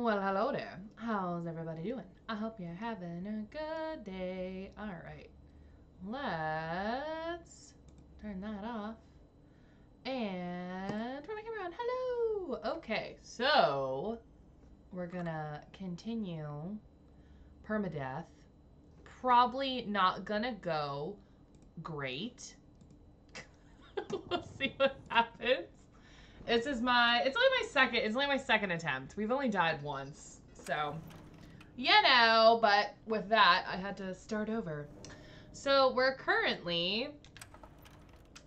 Well, hello there. How's everybody doing? I hope you're having a good day. Alright. Let's turn that off. And turn my camera on. Hello! Okay, so we're gonna continue Perma Death. Probably not gonna go great. We'll see what happens. It's only my second attempt. We've only died once, so but with that I had to start over. So we're currently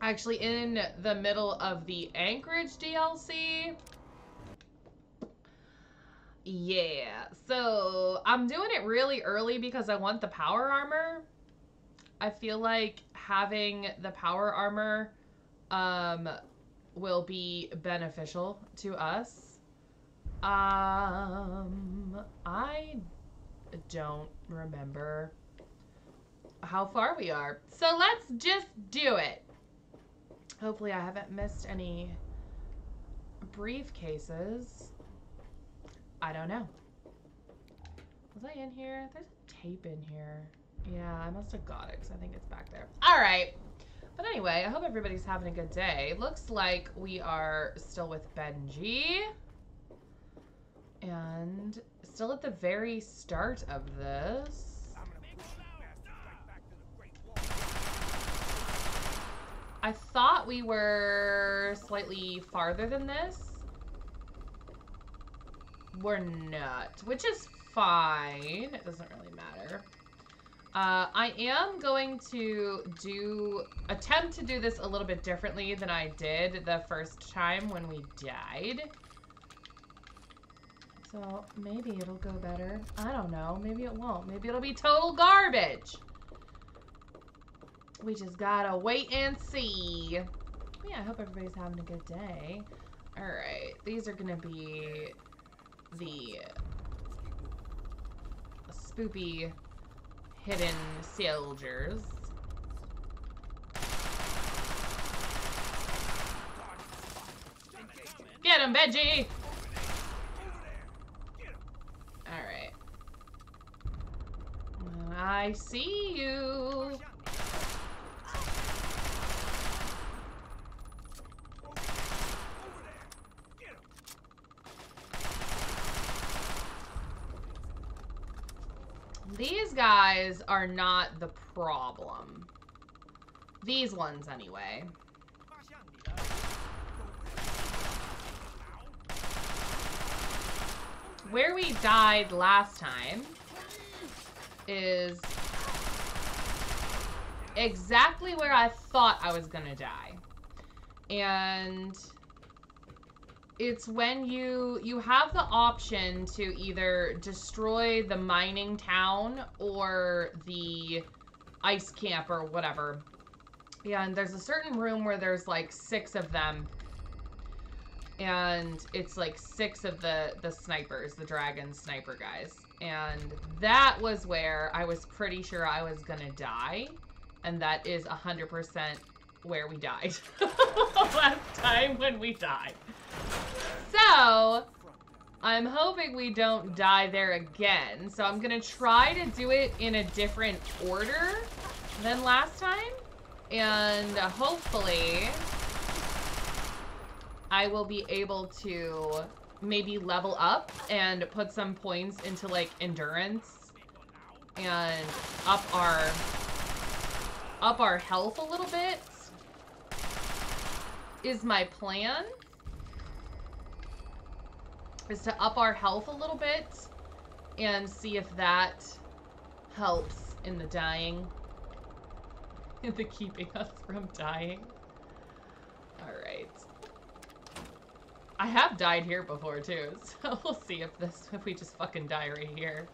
actually in the middle of the Anchorage DLC. Yeah, so I'm doing it really early because I want the power armor. I feel like having the power armor will be beneficial to us. I don't remember how far we are. So let's just do it. Hopefully I haven't missed any briefcases. I don't know. Was I in here? There's tape in here. Yeah, I must have got it because I think it's back there. All right. But anyway, I hope everybody's having a good day. Looks like we are still with Benji. And still at the very start of this. I thought we were slightly farther than this. We're not, which is fine. It doesn't really matter. I am going to attempt to do this a little bit differently than I did the first time when we died. So maybe it'll go better. I don't know. Maybe it won't. Maybe it'll be total garbage. We just gotta wait and see. Yeah, I hope everybody's having a good day. Alright, these are gonna be the spoopy hidden soldiers. Get him, Benji! Alright. I see you. These guys are not the problem. These ones, anyway. Where we died last time is exactly where I thought I was gonna die. And it's when you have the option to either destroy the mining town or the ice camp or whatever. And there's a certain room where there's like 6 of them. And it's like 6 of the snipers, the dragon sniper guys. And that was where I was pretty sure I was gonna die. And that is 100% where we died. Last time when we died. So, I'm hoping we don't die there again. So I'm gonna try to do it in a different order than last time. And hopefully I will be able to maybe level up and put some points into like endurance and up our health a little bit is my plan. Is to up our health a little bit and see if that helps in the dying. In the keeping us from dying. Alright. I have died here before too, so we'll see if we just fucking die right here.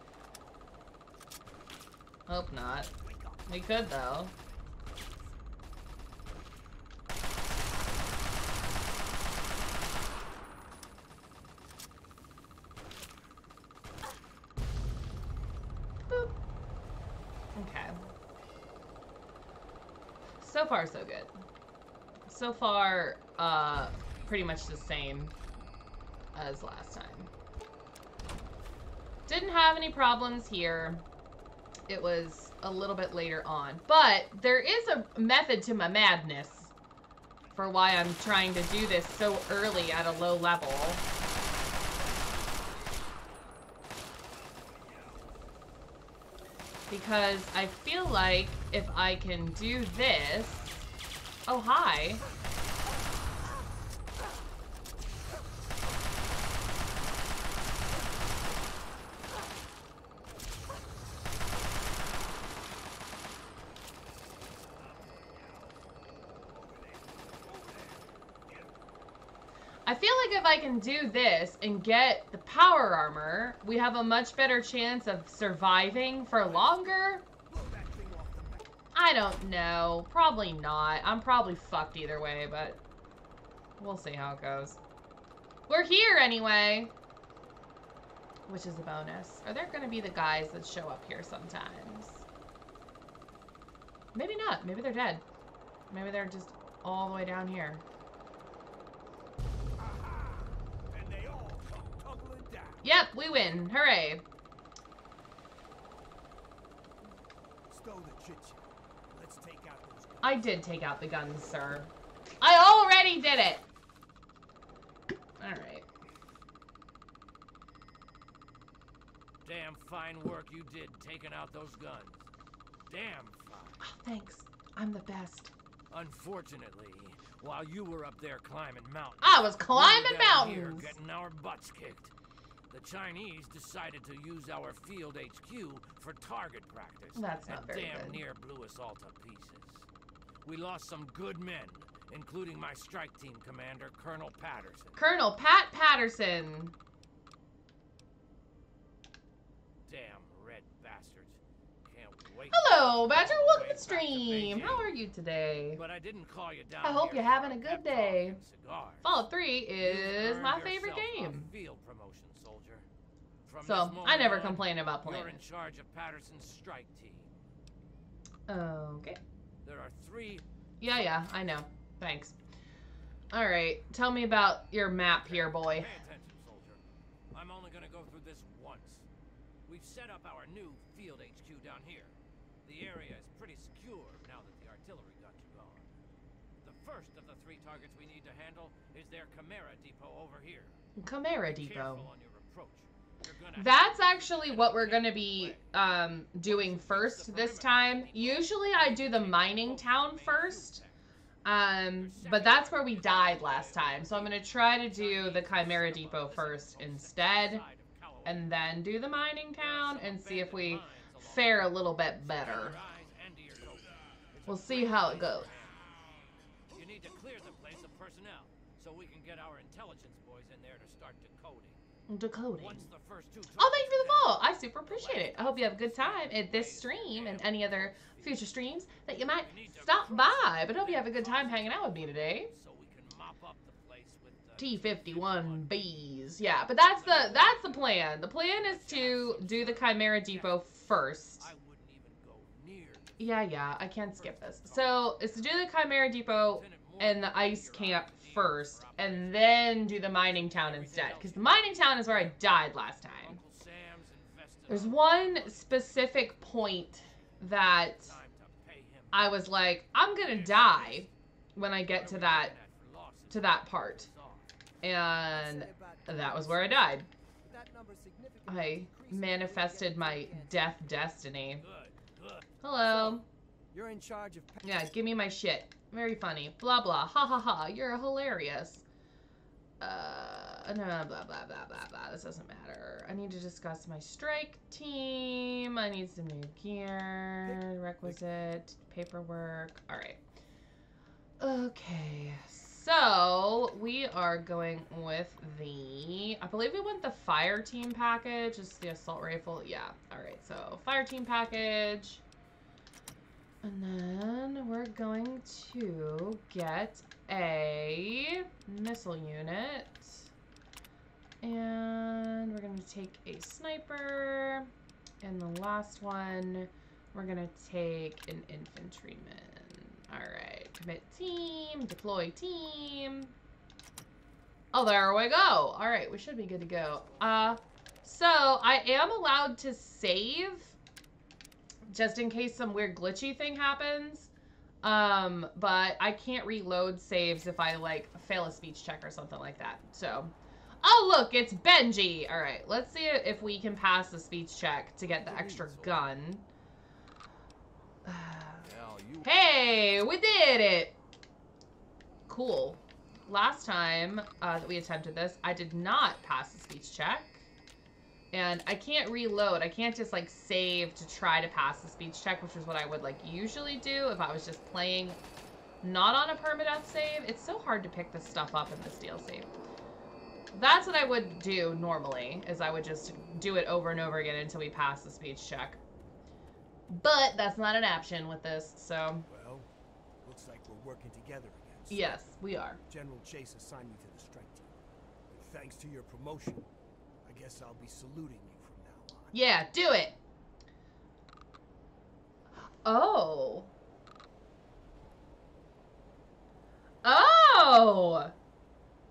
Hope not. We could though. Boop. Okay. So far, so good. So far, pretty much the same as last time. Didn't have any problems here. It was a little bit later on. But there is a method to my madness for why I'm trying to do this so early at a low level. Because I feel like if I can do this... Oh, hi. I feel like if I can do this and get the power armor, we have a much better chance of surviving for longer. I don't know. Probably not. I'm probably fucked either way, but we'll see how it goes. We're here anyway, which is a bonus. Are there going to be the guys that show up here sometimes? Maybe not. Maybe they're dead. Maybe they're just all the way down here. Yep, we win. Hooray. I did take out the guns, sir. I already did it. Alright. Damn fine work you did taking out those guns. Damn fine. Oh, thanks. I'm the best. Unfortunately, while you were up there climbing mountains, I was climbing we were down mountains. here getting our butts kicked. The Chinese decided to use our field HQ for target practice. That's not very damn good. near blew us all to pieces. We lost some good men, including my strike team commander, Colonel Patterson. Colonel Pat Patterson. Damn red bastards. Can't wait. Hello, Badger. Welcome to the stream. How are you today? But I didn't call you down. I hope here you're having for a good pep day. talk and cigars. Fallout 3 is You've my earned favorite yourself a game. field promotion, soldier. From So, this moment I never on, complain about playing You're in it. charge of Patterson's strike team. Okay. There are 3. Yeah, I know. Thanks. Alright, tell me about your map here, boy. Pay attention, soldier. I'm only gonna go through this once. We've set up our new field HQ down here. The area is pretty secure now that the artillery guns are gone. The first of the 3 targets we need to handle is their Chimera depot over here. Chimera Be Depot. careful on your approach. You're gonna That's actually what we're going to be doing first this time. Usually I do the mining town first. But that's where we died last time. So I'm going to try to do the Chimera Depot first instead. And then do the mining town and see if we fare a little bit better. We'll see how it goes. You need to clear the place of personnel so we can get our intelligence boys in there to start decoding. Decoding. Once the first 2 Oh, thank you for the follow. I super appreciate it. I hope you have a good time at this stream and any other future streams that you might stop by. But I hope you have a good time hanging out with me today. So we can mop up the place with the T-51Bs. Yeah, but that's the plan. The plan is to do the Chimera Depot first. I wouldn't even go near the Yeah, I can't skip this. So it's to do the Chimera Depot and the ice camp first, and then do the mining town instead. Because the mining town is where I died last time. Uncle Sam's invested There's one specific point that time to pay him I was like, I'm gonna die when I get to that part. And that was where I died. I manifested my death destiny. Good. Hello. You're in charge of... Yeah, give me my shit. Very funny. Blah, blah. Ha, ha, ha. You're hilarious. No, blah, blah, blah, blah, blah. This doesn't matter. I need to discuss my strike team. I need some new gear. Requisite. Paperwork. All right. Okay. So, we are going with the... I believe we want the fire team package. Just the assault rifle. Yeah. All right. So, fire team package. And then we're going to get a missile unit. And we're going to take a sniper. And the last one, we're going to take an infantryman. Alright. Commit team. Deploy team. Oh, there we go. Alright, we should be good to go. So, I am allowed to save just in case some weird glitchy thing happens. But I can't reload saves if I, like, fail a speech check or something like that. So, oh, look, it's Benji. All right, let's see if we can pass the speech check to get the extra gun. Hey, we did it. Cool. Last time that we attempted this, I did not pass the speech check. And I can't reload. I can't just, like, save to try to pass the speech check, which is what I would, like, usually do if I was just playing not on a permadeath save. It's so hard to pick this stuff up in this DLC. That's what I would do normally, is I would just do it over and over again until we pass the speech check. But that's not an option with this, so... Well, looks like we're working together again. So yes, we are. General Chase assigned me to the strike team. And thanks to your promotion, I guess I'll be saluting you from now on. Yeah, do it! Oh. Oh!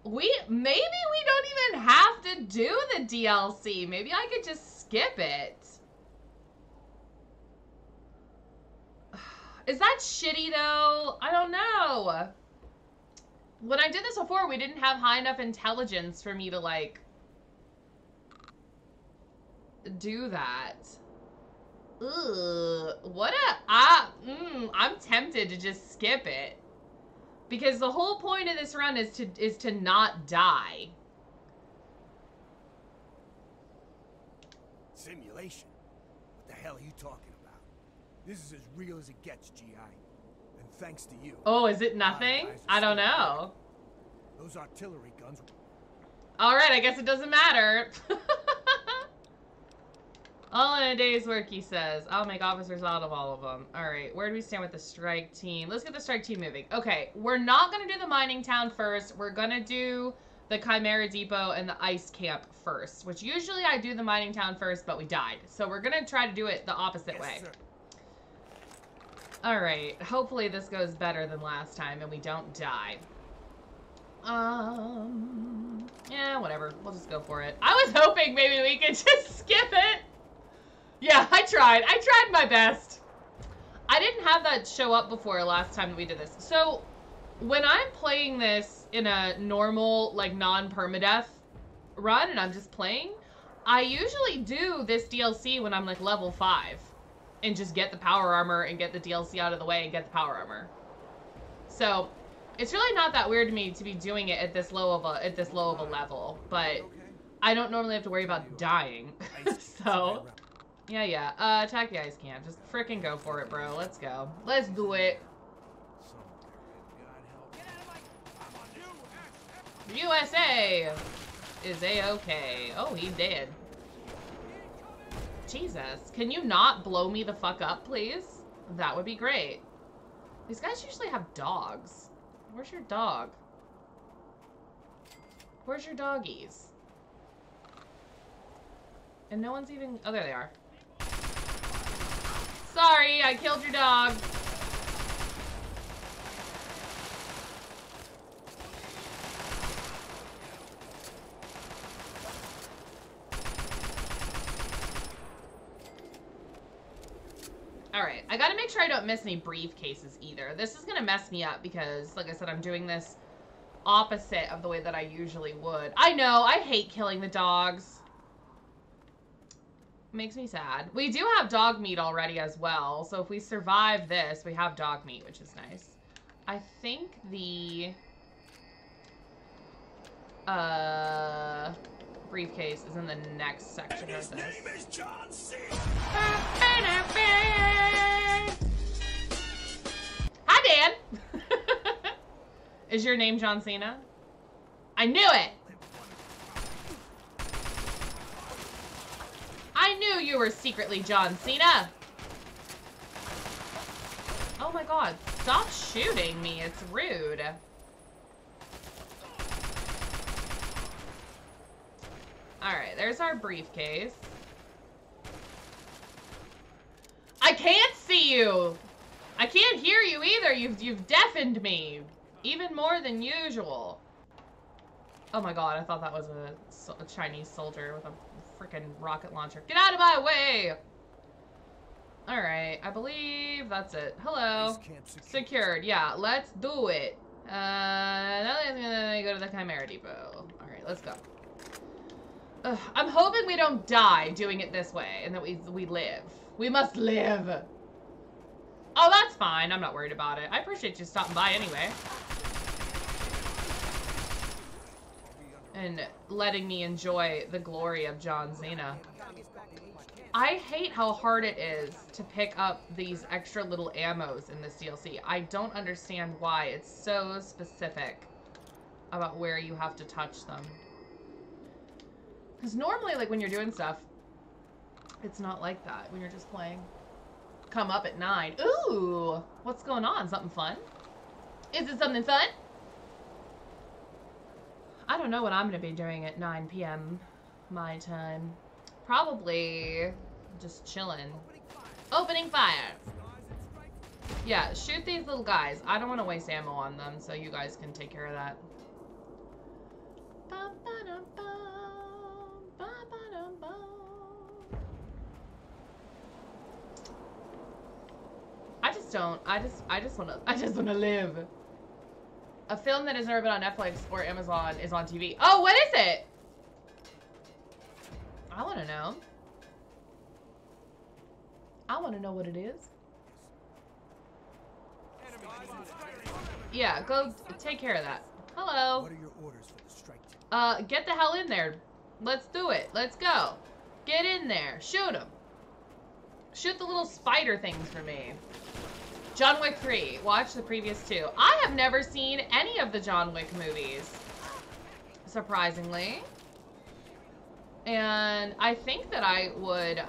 Maybe we don't even have to do the DLC. Maybe I could just skip it. Is that shitty, though? I don't know. When I did this before, we didn't have high enough intelligence for me to, like, do that. Ugh. What I'm tempted to just skip it. Because the whole point of this run is to not die. Simulation? What the hell are you talking about? This is as real as it gets, GI. And thanks to you. Oh, is it nothing? I don't know. Those artillery guns. Alright, I guess it doesn't matter. All in a day's work, he says. I'll make officers out of all of them. Alright, where do we stand with the strike team? Let's get the strike team moving. Okay, we're not going to do the mining town first. We're going to do the Chimera Depot and the ice camp first. Which usually I do the mining town first, but we died. So we're going to try to do it the opposite way. Alright, hopefully this goes better than last time and we don't die. Yeah, whatever. We'll just go for it. I was hoping maybe we could just skip it. Yeah, I tried. I tried my best. I didn't have that show up before last time that we did this. So, when I'm playing this in a normal, like, non-permadeath run and I'm just playing, I usually do this DLC when I'm, like, level 5. And just get the power armor and get the DLC out of the way and get the power armor. So, it's really not that weird to me to be doing it at this low of a level. But I don't normally have to worry about dying. So... Yeah. Attack the ice camp. Just frickin' go for it, bro. Let's go. Let's do it. USA is A-okay. Oh, he did. Jesus. Can you not blow me the fuck up, please? That would be great. These guys usually have dogs. Where's your dog? Where's your doggies? And no one's even... Oh, there they are. Sorry, I killed your dog. Alright, I gotta make sure I don't miss any briefcases either. This is gonna mess me up because, like I said, I'm doing this opposite of the way that I usually would. I know, I hate killing the dogs. Makes me sad. We do have dog meat already as well, so if we survive this, we have dog meat, which is nice. I think the briefcase is in the next section of this. His name is John Cena. Hi, Dan. Is your name John Cena? I knew it. I knew you were secretly John Cena. Oh my god, stop shooting me, it's rude. Alright, there's our briefcase. I can't see you! I can't hear you either, you've deafened me. Even more than usual. Oh my god, I thought that was a Chinese soldier with a freaking rocket launcher. Get out of my way! Alright, I believe that's it. Hello. Secured. Yeah, let's do it. Now I'm gonna go to the Chimera Depot. Alright, let's go. Ugh, I'm hoping we don't die doing it this way and that we live. We must live. Oh, that's fine. I'm not worried about it. I appreciate you stopping by anyway. And letting me enjoy the glory of John Cena. I hate how hard it is to pick up these extra little ammos in this DLC. I don't understand why. It's so specific about where you have to touch them. Because normally, like, when you're doing stuff, it's not like that when you're just playing. Come up at 9. Ooh! What's going on? Something fun? Is it something fun? I don't know what I'm going to be doing at 9 p.m. my time. Probably just chilling. Opening fire! Yeah, shoot these little guys. I don't want to waste ammo on them, so you guys can take care of that. I just wanna live. A film that has never been on Netflix or Amazon is on TV. Oh, what is it? I wanna know. I wanna know what it is. Yeah, go take care of that. Hello. What are your orders for the strike team? Get the hell in there. Let's do it. Let's go. Get in there. Shoot them. Shoot the little spider things for me. John Wick 3. Watch the previous 2. I have never seen any of the John Wick movies, surprisingly. And I think that I would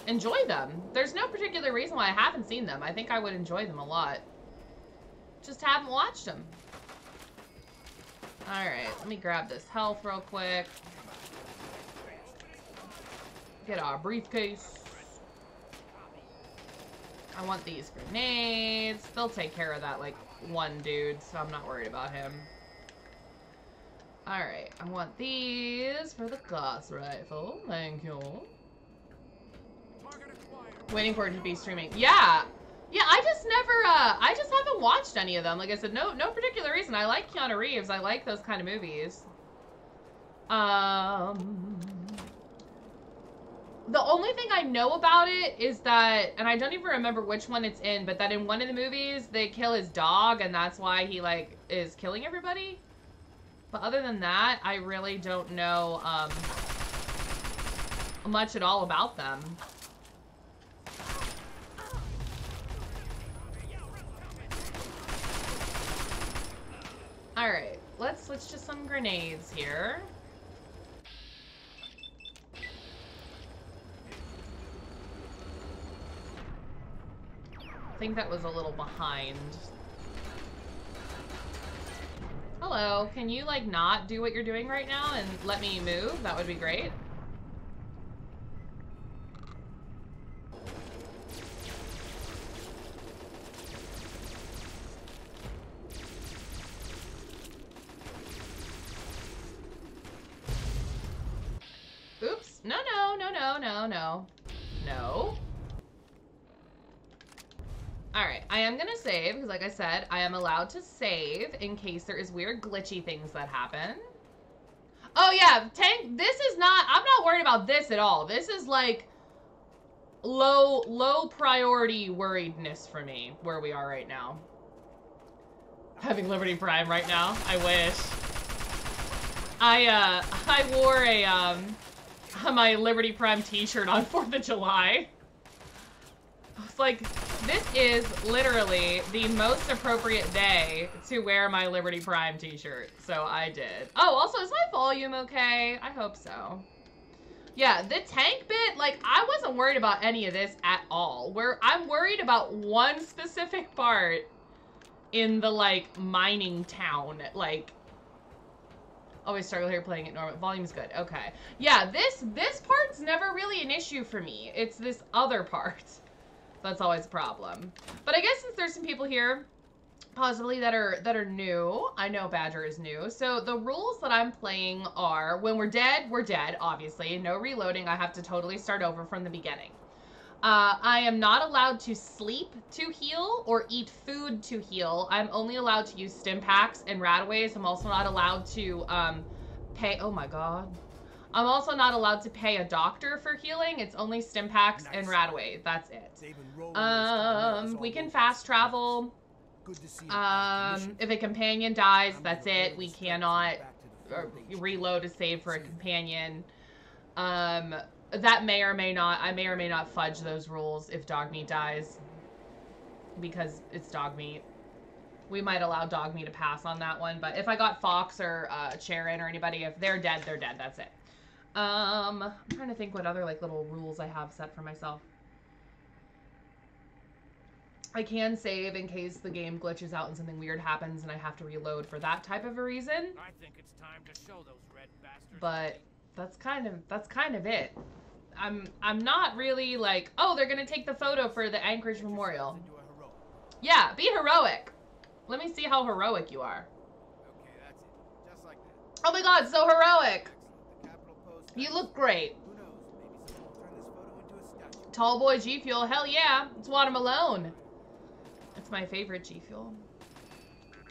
enjoy them. There's no particular reason why I haven't seen them. I think I would enjoy them a lot. Just haven't watched them. Alright, let me grab this health real quick. Get our briefcase. I want these grenades. They'll take care of that, like, one dude, so I'm not worried about him. Alright, I want these for the gas rifle. Thank you. Waiting for it to be streaming. Yeah! Yeah, I just never, I just haven't watched any of them. Like I said, no particular reason. I like Keanu Reeves. I like those kind of movies. The only thing I know about it is that, and I don't even remember which one it's in, but that in one of the movies, they kill his dog, and that's why he, like, is killing everybody. But other than that, I really don't know, much at all about them. Alright, let's switch to some grenades here. I think that was a little behind. Hello, can you, like, not do what you're doing right now and let me move? That would be great. Oops. No. No. Alright, I am gonna save, because like I said, I am allowed to save in case there is weird glitchy things that happen. Oh yeah, tank, this is not, I'm not worried about this at all. This is like low priority worriedness for me, where we are right now. Having Liberty Prime right now, I wish. I wore a, my Liberty Prime t-shirt on 4th of July. I was like, this is literally the most appropriate day to wear my Liberty Prime t-shirt. So I did. Oh, also, is my volume okay? I hope so. Yeah, the tank bit, like, I wasn't worried about any of this at all. I'm worried about one specific part in the, like, mining town. Like, always struggle here playing it normal. Volume's good. Okay. Yeah, this part's never really an issue for me. It's this other part that's always a problem. But I guess since there's some people here possibly that are new. I know Badger is new. So the rules that I'm playing are when we're dead, obviously. No reloading. I have to totally start over from the beginning. I am not allowed to sleep to heal or eat food to heal. I'm only allowed to use stim packs and rataways. I'm also not allowed to pay. Oh my god. I'm also not allowed to pay a doctor for healing. It's only stim packs and rataways. That's it. We can fast travel. If a companion dies, that's it. We cannot reload a save for a companion. That may or may not, I may or may not fudge those rules if dog meat dies. Because it's dog meat. We might allow dog meat to pass on that one, but if I got Fox or Sharon or anybody, if they're dead, they're dead. That's it. I'm trying to think what other like little rules I have set for myself. I can save in case the game glitches out and something weird happens and I have to reload for that type of a reason. I think it's time to show those red bastards. But that's kind of it. I'm not really like, oh, they're gonna take the photo for the Anchorage Memorial. Yeah, be heroic. Let me see how heroic you are. Okay, that's it. Just like that. Oh my god, so heroic. Excellent. The Capitol Post. You look great. Who knows? Maybe someone will turn this photo into a statue. Tall Boy G Fuel, hell yeah. It's Water Malone. It's my favorite G Fuel.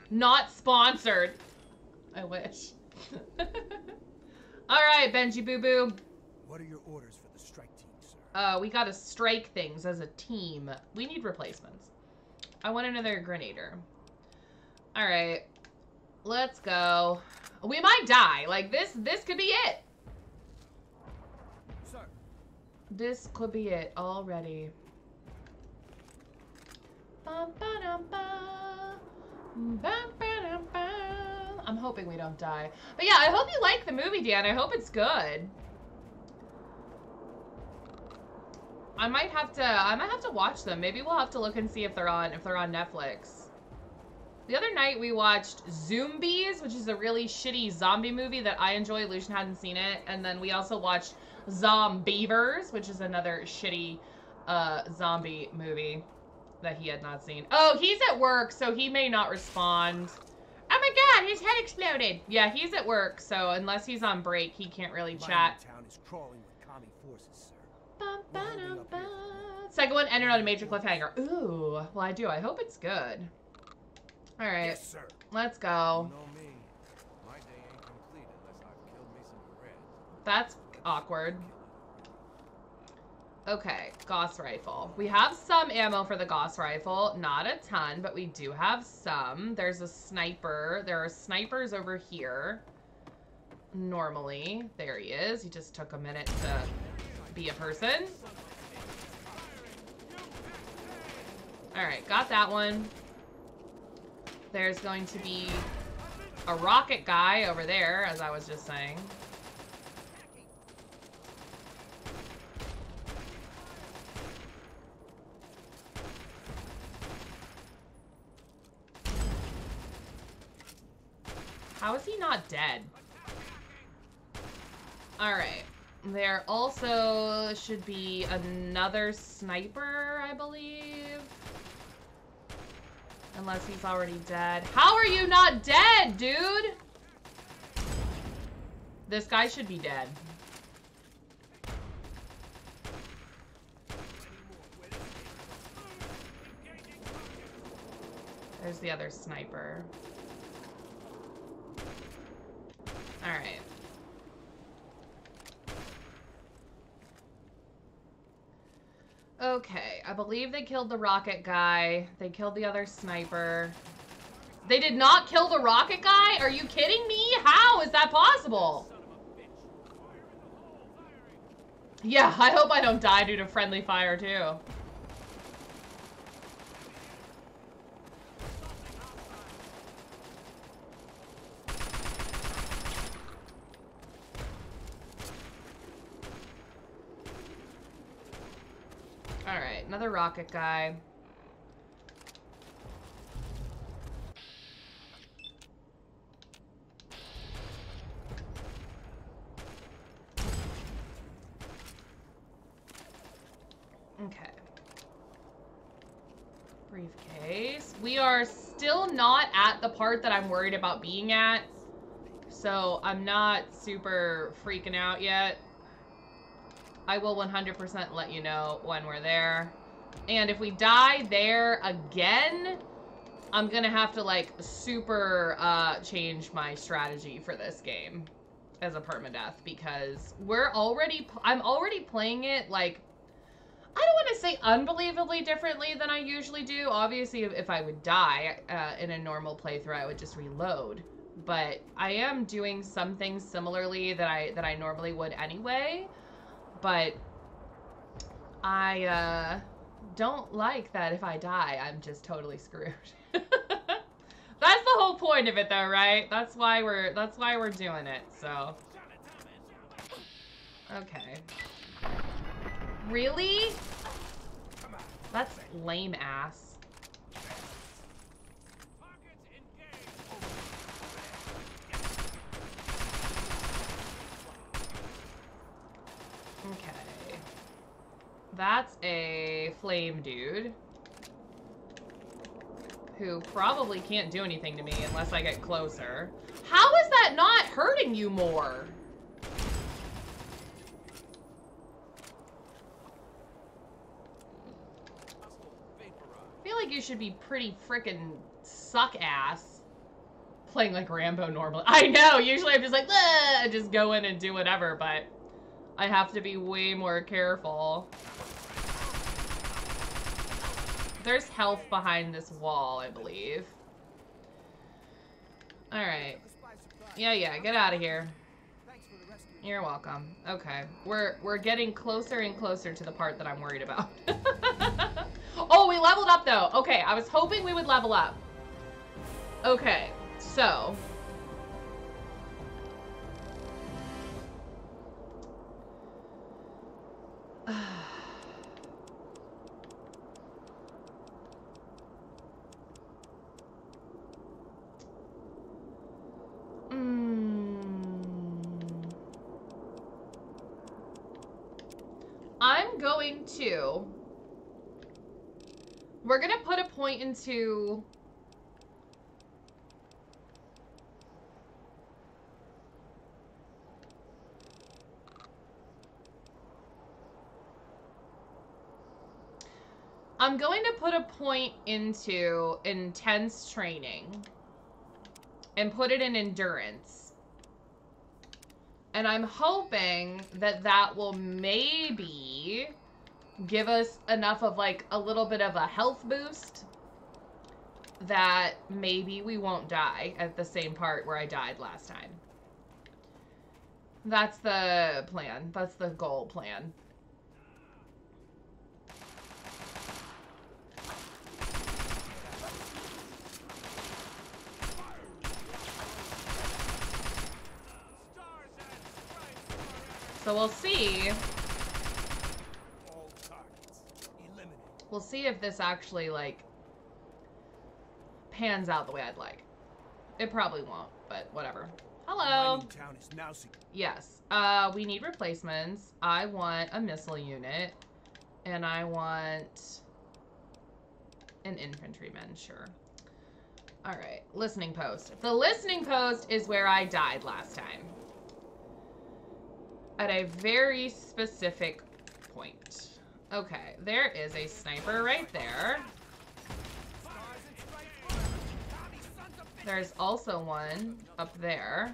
Not sponsored. I wish. Alright, Benji Boo Boo. What are your orders for the strike team, sir? We gotta strike things as a team. We need replacements. I want another grenader. Alright. Let's go. We might die. Like, this could be it. Sir. This could be it already. I'm hoping we don't die. But yeah, I hope you like the movie, Dan. I hope it's good. I might have to watch them. Maybe we'll have to look and see if they're on Netflix. The other night we watched Zombies, which is a really shitty zombie movie that I enjoy. Lucian hadn't seen it. And then we also watched Zombievers, which is another shitty zombie movie that he had not seen. Oh, he's at work, so he may not respond. Oh my god, his head exploded. Yeah, he's at work, so unless he's on break, he can't really chat. Town is crawling with commie forces, sir. Second one ended on a major cliffhanger. Ooh, well I do. I hope it's good. All right, Yes, sir. let's go. You know me. My day ain't complete unless I've killed me some Reds. That's awkward. Okay, Gauss rifle. We have some ammo for the Gauss rifle. Not a ton, but we do have some. There's a sniper. There are snipers over here. Normally. There he is. He just took a minute to be a person. Alright, got that one. There's going to be a rocket guy over there, as I was just saying. How is he not dead? Alright. There also should be another sniper, I believe. Unless he's already dead. How are you not dead, dude? This guy should be dead. There's the other sniper. Alright. Okay, I believe they killed the rocket guy. They killed the other sniper. They did not kill the rocket guy? Are you kidding me? How is that possible? Yeah, I hope I don't die due to friendly fire too. Alright, another rocket guy. Okay. Briefcase. We are still not at the part that I'm worried about being at. So I'm not super freaking out yet. I will 100% let you know when we're there. And if we die there again, I'm gonna have to like super change my strategy for this game as a permadeath, because I'm already playing it like, I don't want to say unbelievably differently than I usually do. Obviously, if I would die in a normal playthrough, I would just reload. But I am doing some things similarly that I normally would anyway. But I don't like that if I die, I'm just totally screwed. That's the whole point of it, though, right? That's why we're doing it. So, okay. Really? That's lame ass. Okay. That's a flame dude who probably can't do anything to me unless I get closer. How is that not hurting you more? I feel like you should be pretty freaking suck ass playing like Rambo normally. I know, usually I'm just like, I just go in and do whatever, but I have to be way more careful. There's health behind this wall, I believe. Alright. Yeah, get out of here. You're welcome. Okay. We're getting closer and closer to the part that I'm worried about. Oh, we leveled up though. Okay, I was hoping we would level up. Okay, so I'm going to... We're gonna put a point into... I'm going to put a point into intense training and put it in endurance. And I'm hoping that that will maybe give us enough of like a little bit of a health boost that maybe we won't die at the same part where I died last time. That's the plan. That's the goal plan. So we'll see. We'll see if this actually, like, pans out the way I'd like. It probably won't, but whatever. Hello. Yes. We need replacements. I want a missile unit. And I want an infantryman, sure. Alright, listening post. The listening post is where I died last time. At a very specific point. Okay, there is a sniper right there. There's also one up there.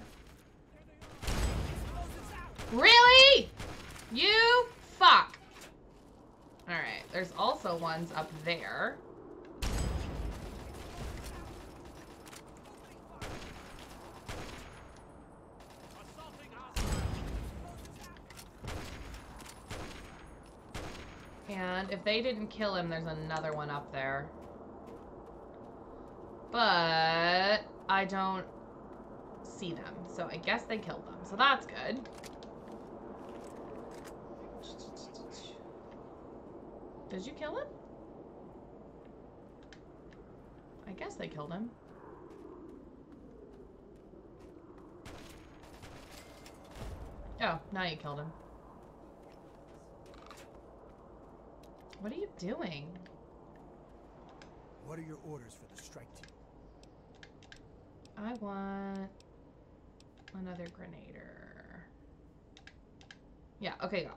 Really? You fuck. Alright, there's also ones up there. And if they didn't kill him, there's another one up there. But I don't see them. So I guess they killed them. So that's good. Did you kill him? I guess they killed him. Oh, now you killed him. What are you doing? What are your orders for the strike team? I want another grenader. Yeah, okay, go.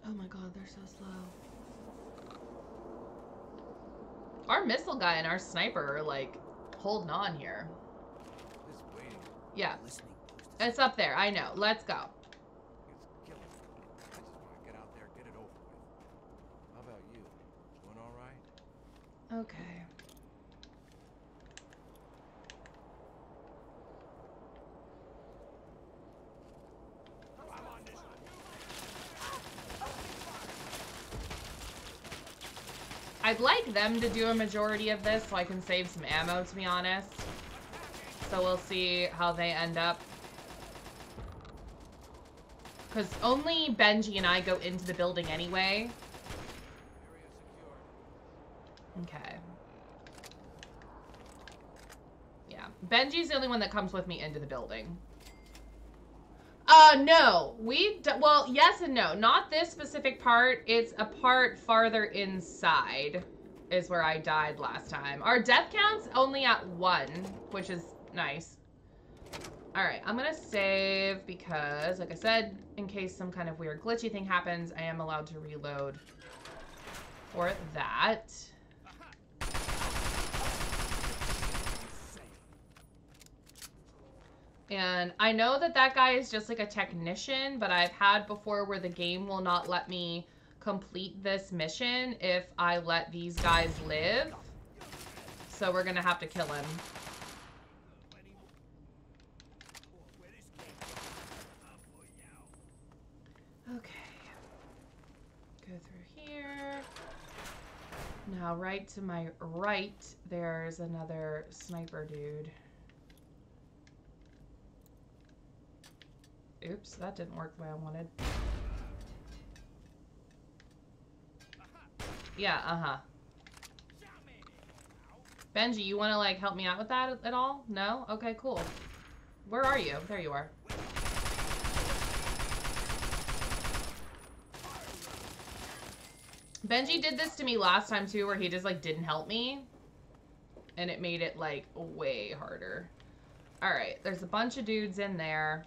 Oh my god, they're so slow. Our missile guy and our sniper are like holding on here. This waiting Yeah, Listening post. it's up there. I know. Let's go. is killing me. I just want to get out there, get it over with. How about you? Doing all right? Okay. I'd like them to do a majority of this so I can save some ammo, to be honest. So we'll see how they end up. Because only Benji and I go into the building anyway. Area secured. Okay. Yeah. Benji's the only one that comes with me into the building. No. Well, yes and no. Not this specific part. It's a part farther inside is where I died last time. Our death count's only at 1, which is nice. Alright, I'm gonna save because, like I said, in case some kind of weird glitchy thing happens, I am allowed to reload for that. And I know that that guy is just like a technician, but I've had before where the game will not let me complete this mission if I let these guys live. So we're gonna have to kill him. Okay. Go through here. Now right to my right, there's another sniper dude. Oops, that didn't work the way I wanted. Yeah, uh-huh. Benji, you want to, like, help me out with that at all? No? Okay, cool. Where are you? There you are. Benji did this to me last time, too, where he just, like, didn't help me. And it made it, like, way harder. Alright, there's a bunch of dudes in there.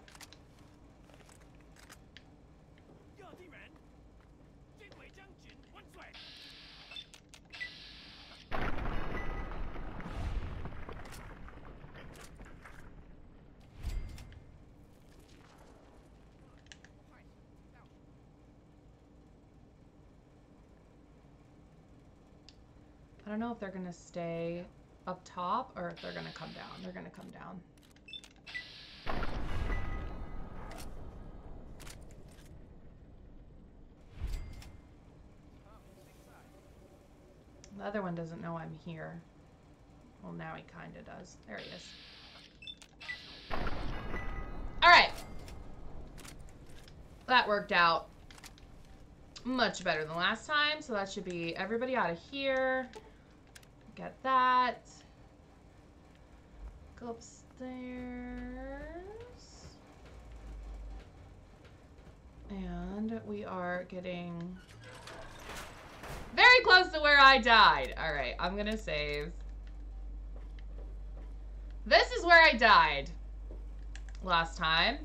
I don't know if they're gonna stay up top or if they're gonna come down. They're gonna come down. The other one doesn't know I'm here. Well, now he kinda does. There he is. Alright. That worked out much better than last time, so that should be everybody out of here. Get that. Go upstairs. And we are getting very close to where I died. Alright, I'm gonna save. This is where I died last time.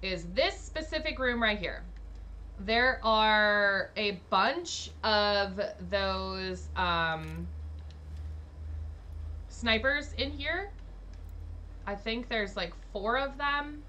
Is this specific room right here. There are a bunch of those snipers in here. I think there's like 4 of them.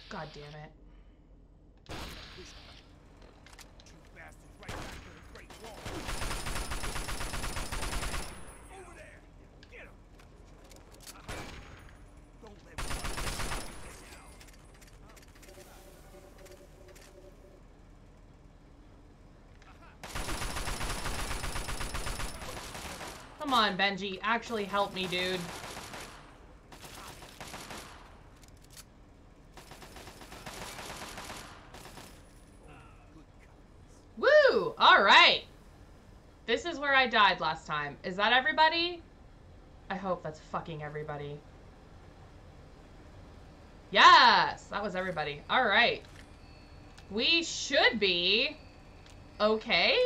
God damn it. Two bastards right back to the Great Wall. Over there. Get him. Don't let me get down. Come on, Benji. Actually help me, dude. Woo! Alright. This is where I died last time. Is that everybody? I hope that's fucking everybody. Yes! That was everybody. Alright. We should be okay?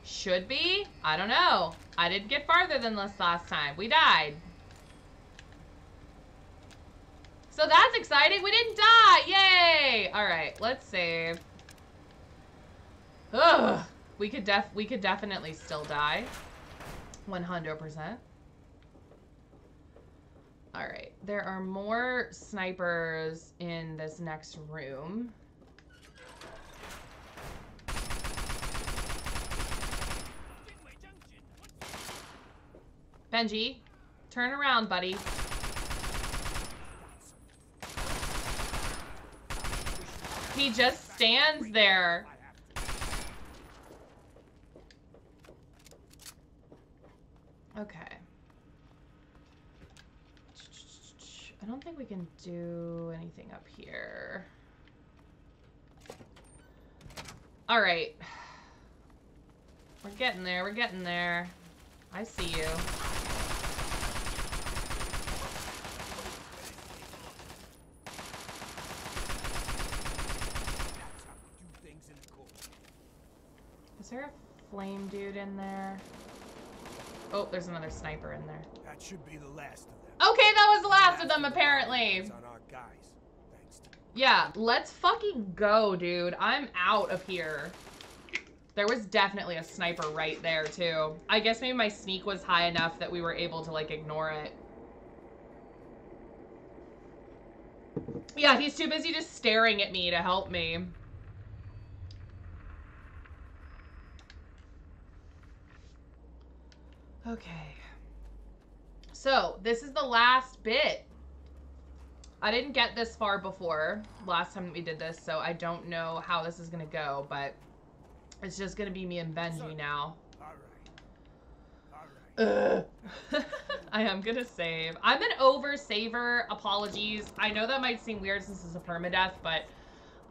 Should be? I don't know. I didn't get farther than this last time. We died. So that's exciting. We didn't die. Yay! Alright, let's save. Ugh. We could definitely still die. 100%. Alright. There are more snipers in this next room. Benji, turn around, buddy. He just stands there. Okay. I don't think we can do anything up here. All right. We're getting there. We're getting there. I see you. Is there a flame dude in there? Oh, there's another sniper in there. That should be the last of them. Okay, that was the last of them, apparently. On our guys, thanks to Yeah, let's fucking go, dude. I'm out of here. There was definitely a sniper right there, too. I guess maybe my sneak was high enough that we were able to, like, ignore it. Yeah, he's too busy just staring at me to help me. Okay. So, this is the last bit. I didn't get this far before last time we did this, so I don't know how this is going to go, but it's just going to be me and Benji now. All right. I am going to save. I'm an over-saver. Apologies. I know that might seem weird since it's a permadeath, but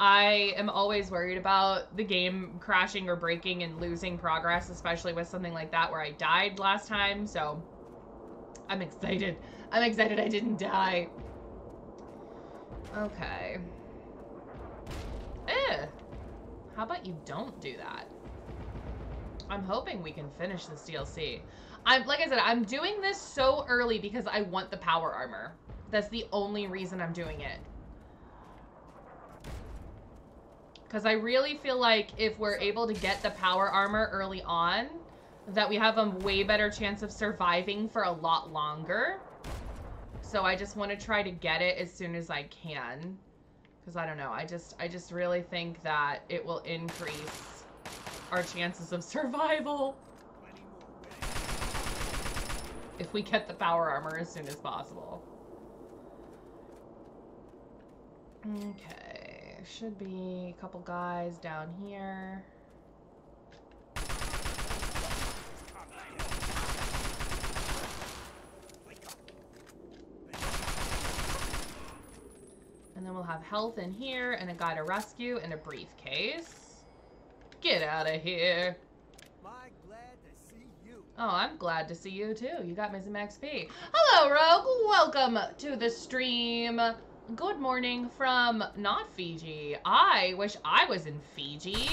I am always worried about the game crashing or breaking and losing progress, especially with something like that where I died last time, so I'm excited. I'm excited I didn't die. Okay. How about you don't do that? I'm hoping we can finish this DLC. Like I said, I'm doing this so early because I want the power armor. That's the only reason I'm doing it. Because I really feel like if we're able to get the power armor early on, that we have a way better chance of surviving for a lot longer. So I just want to try to get it as soon as I can. Because I don't know, I just really think that it will increase our chances of survival if we get the power armor as soon as possible. Okay, should be a couple guys down here. And then we'll have health in here, and a guy to rescue, and a briefcase. Get out of here. Oh, I'm glad to see you too. You got me some XP. Hello, Rogue. Welcome to the stream. Good morning from not Fiji. I wish I was in Fiji.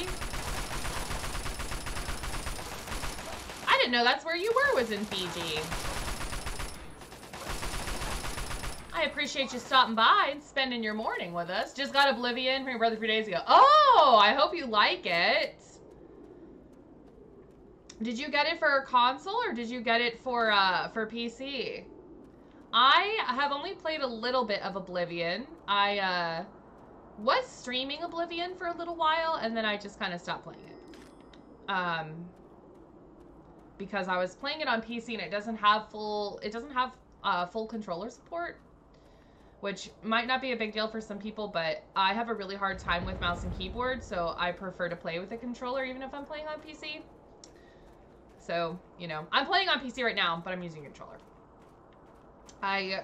I didn't know that's where you were, was in Fiji. I appreciate you stopping by and spending your morning with us. Just got Oblivion from your brother 3 days ago. Oh, I hope you like it. Did you get it for a console or did you get it for PC? I have only played a little bit of Oblivion. I was streaming Oblivion for a little while and then I just kind of stopped playing it. Because I was playing it on PC and it doesn't have full controller support, which might not be a big deal for some people, but I have a really hard time with mouse and keyboard, so I prefer to play with a controller even if I'm playing on PC. So, you know, I'm playing on PC right now, but I'm using a controller. I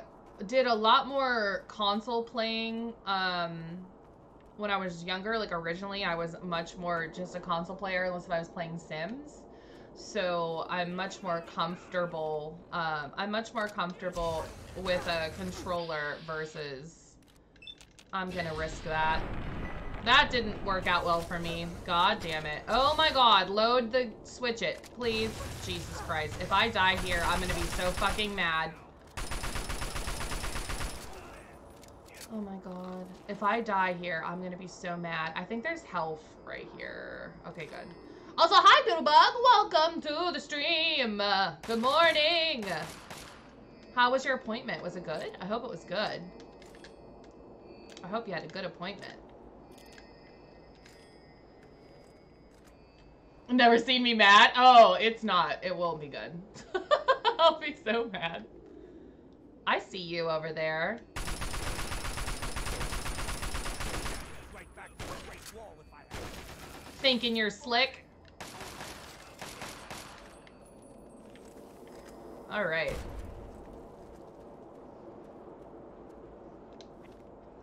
did a lot more console playing when I was younger. Like, originally, I was much more just a console player unless if I was playing Sims. So I'm much more comfortable. I'm much more comfortable with a controller versus. I'm gonna risk that. That didn't work out well for me. God damn it. Oh my god. Load the... Switch it, please. Jesus Christ. If I die here, I'm gonna be so fucking mad. Oh my god. If I die here, I'm gonna be so mad. I think there's health right here. Okay, good. Also, hi, Doodlebug. Welcome to the stream. Good morning. How was your appointment? Was it good? I hope it was good. I hope you had a good appointment. Never seen me mad? Oh, it's not. It will be good. I'll be so mad. I see you over there. Thinking you're slick? Alright.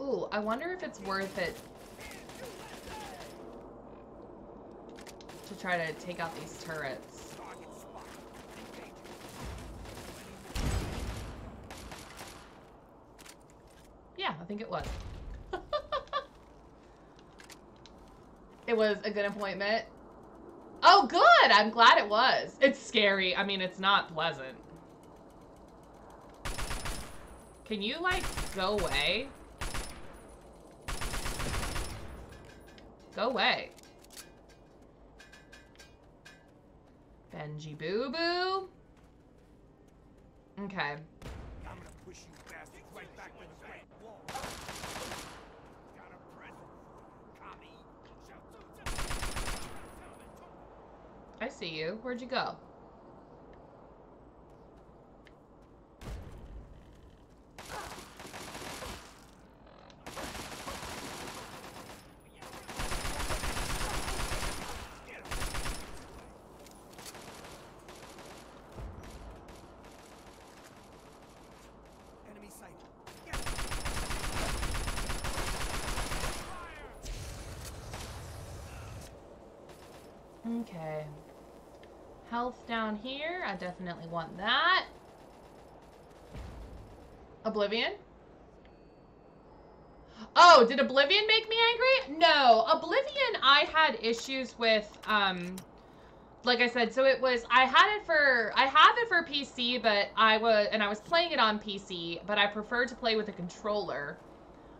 Ooh, I wonder if it's worth it to try to take out these turrets. Yeah, I think it was. It was a good appointment. Oh, good! I'm glad it was. It's scary. I mean, it's not pleasant. Can you, like, go away? Go away. Benji Boo Boo. Okay. I'm gonna push you bastards right back to the Great Wall. Got a present for you, commie. I see you. Where'd you go? Okay. Health down here. I definitely want that. Oblivion? Oh, did Oblivion make me angry? No. Oblivion, I had issues with, like I said, so it was, I have it for PC, but I was playing it on PC, but I preferred to play with a controller.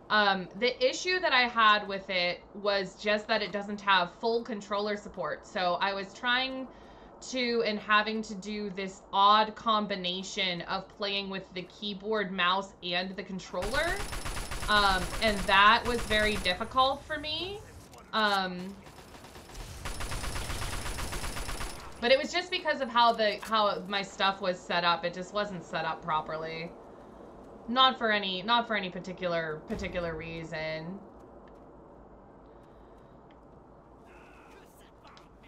The issue that I had with it was just that it doesn't have full controller support. So I was trying to and having to do this odd combination of playing with the keyboard, mouse, and the controller. And that was very difficult for me. But it was just because of how my stuff was set up. It just wasn't set up properly. Not for any particular reason.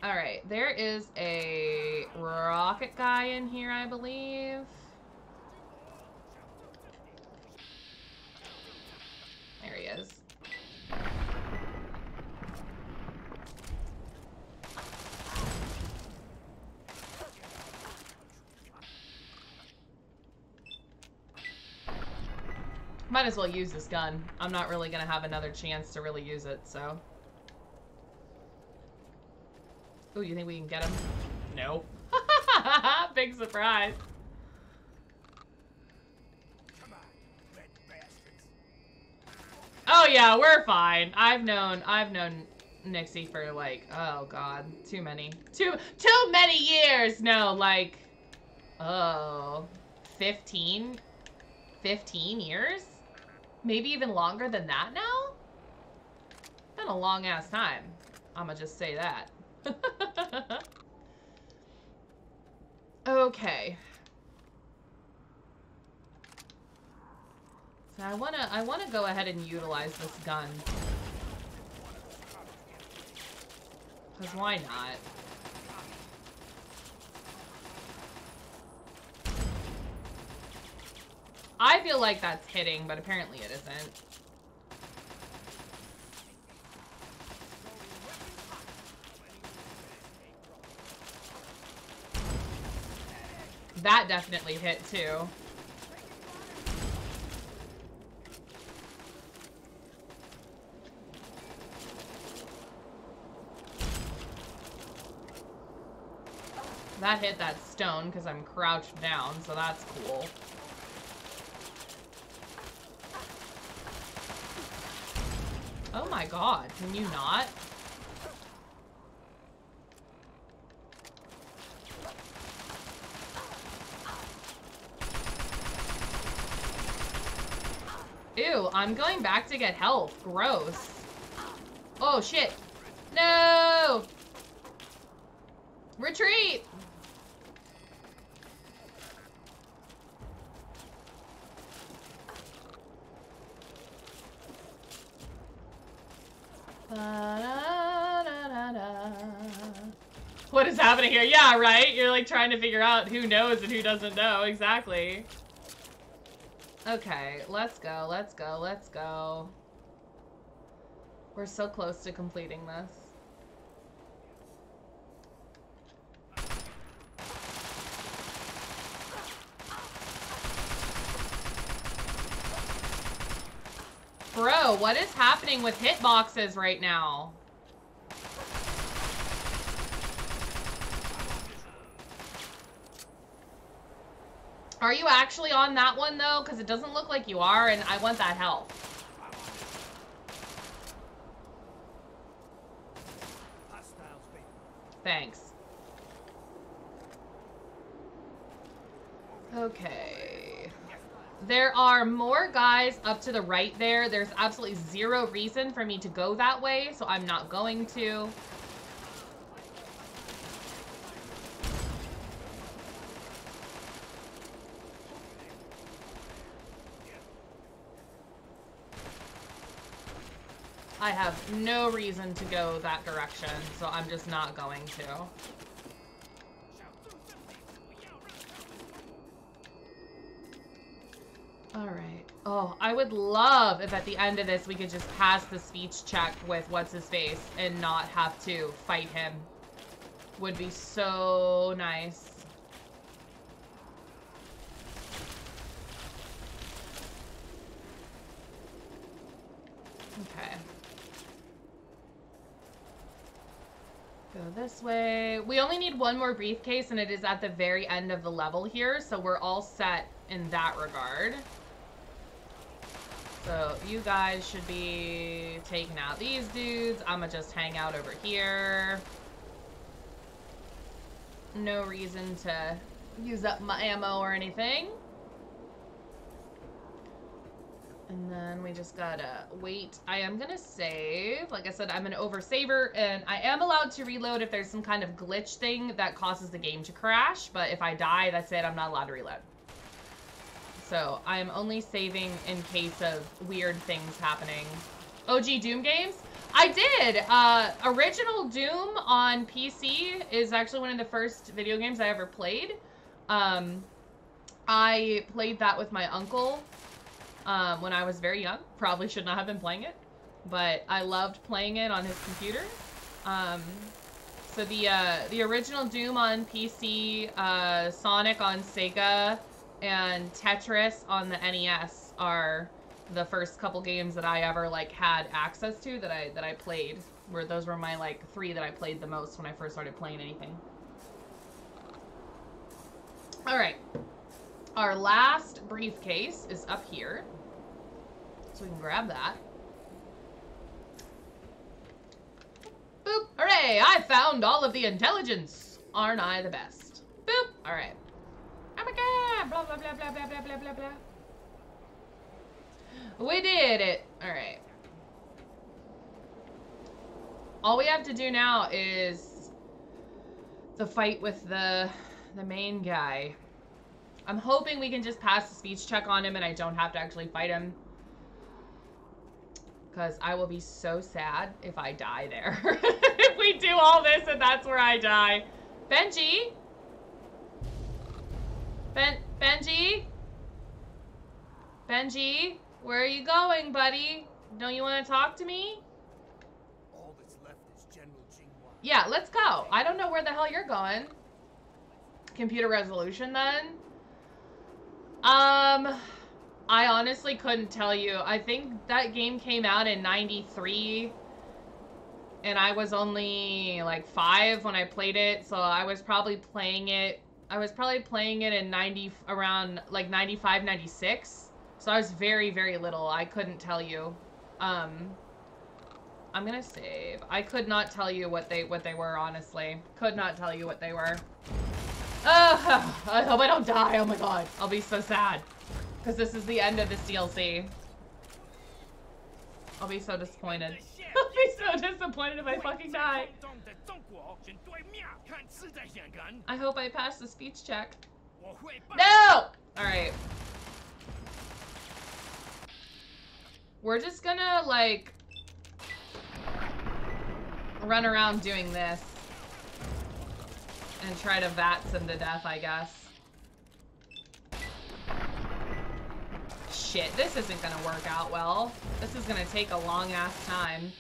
All right, there is a rocket guy in here, I believe. There he is. Might as well use this gun. I'm not really gonna have another chance to really use it, so. Ooh, you think we can get him? Nope. Big surprise. Come on, red bastards. Oh yeah, we're fine. I've known Nixie for like, oh god, too many years. No, like, oh, 15 years? Maybe even longer than that now? Been a long ass time. I'ma just say that. Okay. So I wanna go ahead and utilize this gun. 'Cause why not? I feel like that's hitting, but apparently it isn't. That definitely hit too. That hit that stone because I'm crouched down, so that's cool. Oh my god, can you not? Ew, I'm going back to get health. Gross. Oh shit. No! Retreat! What is happening here? Yeah, right? You're like trying to figure out who knows and who doesn't know. Exactly. Okay, let's go, let's go, let's go. We're so close to completing this. Bro, what is happening with hitboxes right now? Are you actually on that one though? Because it doesn't look like you are, and I want that health. Thanks. Okay. There are more guys up to the right there. There's absolutely zero reason for me to go that way, so I'm not going to. I have no reason to go that direction, so I'm just not going to. Alright. Oh, I would love if at the end of this we could just pass the speech check with what's-his-face and not have to fight him. Would be so nice. Okay. Go this way. We only need one more briefcase, and it is at the very end of the level here, so we're all set in that regard. So you guys should be taking out these dudes. I'm gonna just hang out over here. No reason to use up my ammo or anything. And then we just gotta wait. I am gonna save. Like I said, I'm an oversaver, and I am allowed to reload if there's some kind of glitch thing that causes the game to crash. But if I die, that's it. I'm not allowed to reload. So I'm only saving in case of weird things happening. OG Doom games? I did! Original Doom on PC is actually one of the first video games I ever played. I played that with my uncle when I was very young. Probably should not have been playing it, but I loved playing it on his computer. So the original Doom on PC, Sonic on Sega, and Tetris on the NES are the first couple games that I ever like had access to that I played. Where those were my like 3 that I played the most when I first started playing anything. All right, our last briefcase is up here, so we can grab that. Boop! Hooray! I found all of the intelligence. Aren't I the best? Boop! All right. Oh my god! Blah blah blah blah blah blah blah blah blah. We did it! Alright. All we have to do now is the fight with the main guy. I'm hoping we can just pass the speech check on him and I don't have to actually fight him. Because I will be so sad if I die there. If we do all this and that's where I die. Benji? Benji? Angie, where are you going, buddy? Don't you want to talk to me? All that's left is General Jinghua. Yeah, let's go. I don't know where the hell you're going. Computer resolution, then? I honestly couldn't tell you. I think that game came out in 93. And I was only like 5 when I played it, so I was probably playing it. I was probably playing it in around like 95, 96. So I was very, very little. I couldn't tell you. I'm gonna save. I could not tell you what they were, honestly. Could not tell you what they were. I hope I don't die. Oh my god, I'll be so sad because this is the end of this DLC. I'll be so disappointed. I'll be so disappointed if I fucking die. I hope I pass the speech check. No! Alright. We're just gonna, like, run around doing this. And try to vats him to death, I guess. Shit, this isn't gonna work out well. This is gonna take a long-ass time.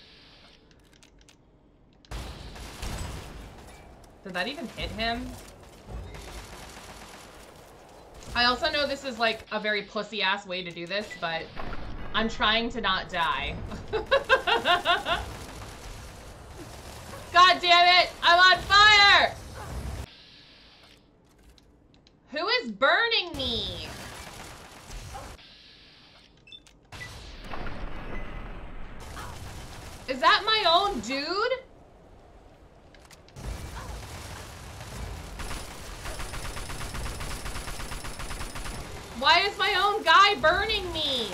Did that even hit him? I also know this is like a very pussy-ass way to do this, but I'm trying to not die. God damn it! I'm on fire! Who is burning me? Is that my own dude? Why is my own guy burning me?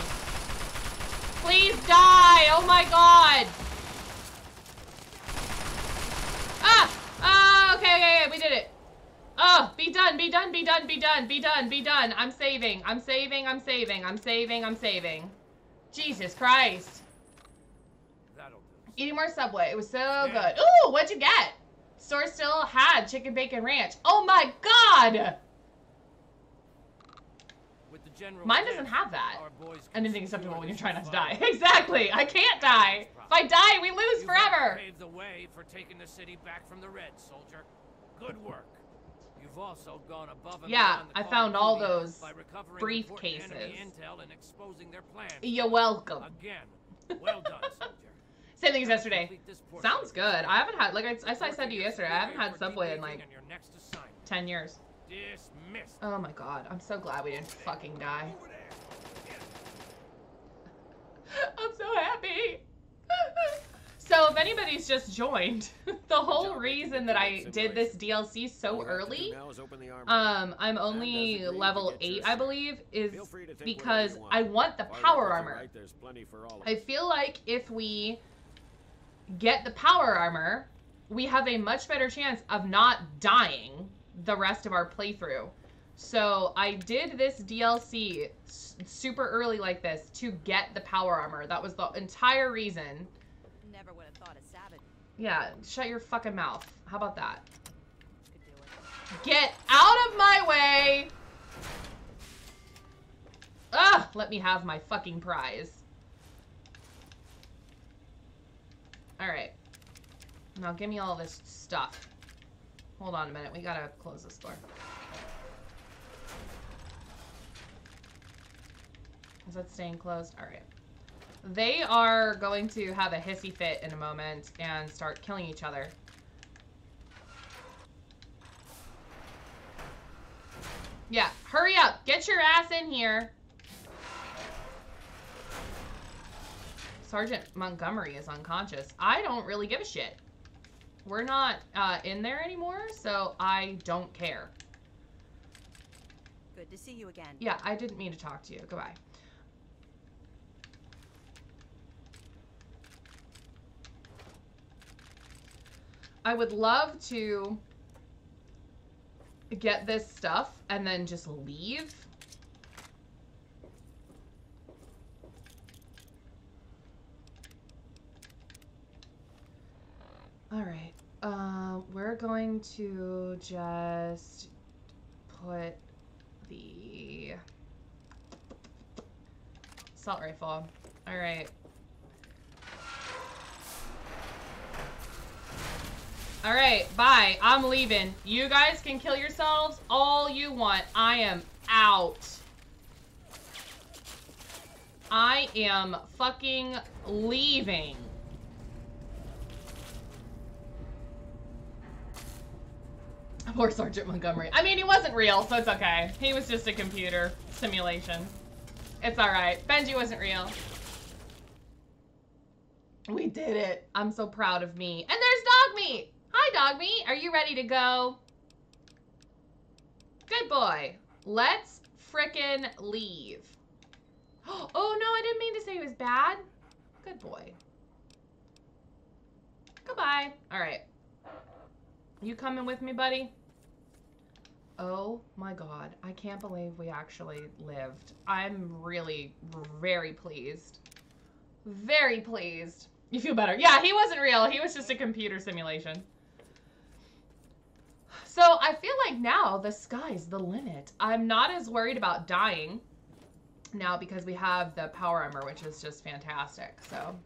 Please die! Oh my god! Ah! Okay, we did it. Oh, be done, be done, be done, be done, be done, be done. I'm saving, I'm saving, I'm saving, I'm saving, I'm saving. Jesus Christ. Eating more Subway. It was so good. Ooh, what'd you get? Store still had chicken bacon ranch. Oh my god! Mine doesn't have that. Anything acceptable when you're trying not to die. Exactly! I can't die! If I die, we lose forever! Paved the way for taking the city back from the Red, soldier. Good work. You've also gone above and yeah, beyond the I call found of all duty those by recovering important briefcases. enemy intel and exposing their plans. You're welcome. Again, well done, soldier. Same thing as yesterday. Sounds good. I haven't had, like as I said to you yesterday, I haven't had Subway in like 10 years. Dismissed. Oh my god, I'm so glad we didn't fucking die. I'm so happy. So if anybody's just joined, the whole reason that I did this DLC so early, I'm only level 8, I believe, is because I want the power armor. I feel like if we get the power armor, we have a much better chance of not dying the rest of our playthrough. So I did this DLC super early like this to get the power armor. That was the entire reason. Never would have thought of Savage. Yeah, shut your fucking mouth. How about that? Could do it. Get out of my way! Ugh! Let me have my fucking prize. Alright. Now give me all this stuff. Hold on a minute. We gotta close this door. Is that staying closed? Alright. They are going to have a hissy fit in a moment and start killing each other. Yeah, hurry up. Get your ass in here. Sergeant Montgomery is unconscious. I don't really give a shit. We're not in there anymore, so I don't care. Good to see you again. Yeah, I didn't mean to talk to you. Goodbye. I would love to get this stuff and then just leave. All right. We're going to just put the assault rifle. All right. All right, bye. I'm leaving. You guys can kill yourselves all you want. I am out. I am fucking leaving. Poor Sergeant Montgomery. I mean, he wasn't real, so it's okay. He was just a computer simulation. It's all right. Benji wasn't real. We did it. I'm so proud of me. And there's Dog Meat. Hi, Dog Meat. Are you ready to go? Good boy. Let's frickin' leave. Oh, no, I didn't mean to say he was bad. Good boy. Goodbye. All right. You coming with me, buddy? Oh my God. I can't believe we actually lived. I'm really very pleased. Very pleased. You feel better? Yeah, he wasn't real. He was just a computer simulation. So I feel like now the sky's the limit. I'm not as worried about dying now because we have the power armor, which is just fantastic. So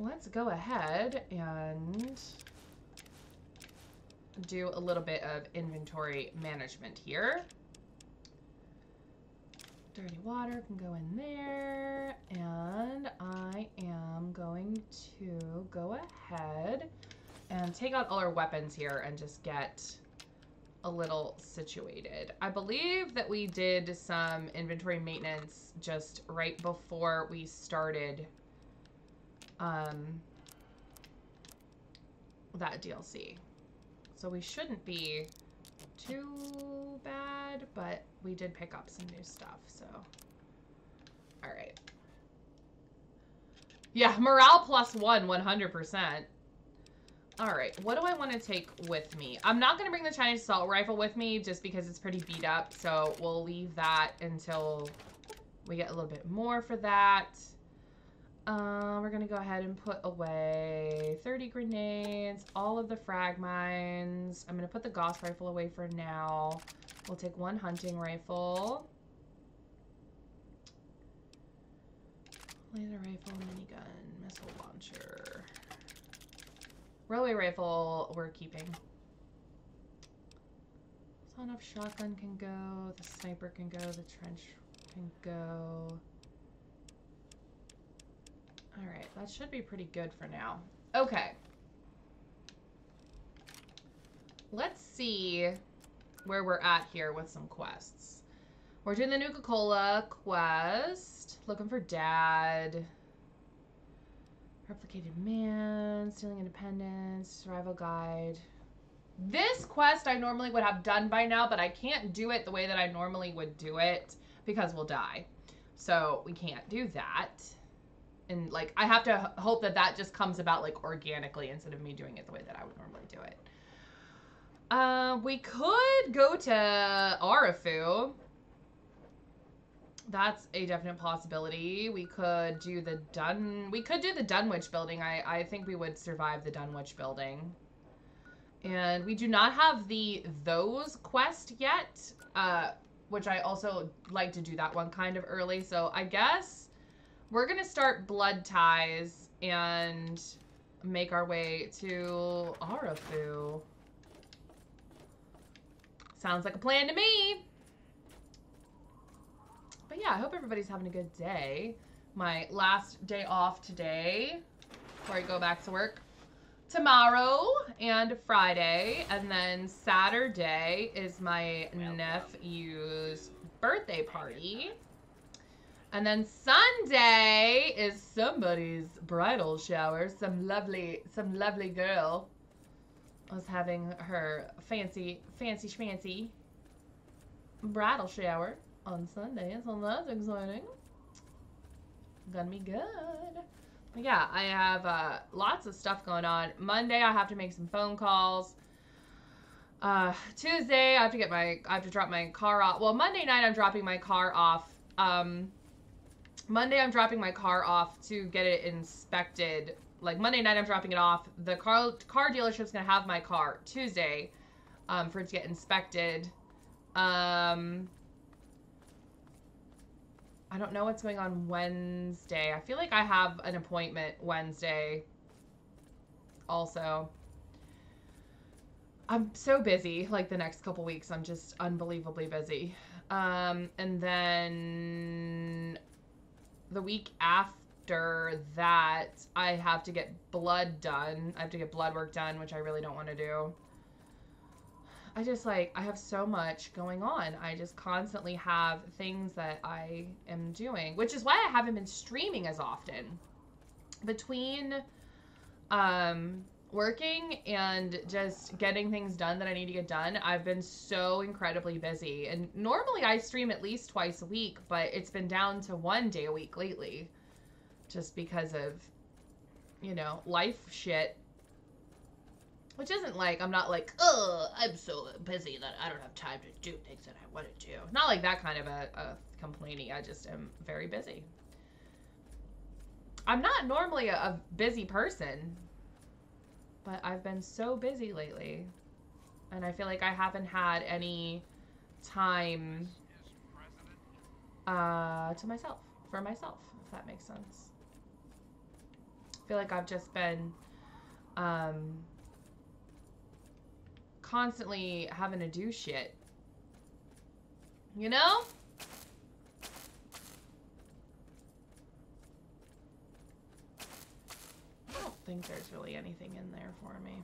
let's go ahead and do a little bit of inventory management here. Dirty water can go in there, and I am going to go ahead and take out all our weapons here and just get a little situated. I believe that we did some inventory maintenance just right before we started that DLC. So we shouldn't be too bad, but we did pick up some new stuff, so. All right. Yeah, morale plus 100%. All right, what do I want to take with me? I'm not going to bring the Chinese assault rifle with me just because it's pretty beat up, so we'll leave that until we get a little bit more for that. We're going to go ahead and put away 30 grenades, all of the frag mines. I'm going to put the Gauss rifle away for now. We'll take one hunting rifle. Laser rifle, minigun, missile launcher. Railway rifle, we're keeping. So enough shotgun can go, the sniper can go, the trench can go. Alright, that should be pretty good for now. Okay. Let's see where we're at here with some quests. We're doing the Nuka-Cola quest. Looking for Dad. Replicated Man. Stealing Independence. Survival Guide. This quest I normally would have done by now, but I can't do it the way that I normally would do it because we'll die. So we can't do that. And like, I have to hope that that just comes about like organically instead of me doing it the way that I would normally do it. We could go to Arafu. That's a definite possibility. We could do the Dunwich building. I think we would survive the Dunwich building. And we do not have the those quest yet, which I also like to do that one kind of early. So I guess we're going to start Blood Ties and make our way to Arafu. Sounds like a plan to me. But yeah, I hope everybody's having a good day. My last day off today before I go back to work. Tomorrow and Friday, and then Saturday is my nephew's birthday party. And then Sunday is somebody's bridal shower. Some lovely girl was having her fancy schmancy bridal shower on Sunday. So that's exciting. Gonna be good. But yeah, I have lots of stuff going on. Monday I have to make some phone calls. Tuesday I have to drop my car off. Well, Monday night I'm dropping my car off. Monday I'm dropping my car off to get it inspected. Like Monday night I'm dropping it off. The car dealership's gonna have my car Tuesday for it to get inspected. I don't know what's going on Wednesday. I feel like I have an appointment Wednesday also. I'm so busy, like the next couple weeks. I'm just unbelievably busy. And then the week after that, I have to get blood done. I have to get blood work done, which I really don't want to do. I just I have so much going on. I just constantly have things that I am doing, which is why I haven't been streaming as often. Between working and just getting things done that I need to get done, I've been so incredibly busy. And normally I stream at least twice a week, but it's been down to 1 day a week lately. Just because of, you know, life shit. Which isn't I'm not oh, I'm so busy that I don't have time to do things that I want to do. Not like that kind of a complaining. I just am very busy. I'm not normally a busy person. But I've been so busy lately. And I feel like I haven't had any time to myself. For myself, if that makes sense. I feel like I've just been constantly having to do shit. You know? I don't think there's really anything in there for me.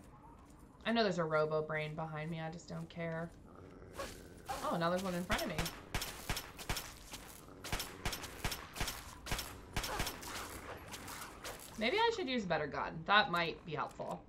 I know there's a robo brain behind me. I just don't care. Oh, now there's one in front of me. Maybe I should use a better gun. That might be helpful.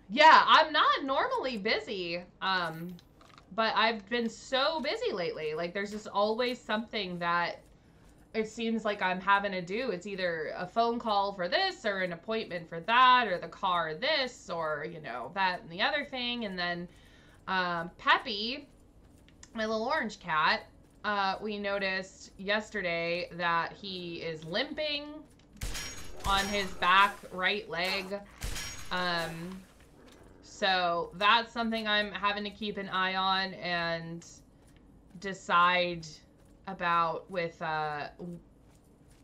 Yeah, I'm not normally busy, but I've been so busy lately. Like, there's just always something that it seems like I'm having to do. It's either a phone call for this, or an appointment for that, or the car this, or, you know, that and the other thing. And then Peppy, my little orange cat, we noticed yesterday that he is limping on his back right leg. So that's something I'm having to keep an eye on and decide about with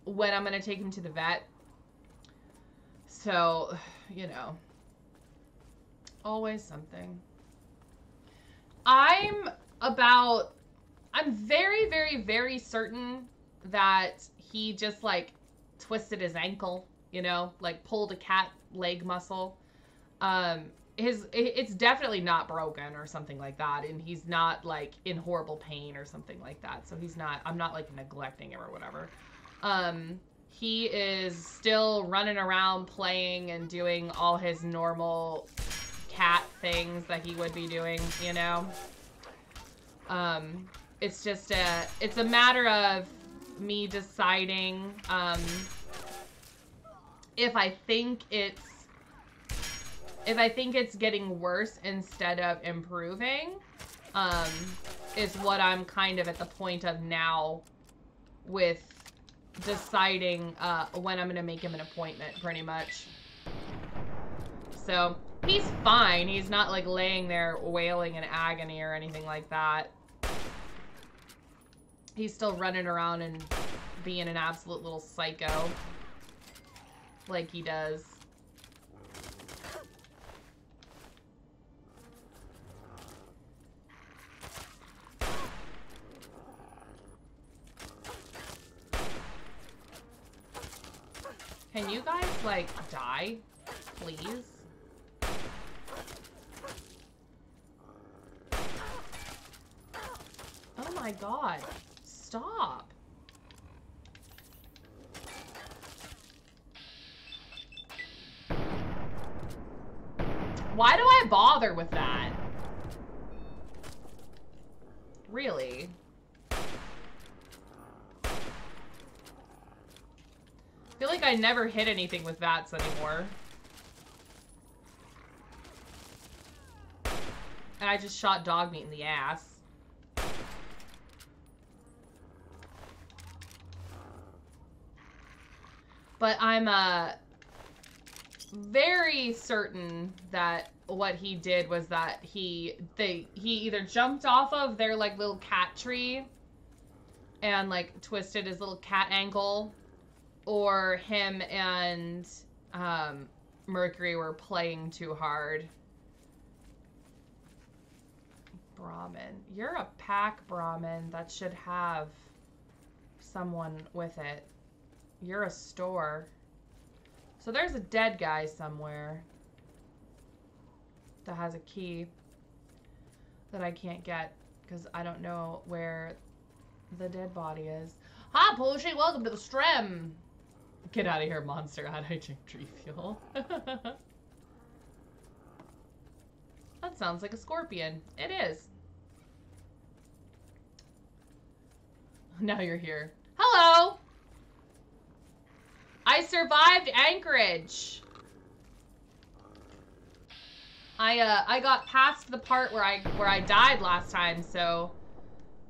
when I'm going to take him to the vet. So, you know, always something. I'm very, very, very certain that he just twisted his ankle, you know, pulled a cat leg muscle. It's definitely not broken or something like that, and he's not in horrible pain or something like that. So I'm not neglecting him or whatever. He is still running around playing and doing all his normal cat things that he would be doing, you know. It's just it's a matter of me deciding if I think it's getting worse instead of improving, is what I'm kind of at the point of now with deciding when I'm going to make him an appointment, pretty much. So, he's fine. He's not laying there wailing in agony or anything like that. He's still running around and being an absolute little psycho. Like he does. Can you guys, die? Please? Oh my god. Stop. Why do I bother with that? Really? I feel like I never hit anything with VATS anymore. And I just shot dog meat in the ass. But I'm very certain that what he did was that he either jumped off of their like little cat tree and like twisted his little cat ankle, or him and Mercury were playing too hard. Brahmin. You're a pack Brahmin that should have someone with it. You're a store. So there's a dead guy somewhere that has a key that I can't get because I don't know where the dead body is. Hi, Pushy. Welcome to the stream. Get out of here, monster. How'd I drink tree fuel? That sounds like a scorpion. It is. Now you're here. Hello! I survived Anchorage. I got past the part where I died last time, so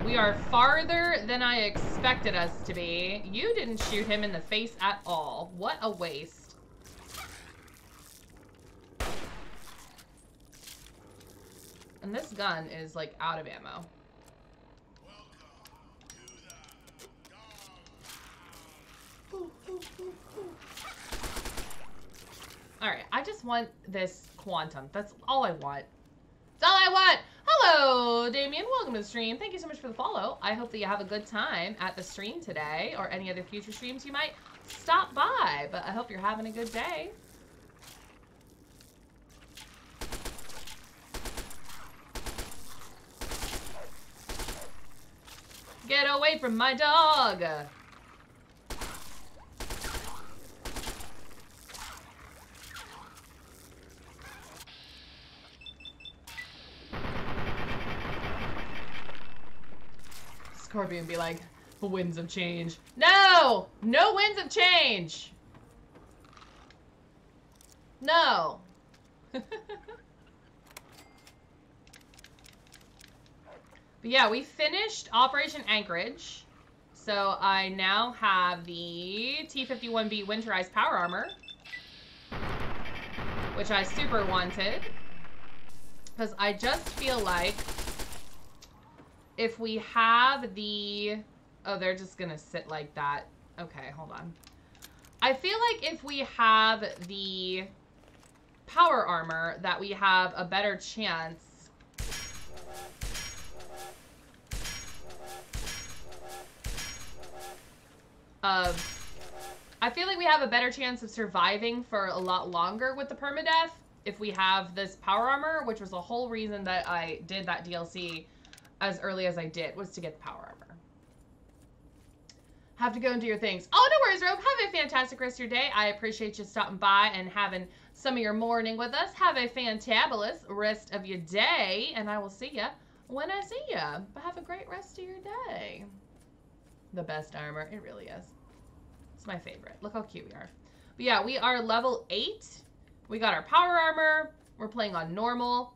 we are farther than I expected us to be. You didn't shoot him in the face at all. What a waste. And this gun is like out of ammo. Alright, I just want this quantum. That's all I want. That's all I want! Hello, Damien. Welcome to the stream. Thank you so much for the follow. I hope that you have a good time at the stream today, or any other future streams you might stop by. But I hope you're having a good day. Get away from my dog! Scorpion be like, winds of change. No! No winds of change! No! But yeah, we finished Operation Anchorage. So I now have the T-51B Winterized Power Armor, which I super wanted. Because I just feel like if we have the... Oh, they're just gonna sit like that. Okay, hold on. I feel like if we have the power armor, that we have a better chance of... I feel like we have a better chance of surviving for a lot longer with the Perma Death if we have this power armor, which was the whole reason that I did that DLC as early as I did, was to get the power armor. Have to go and do your things. Oh, no worries, Rogue. Have a fantastic rest of your day. I appreciate you stopping by and having some of your morning with us. Have a fantabulous rest of your day, and I will see ya when I see ya. But have a great rest of your day. The best armor. It really is. It's my favorite. Look how cute we are. But yeah, we are level 8. We got our power armor. We're playing on normal.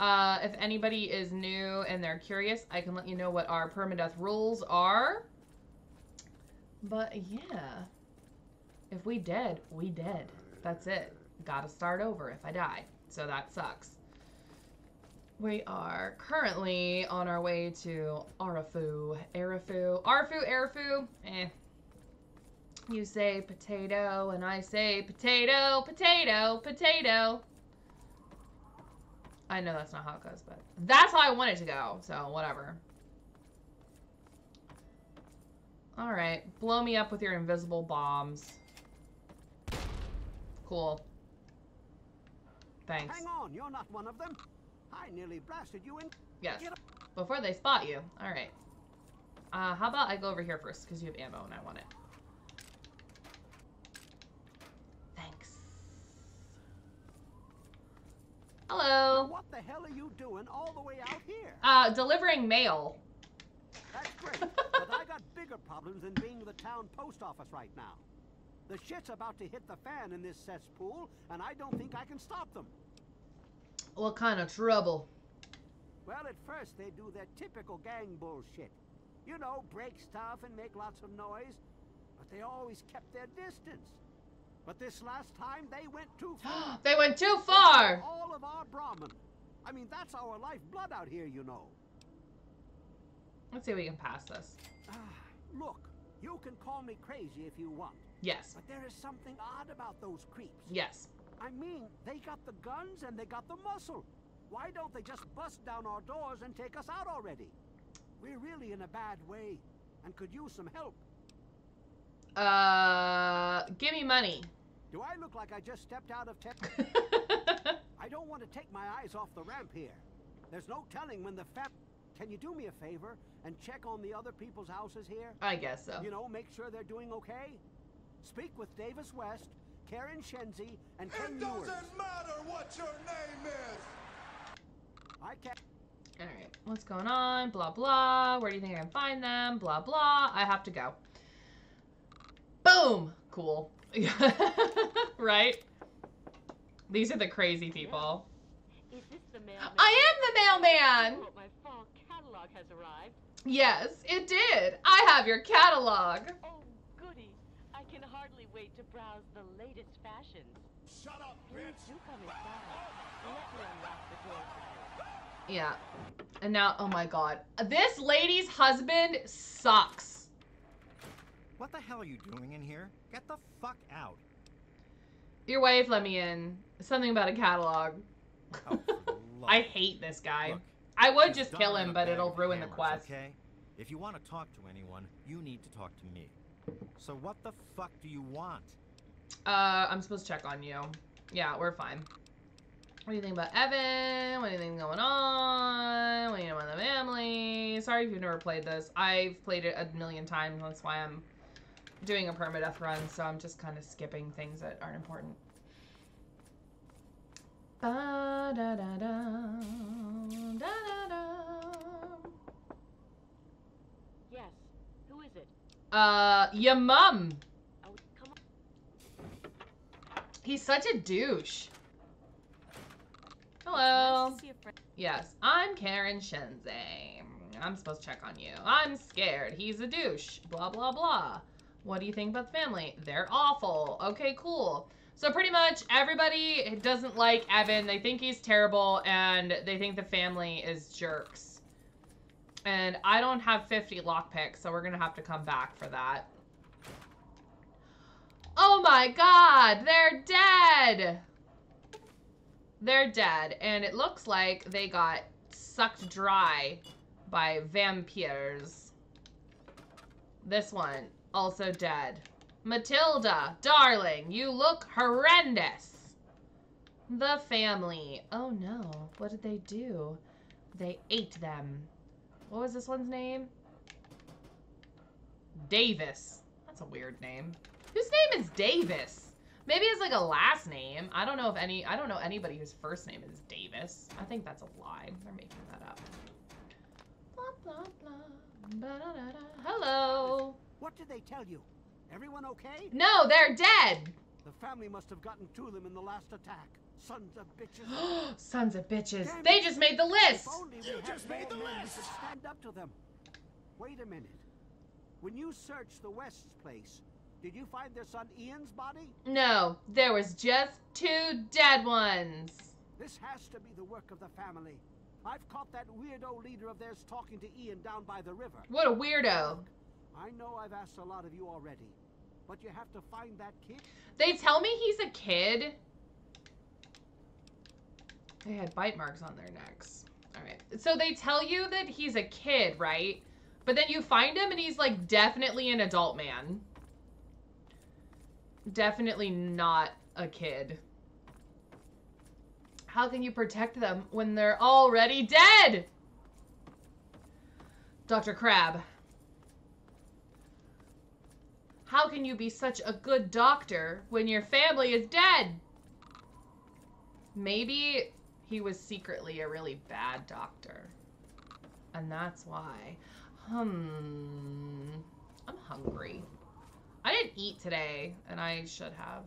If anybody is new and they're curious, I can let you know what our permadeath rules are. But yeah, if we dead, we dead. That's it. Gotta start over if I die. So that sucks. We are currently on our way to Arafu. Arafu. Eh. You say potato and I say potato, potato, potato. I know that's not how it goes, but that's how I want it to go, so whatever. Alright, blow me up with your invisible bombs. Cool. Thanks. Hang on, you're not one of them. I nearly blasted you in. Yes, before they spot you. Alright. How about I go over here first, because you have ammo and I want it. Thanks. Hello. What the hell are you doing all the way out here? Delivering mail. That's great, but I got bigger problems than being the town post office right now. The shit's about to hit the fan in this cesspool, and I don't think I can stop them. What kind of trouble? Well, at first they do their typical gang bullshit. You know, break stuff and make lots of noise. But they always kept their distance. But this last time, they went too far. They went too far! All of our Brahmin. I mean, that's our lifeblood out here, you know. Let's see if we can pass this. Look, you can call me crazy if you want. Yes. But there is something odd about those creeps. Yes. I mean, they got the guns and they got the muscle. Why don't they just bust down our doors and take us out already? We're really in a bad way and could use some help. Give me money. Do I look like I just stepped out of I don't want to take my eyes off the ramp here. There's no telling when the Can you do me a favor and check on the other people's houses here? I guess so. You know, make sure they're doing okay. Speak with Davis West, Karen Shenzi, and Ken Ewers. It doesn't matter what your name is. I can't. Alright, what's going on? Blah, blah. Where do you think I can find them? Blah, blah. I have to go. Boom! Cool. Right? These are the crazy people. Is this the mailman? I am the mailman! Oh, my fall catalog has arrived. Yes, it did. I have your catalog. Oh, goody. I can hardly wait to browse the latest fashions. Shut up, Please bitch. do come inside. Let me unlock the door for you. Yeah. And now, oh my god. This lady's husband sucks. What the hell are you doing in here? Get the fuck out. Your wife let me in. Something about a catalog. Oh, for love. I hate this guy. Look, I would she's just done kill with him, a but bag it'll of ruin the cameras, quest. Okay? If you want to talk to anyone, you need to talk to me. So what the fuck do you want? I'm supposed to check on you. Yeah, we're fine. What do you think about Evan? What do you think going on? What do you know about the family? Sorry if you've never played this. I've played it a million times. That's why I'm doing a permadeath run, so I'm just kind of skipping things that aren't important. Ba da da da da da da. Yes. Who is it? Your mum. Oh, come on. He's such a douche. Hello. Nice to see a friend. Yes, I'm Karen Shenzi. I'm supposed to check on you. I'm scared. He's a douche. Blah, blah, blah. What do you think about the family? They're awful. Okay, cool. So pretty much everybody doesn't like Evan. They think he's terrible, and they think the family is jerks. And I don't have 50 lockpicks, so we're going to have to come back for that. Oh my god, they're dead! They're dead, and it looks like they got sucked dry by vampires. This one, also dead. Matilda, darling, you look horrendous. The family. Oh no, what did they do? They ate them. What was this one's name? Davis. That's a weird name. Whose name is Davis? Maybe it's like a last name. I don't know anybody whose first name is Davis. I think that's a lie. They're making that up. Blah, blah, blah. Ba-da-da-da. Hello. What did they tell you? Everyone okay? No, they're dead. The family must have gotten to them in the last attack. Sons of bitches. Sons of bitches. Damn They it. just made the list. If only we You had just made the more men who list. could stand up to them. Wait a minute. When you searched the West's place, did you find their son Ian's body? No, there was just 2 dead ones. This has to be the work of the family. I've caught that weirdo leader of theirs talking to Ian down by the river. What a weirdo. I know I've asked a lot of you already, but you have to find that kid. They tell me he's a kid. They had bite marks on their necks. All right. So they tell you that he's a kid, right? But then you find him and he's like definitely an adult man. Definitely not a kid. How can you protect them when they're already dead? Dr. Crab. How can you be such a good doctor when your family is dead? Maybe he was secretly a really bad doctor. And that's why. I'm hungry. I didn't eat today, and I should have.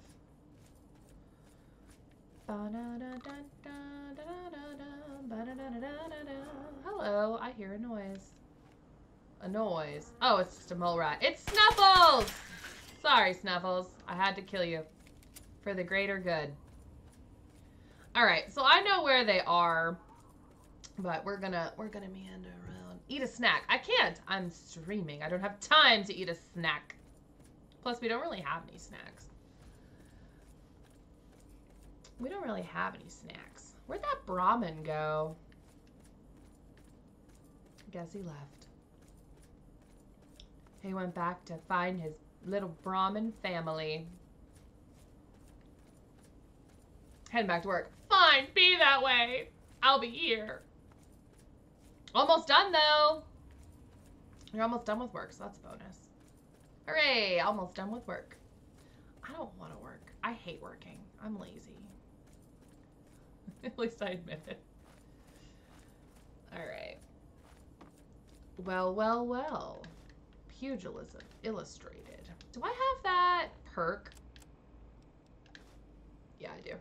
Hello, I hear a noise. A noise. Oh, it's just a mole rat. It's Snuffles! Sorry, Snuffles. I had to kill you. For the greater good. Alright, so I know where they are. But we're gonna meander around. Eat a snack. I can't. I'm streaming. I don't have time to eat a snack. Plus, we don't really have any snacks. We don't really have any snacks. Where'd that Brahmin go? Guess he left. He went back to find his little Brahmin family. Heading back to work. Fine, be that way. I'll be here. Almost done, though. You're almost done with work, so that's a bonus. Hooray, almost done with work. I don't want to work. I hate working. I'm lazy. At least I admit it. Alright. Well, well, well. Pugilism Illustrated. Do I have that perk? Yeah, I do.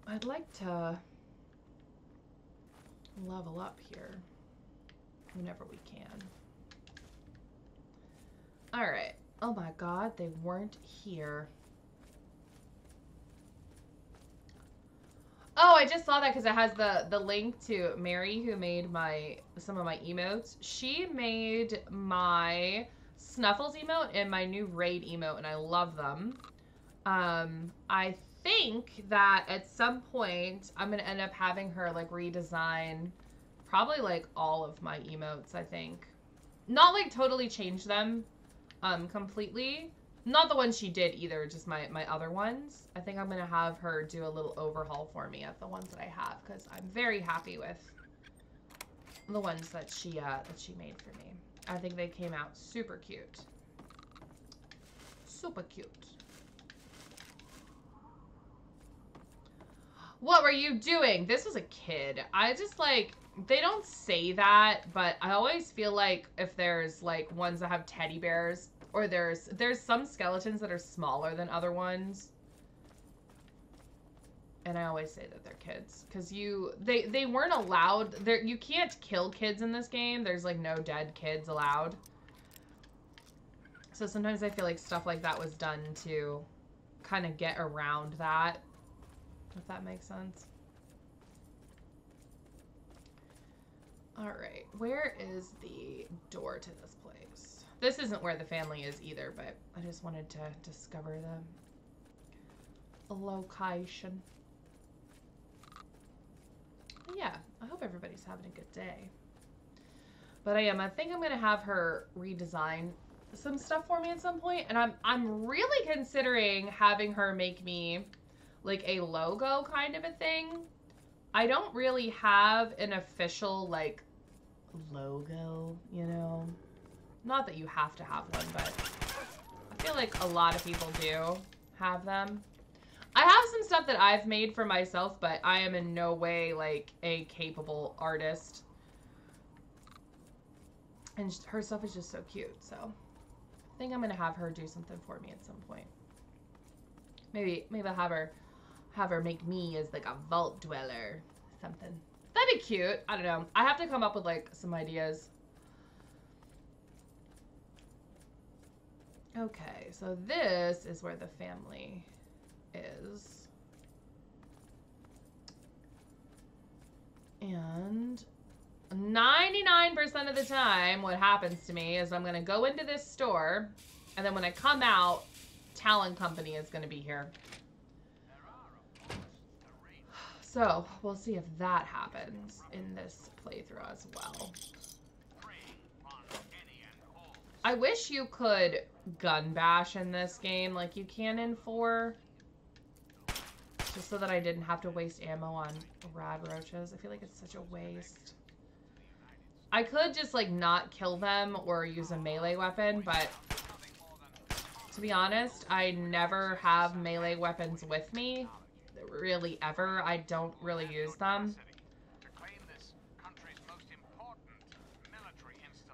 I'd like to level up here whenever we can. Alright. Oh my god, they weren't here. Oh, I just saw that because it has the link to Mary, who made some of my emotes. She made my Snuffles emote and my new raid emote, and I love them. I think that at some point I'm gonna end up having her like redesign probably like all of my emotes. I think not like totally change them completely, not the ones she did either, just my other ones. I think I'm gonna have her do a little overhaul for me of the ones that I have, because I'm very happy with the ones that she made for me. I think they came out super cute. Super cute. What were you doing? This was a kid. I just like, they don't say that, but I always feel like if there's like ones that have teddy bears, or there's some skeletons that are smaller than other ones. And I always say that they're kids, because they weren't allowed, you can't kill kids in this game. There's like no dead kids allowed. So sometimes I feel like stuff like that was done to kind of get around that, if that makes sense. Alright, where is the door to this place? This isn't where the family is either, but I just wanted to discover the location. Yeah, I hope everybody's having a good day. But I think I'm gonna have her redesign some stuff for me at some point, and I'm really considering having her make me like a logo kind of a thing. I don't really have an official like logo, you know. Not that you have to have one, but I feel like a lot of people do have them. I have some stuff that I've made for myself, but I am in no way like a capable artist. And her stuff is just so cute, so I think I'm gonna have her do something for me at some point. Maybe I'll have her make me as like a vault dweller, something. That'd be cute. I don't know. I have to come up with like some ideas. Okay, so this is where the family is. And 99% of the time, what happens to me is I'm going to go into this store, and then when I come out, Talon Company is going to be here. So, we'll see if that happens in this playthrough as well. I wish you could gun bash in this game like you can in 4. Just so that I didn't have to waste ammo on rad roaches. I feel like it's such a waste. I could just like not kill them or use a melee weapon, but to be honest, I never have melee weapons with me. Really ever. I don't really use them.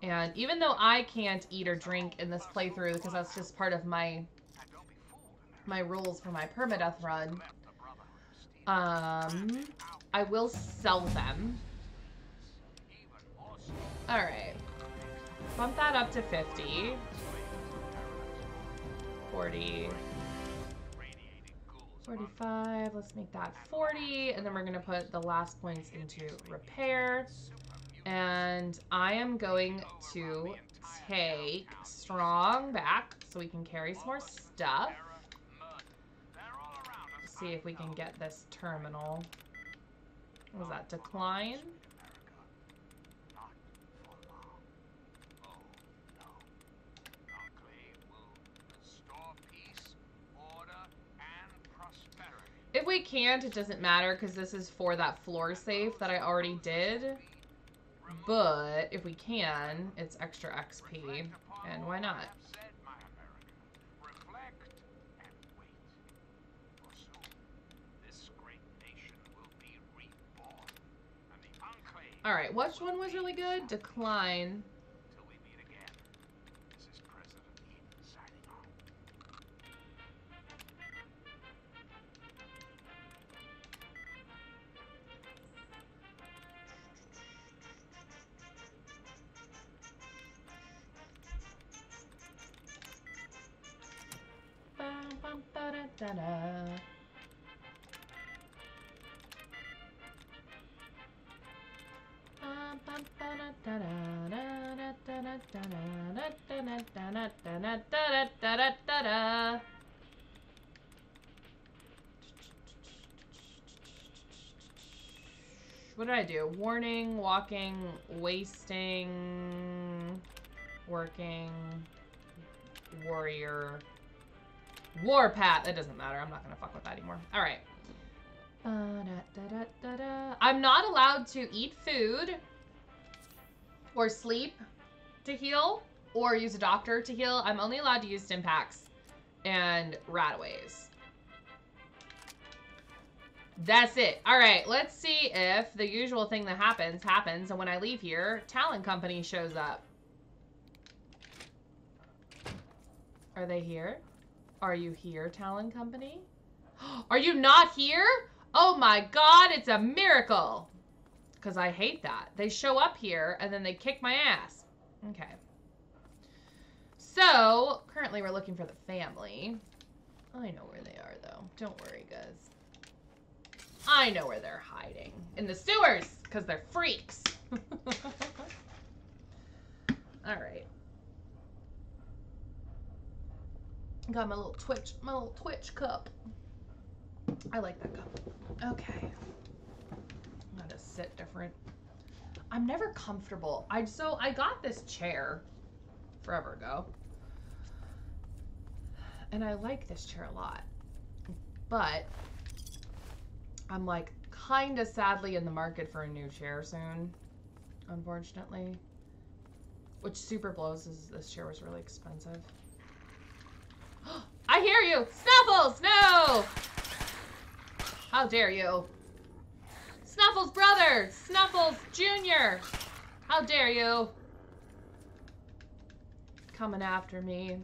And even though I can't eat or drink in this playthrough because that's just part of my my rules for my permadeath run. I will sell them. Alright. Bump that up to 50. 40. 45. Let's make that 40. And then we're going to put the last points into repair. And I am going to take strong back so we can carry some more stuff. See if we can get this terminal. What was that? Decline? If we can't, it doesn't matter because this is for that floor safe that I already did. But if we can, it's extra XP. And why not? Alright, which one was really good? Decline. What did I do? Warning, walking, wasting, working, warrior, warpath. It doesn't matter. I'm not gonna fuck with that anymore. All right. I'm not allowed to eat food or sleep to heal or use a doctor to heal. I'm only allowed to use stim packs and rataways. That's it. All right, let's see if the usual thing that happens. And when I leave here, Talon Company shows up. Are they here? Are you here, Talon Company? Are you not here? Oh my God, it's a miracle. Because I hate that. They show up here and then they kick my ass. Okay. So, currently we're looking for the family. I know where they are though. Don't worry, guys. I know where they're hiding. In the sewers, because they're freaks. Alright. Got my little Twitch cup. I like that cup. Okay. I'm gonna sit different. I'm never comfortable. I got this chair forever ago. And I like this chair a lot. But I'm like kind of sadly in the market for a new chair soon, unfortunately. Which super blows is this chair was really expensive. I hear you! Snuffles! No! How dare you? Snuffles' brother! Snuffles Jr.! How dare you? Coming after me.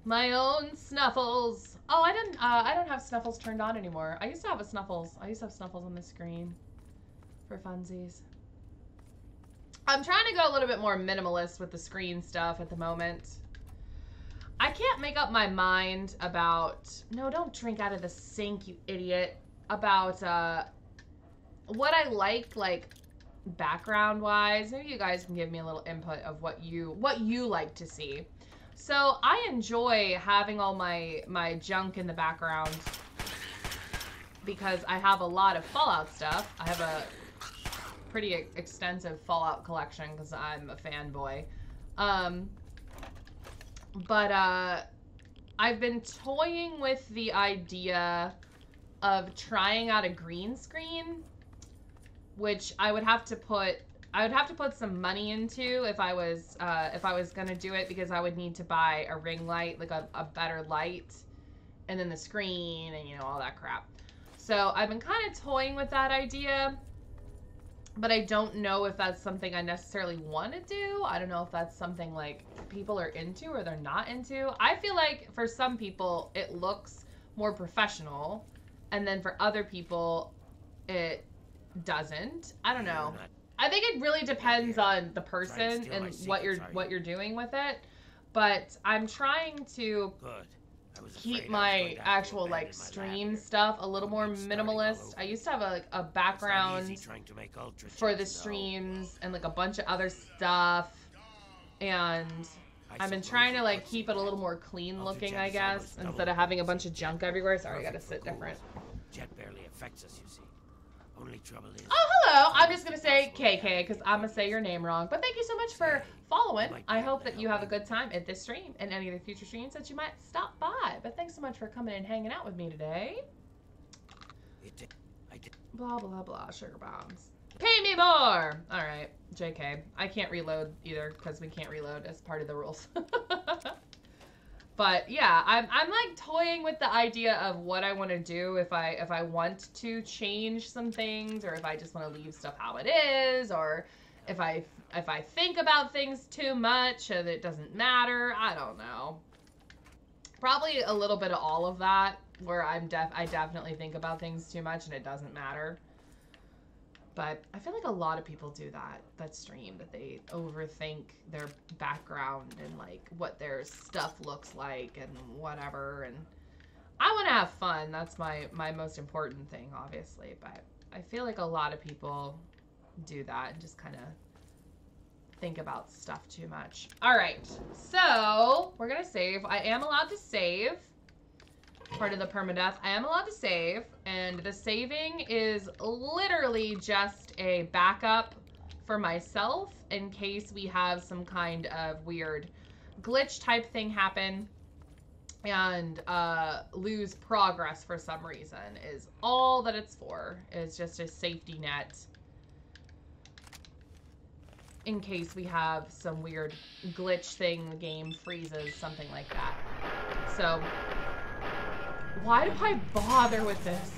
My own Snuffles! Oh, I don't have Snuffles turned on anymore. I used to have a Snuffles. I used to have Snuffles on the screen. For funsies. I'm trying to go a little bit more minimalist with the screen stuff at the moment. I can't make up my mind about... No, don't drink out of the sink, you idiot. About, what I like background-wise. Maybe you guys can give me a little input of what you like to see. So, I enjoy having all my junk in the background because I have a lot of Fallout stuff. I have a pretty extensive Fallout collection because I'm a fanboy. But I've been toying with the idea of trying out a green screen, which I would have to put some money into if I was gonna do it, because I would need to buy a ring light, like a better light, and then the screen and all that crap. So I've been kind of toying with that idea. But I don't know if that's something I necessarily want to do. I don't know if that's something like people are into or they're not into. I feel like for some people it looks more professional, and then for other people it doesn't. I don't know. I think it really depends on the person and what you're doing with it. But I'm trying to keep my actual like stream stuff a little more minimalist. I used to have a background for the streams and like a bunch of other stuff, and I've been trying to like keep it a little more clean looking, I guess, instead of having a bunch of junk everywhere. Sorry, I gotta sit different. Jet barely affects us, you see. Only trouble is... Oh, hello. I'm just going to say KK because I'm going to say your name wrong. But thank you so much for following. I hope that you have a good time at this stream and any of the future streams that you might stop by. But thanks so much for coming and hanging out with me today. Blah, blah, blah. Sugar bombs. Pay me more. All right. JK. I can't reload either because we can't reload as part of the rules. But yeah, I'm like toying with the idea of what I want to do if I want to change some things, or if I just want to leave stuff how it is, or if I think about things too much and it doesn't matter. I don't know. Probably a little bit of all of that, where I definitely think about things too much and it doesn't matter. But I feel like a lot of people do that stream, that they overthink their background and like what their stuff looks like and whatever. And I want to have fun. That's my most important thing, obviously. But I feel like a lot of people do that and just kind of think about stuff too much. All right, so we're going to save. I am allowed to save. Part of the permadeath, I am allowed to save, and the saving is literally just a backup for myself in case we have some kind of weird glitch type thing happen and lose progress for some reason, is all that it's for. It's just a safety net in case we have some weird glitch thing, the game freezes, something like that. So why do I bother with this?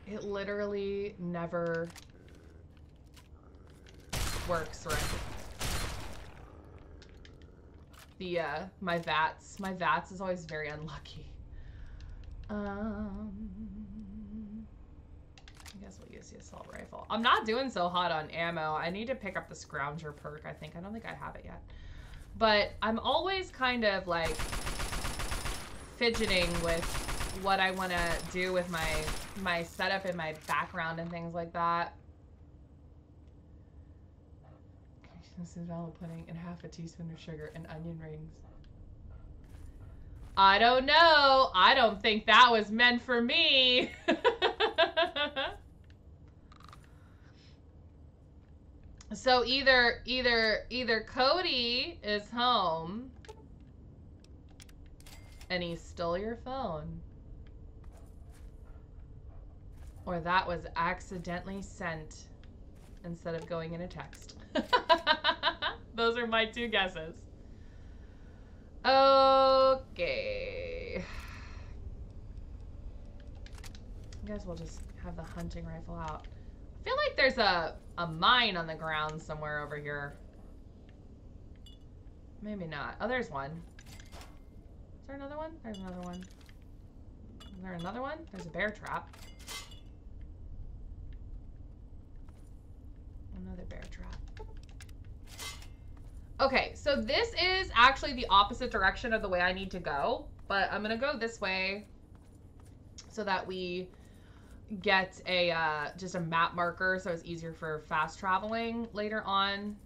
It literally never works right. The my VATS is always very unlucky. I guess we'll use the assault rifle. I'm not doing so hot on ammo. I need to pick up the Scrounger perk, I think. I don't think I have it yet. But I'm always kind of like fidgeting with what I want to do with my setup and my background and things like that. This is vanilla pudding and half a teaspoon of sugar and onion rings. I don't know. I don't think that was meant for me. So either Cody is home and he stole your phone, or that was accidentally sent instead of going in a text. Those are my two guesses. Okay. I guess we'll just have the hunting rifle out. I feel like there's a mine on the ground somewhere over here. Maybe not. Oh, there's one. Is there another one? There's another one. Is there another one? There's a bear trap. Another bear trap. Okay, so this is actually the opposite direction of the way I need to go, but I'm gonna go this way so that we get a just a map marker so it's easier for fast traveling later on.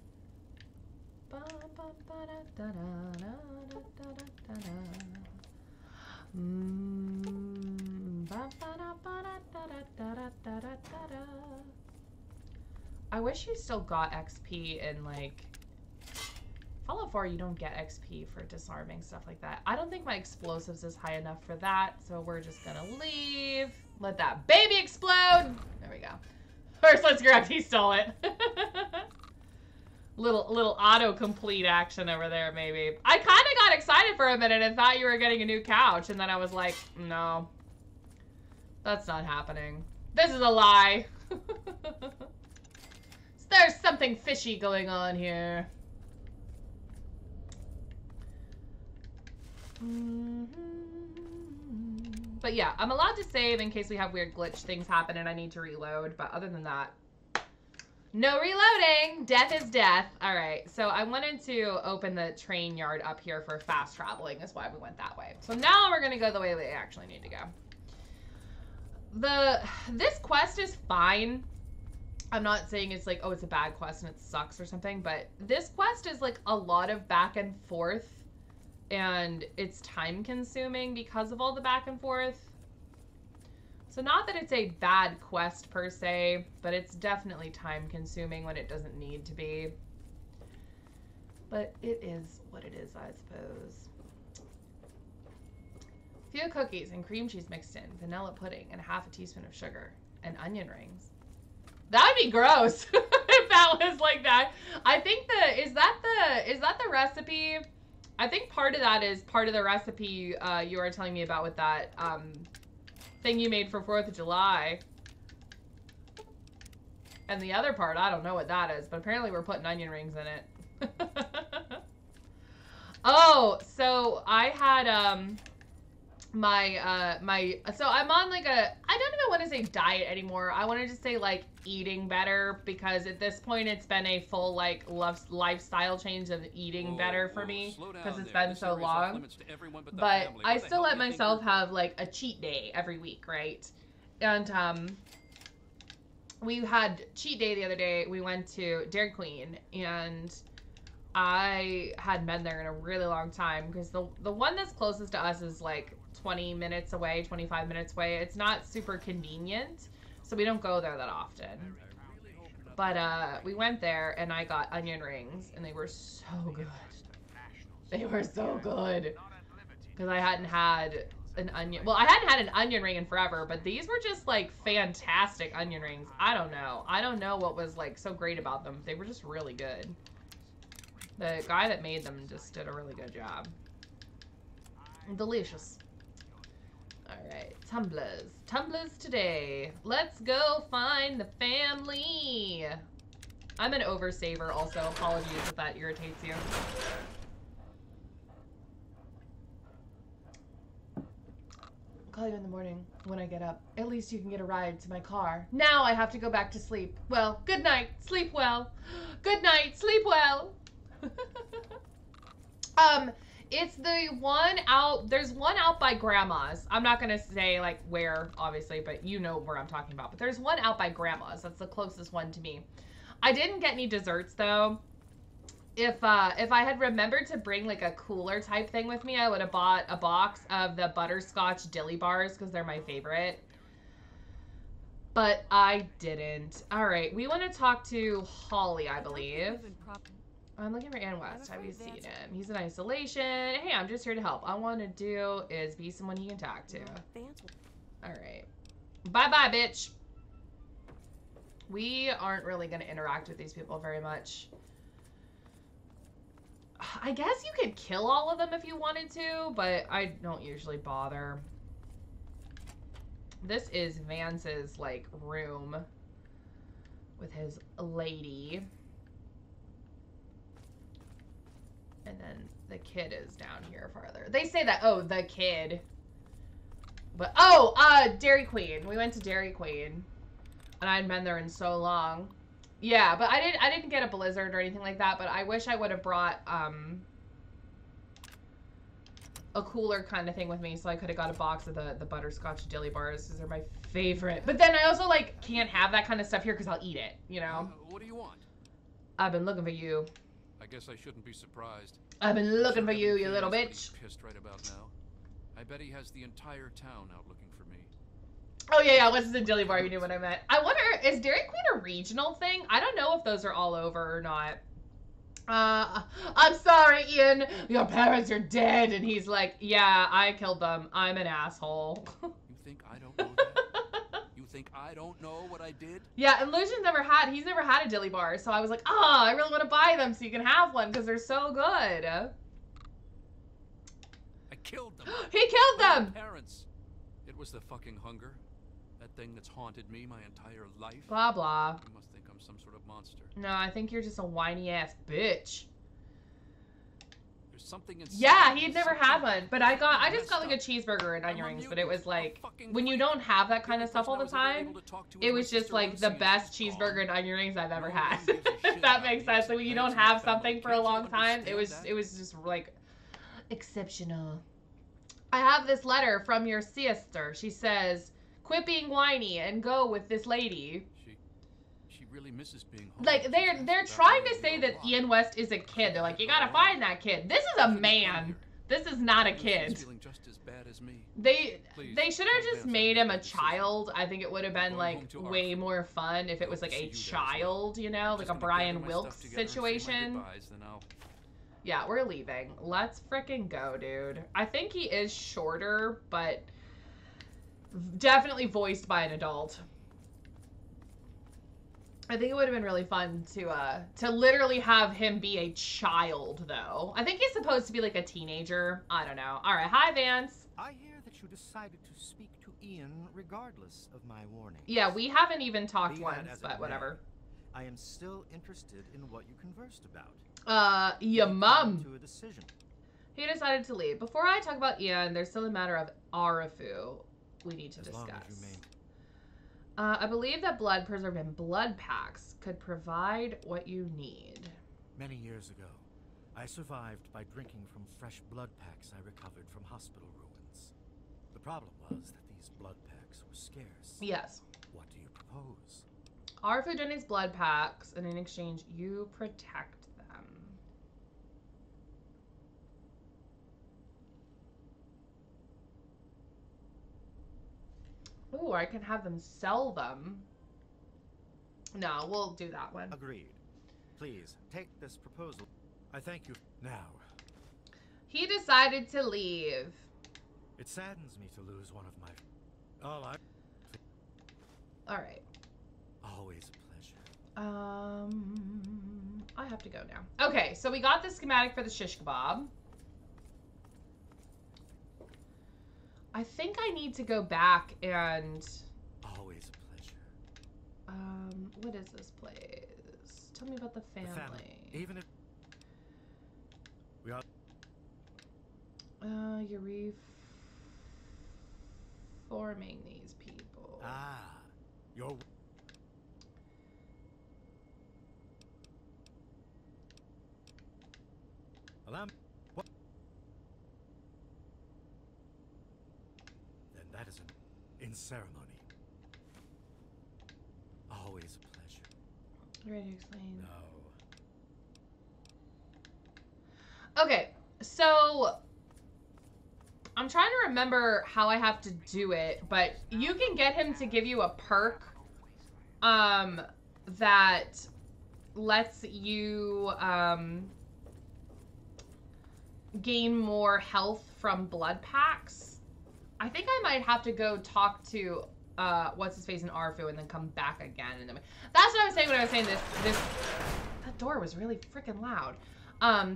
I wish you still got XP in like Fallout 4. You don't get XP for disarming stuff like that. I don't think my explosives is high enough for that, so we're just gonna leave. Let that baby explode. There we go. First, let's grab. He stole it. little autocomplete action over there, maybe. I kind of got excited for a minute and thought you were getting a new couch, and then I was like, no, that's not happening. This is a lie. There's something fishy going on here. But yeah, I'm allowed to save in case we have weird glitch things happen and I need to reload. But other than that, no reloading. Death is death. All right, so I wanted to open the train yard up here for fast traveling. That's why we went that way. So now we're gonna go the way we actually need to go. This quest is fine. I'm not saying it's like, oh, it's a bad quest and it sucks or something, but this quest is like a lot of back and forth and it's time consuming because of all the back and forth. So not that it's a bad quest per se, but it's definitely time consuming when it doesn't need to be. But it is what it is, I suppose. A few cookies and cream cheese mixed in, vanilla pudding, and half a teaspoon of sugar, and onion rings. That would be gross if that was like that. I think is that the recipe? I think part of that is part of the recipe you were telling me about with that thing you made for 4th of July. And the other part, I don't know what that is, but apparently we're putting onion rings in it. Oh, so I had so I'm on like I don't even want to say diet anymore. I wanted to say like eating better, because at this point it's been a full like lifestyle change of eating better for me, because it's been so long. But I still let myself have like a cheat day every week, right? And we had cheat day the other day. We went to Dairy Queen, and I hadn't been there in a really long time, because the one that's closest to us is like 20 minutes away, 25 minutes away. It's not super convenient, so we don't go there that often. But we went there and I got onion rings, and they were so good. They were so good, because I hadn't had an onion. Well, I hadn't had an onion ring in forever, but these were just like fantastic onion rings. I don't know what was like so great about them. They were just really good. The guy that made them just did a really good job. Delicious. Alright, tumblers. Tumblers today. Let's go find the family. I'm an oversaver also. Apologies if that irritates you. I'll call you in the morning when I get up. At least you can get a ride to my car. Now I have to go back to sleep. Well, good night. Sleep well. Good night. Sleep well. It's the one out, there's one out by Grandma's. I'm not gonna say like where, obviously, but you know where I'm talking about. But there's one out by Grandma's. That's the closest one to me. I didn't get any desserts though. If I had remembered to bring like a cooler type thing with me, I would have bought a box of the butterscotch dilly bars, because they're my favorite. But I didn't. All right, we want to talk to Holly, I believe. I'm looking for Ann West. Have you seen him? He's in isolation. Hey, I'm just here to help. All I want to do is be someone he can talk to. Alright. Bye-bye, bitch. We aren't really going to interact with these people very much. I guess you could kill all of them if you wanted to, but I don't usually bother. This is Vance's, like, room with his lady. And then the kid is down here farther. They say that, oh, the kid. But, oh, Dairy Queen. We went to Dairy Queen. And I hadn't been there in so long. Yeah, but I didn't get a blizzard or anything like that, but I wish I would have brought, a cooler kind of thing with me, so I could have got a box of the butterscotch dilly bars, because they're my favorite. But then I also, like, can't have that kind of stuff here, because I'll eat it, you know? What do you want? I've been looking for you. I guess I shouldn't be surprised. I've been looking for you, you little bitch. Pissed right about now. I bet he has the entire town out looking for me. Oh yeah, what's the dilly bar? You knew what I meant. I wonder, is Dairy Queen a regional thing? I don't know if those are all over or not. I'm sorry, Ian. Your parents are dead. And he's like, yeah, I killed them. I'm an asshole. You think I don't know that? You think I don't know what I did? Yeah, and Lucian's he's never had a dilly bar. So I was like, I really want to buy them so you can have one, because they're so good. I killed them. He killed them. Parents. It was the fucking hunger. That thing that's haunted me my entire life? Blah, blah. You must think I'm some sort of monster. No, I think you're just a whiny ass bitch. There's something inside. Yeah, he'd never something had one. But I just got like a messed up. cheeseburger and I'm onion a rings. But mutant, it was a like, fucking when you freak. don't have that kind The of stuff all only the person I was time, able to talk to it was was my just sister like the Lucy, best she's cheeseburger gone. and onion rings I've ever No had. one gives a shit If that about makes me sense. Like when you don't except have family. something for a Can't you long time, it understand was that? just like exceptional. I have this letter from your sister. She says, "Quit being whiny and go with this lady." She really misses being home. Like She's they're asked trying about to me say a that lot. Ian West is a kid. They're like, you gotta find that kid. This is a man. This is not a Lucy's kid. feeling just as bad as me. They Please, should have tell just Vance made I've him made a a decision. child. I think it would have been Going home like to way Arthur. more fun if it was Hope like to a see you there as well. child, you know, like Just a gonna Brian gather my Wilkes stuff together and say my situation. goodbyes, then I'll- Yeah, we're leaving. Let's freaking go, dude. I think he is shorter, but definitely voiced by an adult. I think it would have been really fun to literally have him be a child, though. I think he's supposed to be like a teenager. I don't know. All right, hi, Vance. I hear that you decided to speak to Ian regardless of my warning. Yeah, we haven't even talked Be that once, as it but may, whatever. I am still interested in what you conversed about. Your Did you mum. come to a decision. He decided to leave. Before I talk about Ian, there's still a matter of Arafu we need to As discuss. long as you may. I believe that blood preserved in blood packs could provide what you need. Many years ago, I survived by drinking from fresh blood packs I recovered from hospital ruins. The problem was that these blood packs were scarce. Yes. What do you propose? Arafu donates blood packs, and in exchange, you protect them. Ooh, I can have them sell them. No, we'll do that one. Agreed. Please, take this proposal. I thank you. Now, He decided to leave. it saddens me to lose one of my... All I... All right. Always a pleasure. I have to go now. Okay, so we got the schematic for the shish kebab. I think I need to go back and... Always a pleasure. What is this place? Tell me about the family. The family. Even if... We are... You're reforming these people. Ah, you're... Allow me... What? Then that is in ceremony. Always a pleasure. You ready to explain? No. Okay, so I'm trying to remember how I have to do it, but you can get him to give you a perk that lets you gain more health from blood packs. I think I might have to go talk to what's his face in Arfu and then come back again. And then that's what I was saying when I was saying this. That door was really freaking loud.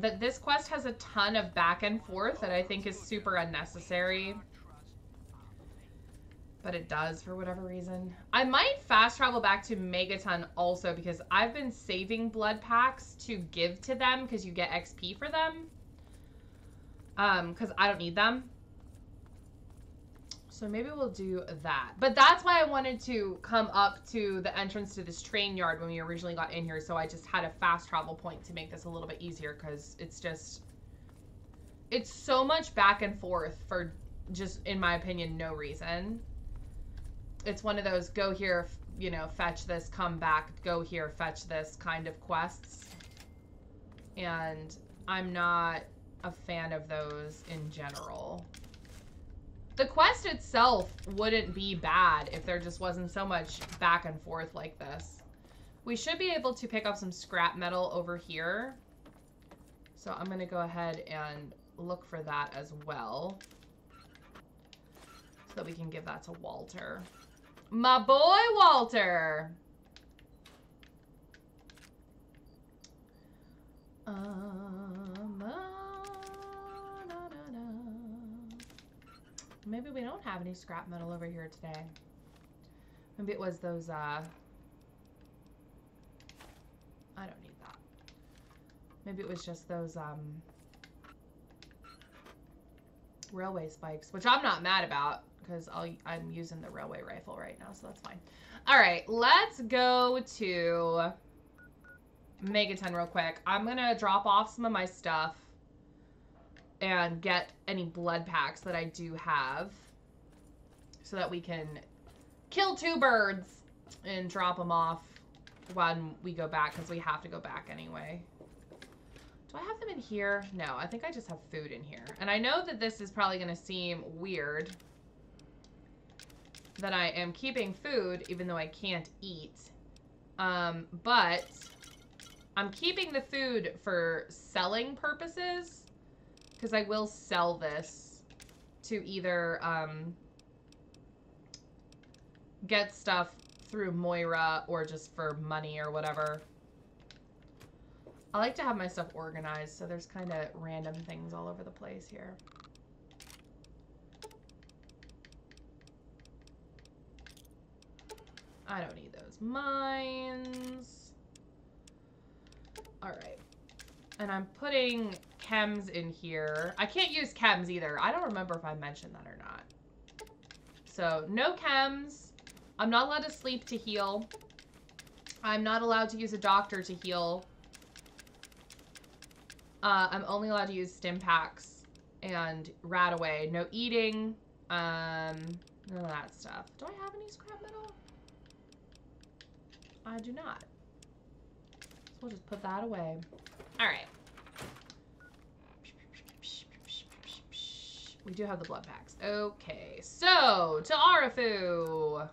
That this quest has a ton of back and forth that I think is super unnecessary. But it does for whatever reason. I might fast travel back to Megaton also because I've been saving blood packs to give to them because you get XP for them. Because I don't need them. So maybe we'll do that. But that's why I wanted to come up to the entrance to this train yard when we originally got in here. So I just had a fast travel point to make this a little bit easier because it's just... It's so much back and forth for just, in my opinion, no reason. It's one of those go here, you know, fetch this, come back, go here, fetch this kind of quests. And I'm not a fan of those in general. The quest itself wouldn't be bad if there just wasn't so much back and forth like this. We should be able to pick up some scrap metal over here. So I'm going to go ahead and look for that as well. So that we can give that to Walter. My boy, Walter! Maybe we don't have any scrap metal over here today. Maybe it was those, I don't need that. Maybe it was just those, railway spikes, which I'm not mad about because I'm using the railway rifle right now, so that's fine. All right, let's go to Megaton real quick. I'm gonna drop off some of my stuff and get any blood packs that I do have so that we can kill 2 birds and drop them off when we go back, because we have to go back anyway. Do I have them in here? No, I think I just have food in here. And I know that this is probably going to seem weird that I am keeping food even though I can't eat. But I'm keeping the food for selling purposes, because I will sell this to either get stuff through Moira or just for money or whatever. I like to have my stuff organized, so there's kind of random things all over the place here. I don't need those mines. All right. And I'm putting chems in here. I can't use chems either. I don't remember if I mentioned that or not. So no chems. I'm not allowed to sleep to heal. I'm not allowed to use a doctor to heal. I'm only allowed to use stim packs and rat away. No eating. None of that stuff. Do I have any scrap metal? I do not. So we'll just put that away. All right. We do have the blood packs. Okay, so to Arafu.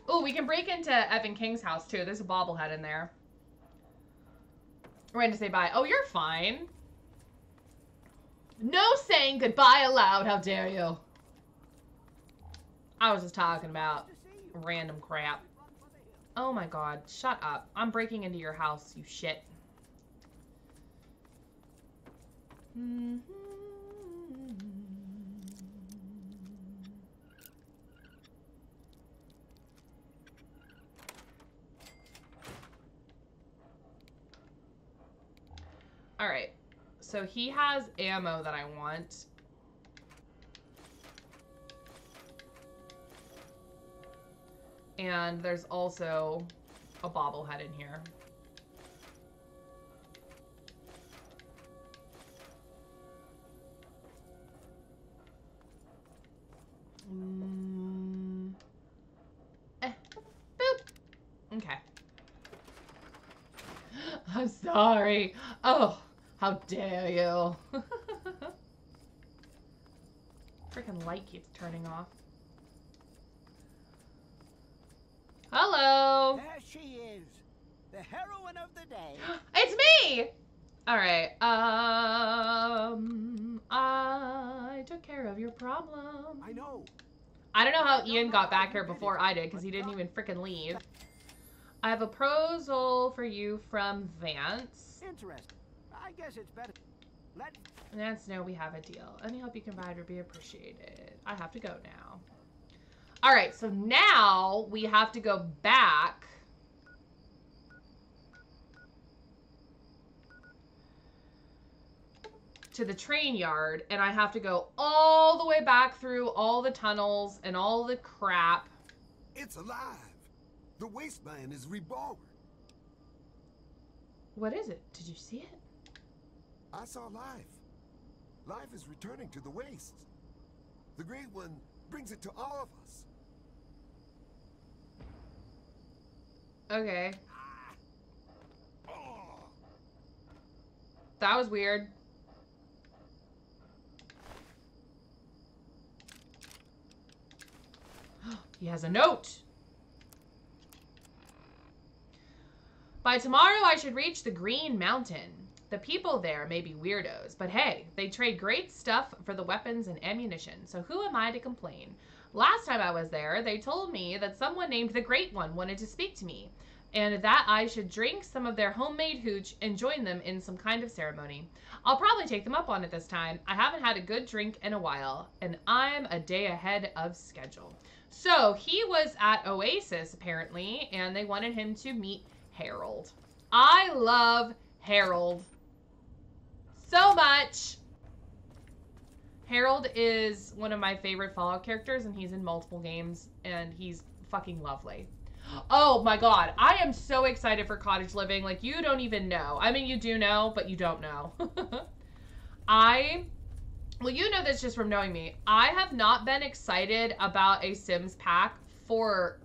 Oh, we can break into Evan King's house too. There's a bobblehead in there. We're going to say bye. Oh, you're fine. No saying goodbye aloud. How dare you? I was just talking about random crap. Oh my god. Shut up. I'm breaking into your house, you shit. Alright, so he has ammo that I want. And there's also a bobblehead in here. Boop. Okay. I'm sorry. Oh. How dare you? Freaking light keeps turning off. Hello. There she is, the heroine of the day. It's me. All right. I took care of your problem. I know. I don't know how Ian got back here before I did, because he didn't even freaking leave. I have a proposal for you from Vance. Interesting. I guess it's better. Vance, no, we have a deal. Any help you can provide would be appreciated. I have to go now. All right, so now we have to go back to the train yard, and I have to go all the way back through all the tunnels and all the crap. It's alive. The wasteland is reborn. What is it? Did you see it? I saw life. Life is returning to the wastes. The Great One brings it to all of us. Okay. That was weird. He has a note. By tomorrow, I should reach the Green Mountain. The people there may be weirdos, but hey, they trade great stuff for the weapons and ammunition, so who am I to complain? Last time I was there, they told me that someone named the Great One wanted to speak to me. and that I should drink some of their homemade hooch and join them in some kind of ceremony. I'll probably take them up on it this time. I haven't had a good drink in a while, and I'm a day ahead of schedule. So he was at Oasis, apparently, and they wanted him to meet Harold. I love Harold so much. Harold is one of my favorite Fallout characters, and he's in multiple games, and he's fucking lovely. Oh my god, I am so excited for Cottage Living. Like, you don't even know. I mean, you do know, but you don't know. Well, you know this just from knowing me. I have not been excited about a Sims pack for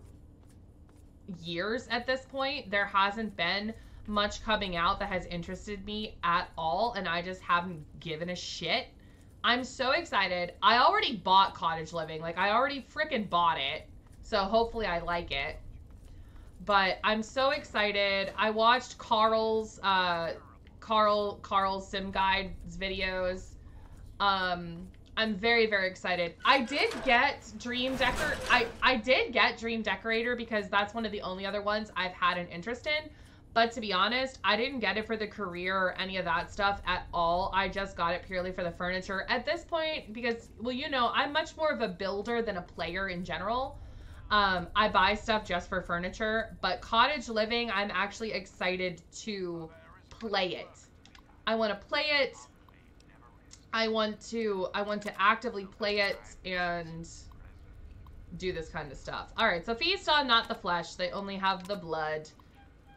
years at this point. There hasn't been much coming out that has interested me at all, and I just haven't given a shit. I'm so excited. I already bought Cottage Living. Like, I already freaking bought it. So hopefully I like it. But I'm so excited. I watched Carl's Sim Guide's videos. I'm very, very excited. I did get Dream Decorator because that's one of the only other ones I've had an interest in. But to be honest, I didn't get it for the career or any of that stuff at all. I just got it purely for the furniture at this point because, well, you know, I'm much more of a builder than a player in general. I buy stuff just for furniture, but Cottage Living, I'm actually excited to play it. I want to play it. I want to actively play it and do this kind of stuff. All right, so feast on not the flesh. They only have the blood.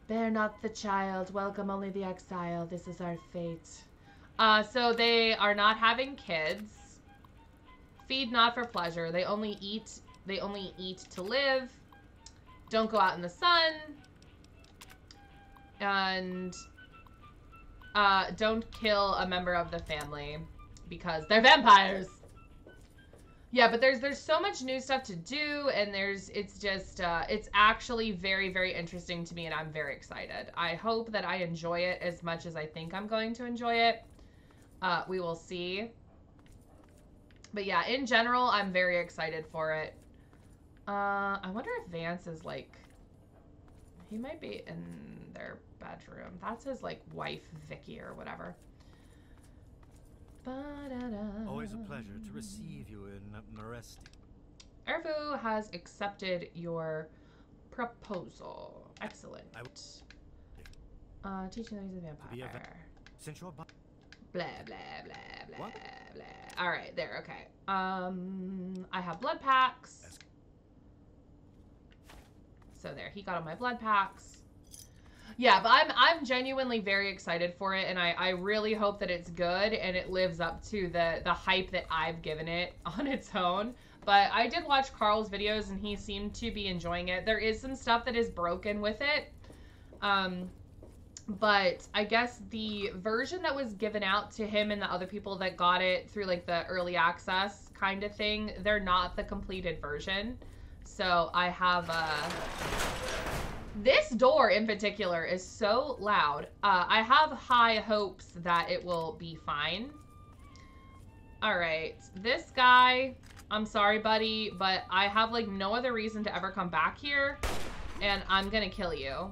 Bear not the child, welcome only the exile. This is our fate. So they are not having kids. Feed not for pleasure. They only eat to live. Don't go out in the sun. And don't kill a member of the family because they're vampires. Yeah, but there's so much new stuff to do, and it's actually very, very interesting to me, and I'm very excited. I hope that I enjoy it as much as I think I'm going to enjoy it. We will see. But yeah, in general, I'm very excited for it. I wonder if Vance is like, he might be in their bedroom. That's his like wife, Vicky, or whatever. Always a pleasure to receive you in Meresti. Ervu has accepted your proposal. Excellent. Teaching them he's a vampire. Since you're blah, blah, blah, blah, what? Blah. All right, there, okay. I have blood packs. So there, he got all my blood packs. Yeah, but I'm genuinely very excited for it, and I really hope that it's good and it lives up to the hype that I've given it on its own. But I did watch Carl's videos, and he seemed to be enjoying it. There is some stuff that is broken with it. But I guess the version that was given out to him and the other people that got it through like the early access kind of thing, they're not the completed version. So I have this door in particular is so loud. I have high hopes that it will be fine. All right, this guy, I'm sorry, buddy, but I have like no other reason to ever come back here, and I'm gonna kill you.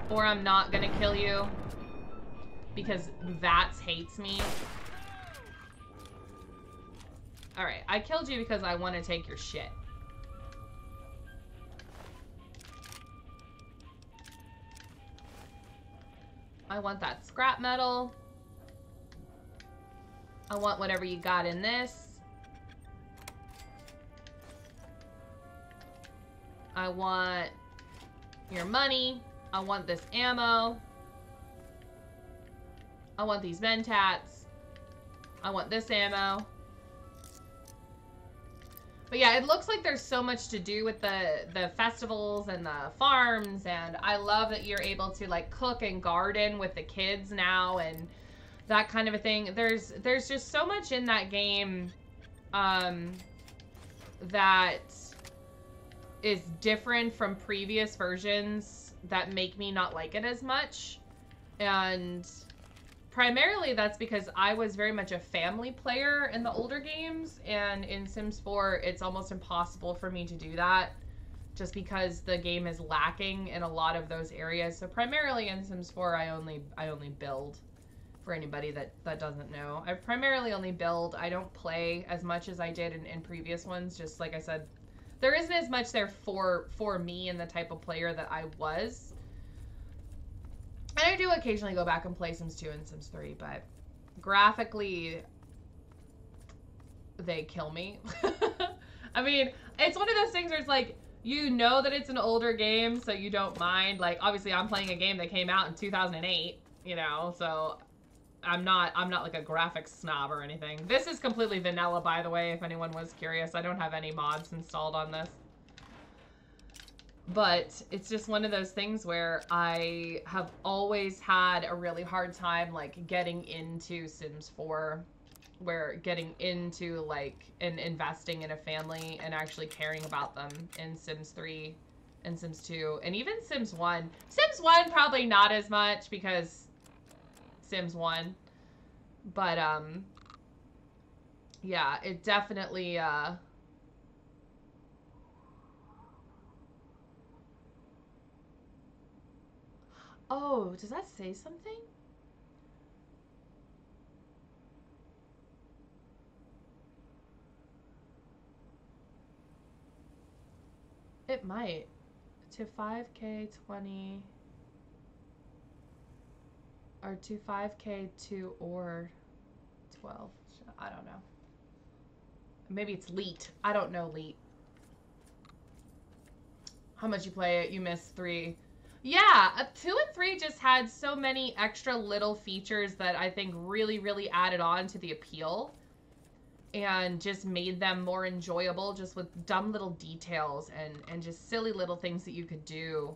Or I'm not gonna kill you because Vats hates me. Alright, I killed you because I want to take your shit. I want that scrap metal. I want whatever you got in this. I want your money. I want this ammo. I want these mentats. I want this ammo. But yeah, it looks like there's so much to do with the festivals and the farms, and I love that you're able to like cook and garden with the kids now and that kind of a thing. There's just so much in that game that is different from previous versions that make me not like it as much. And primarily that's because I was very much a family player in the older games, and in Sims 4 it's almost impossible for me to do that just because the game is lacking in a lot of those areas. So primarily in Sims 4 I only build. For anybody that doesn't know, I primarily only build. I don't play as much as I did in previous ones. Just like I said, there isn't as much there for me and the type of player that I was. And I do occasionally go back and play Sims 2 and Sims 3, but graphically, they kill me. I mean, it's one of those things where it's like, you know that it's an older game, so you don't mind. Like, obviously, I'm playing a game that came out in 2008, you know, so I'm not like a graphics snob or anything. This is completely vanilla, by the way, if anyone was curious. I don't have any mods installed on this. But it's just one of those things where I have always had a really hard time, like, getting into Sims 4, where getting into, like, and investing in a family and actually caring about them in Sims 3 and Sims 2 and even Sims 1. Sims 1 probably not as much because Sims 1. But, yeah, it definitely, oh, does that say something? It might. To 5K 20. Or to 5K 2 or 12. I don't know. Maybe it's Leet. I don't know Leet. How much you play it, you miss 3. Yeah, 2 and 3 just had so many extra little features that I think really, really added on to the appeal. And just made them more enjoyable, just with dumb little details and just silly little things that you could do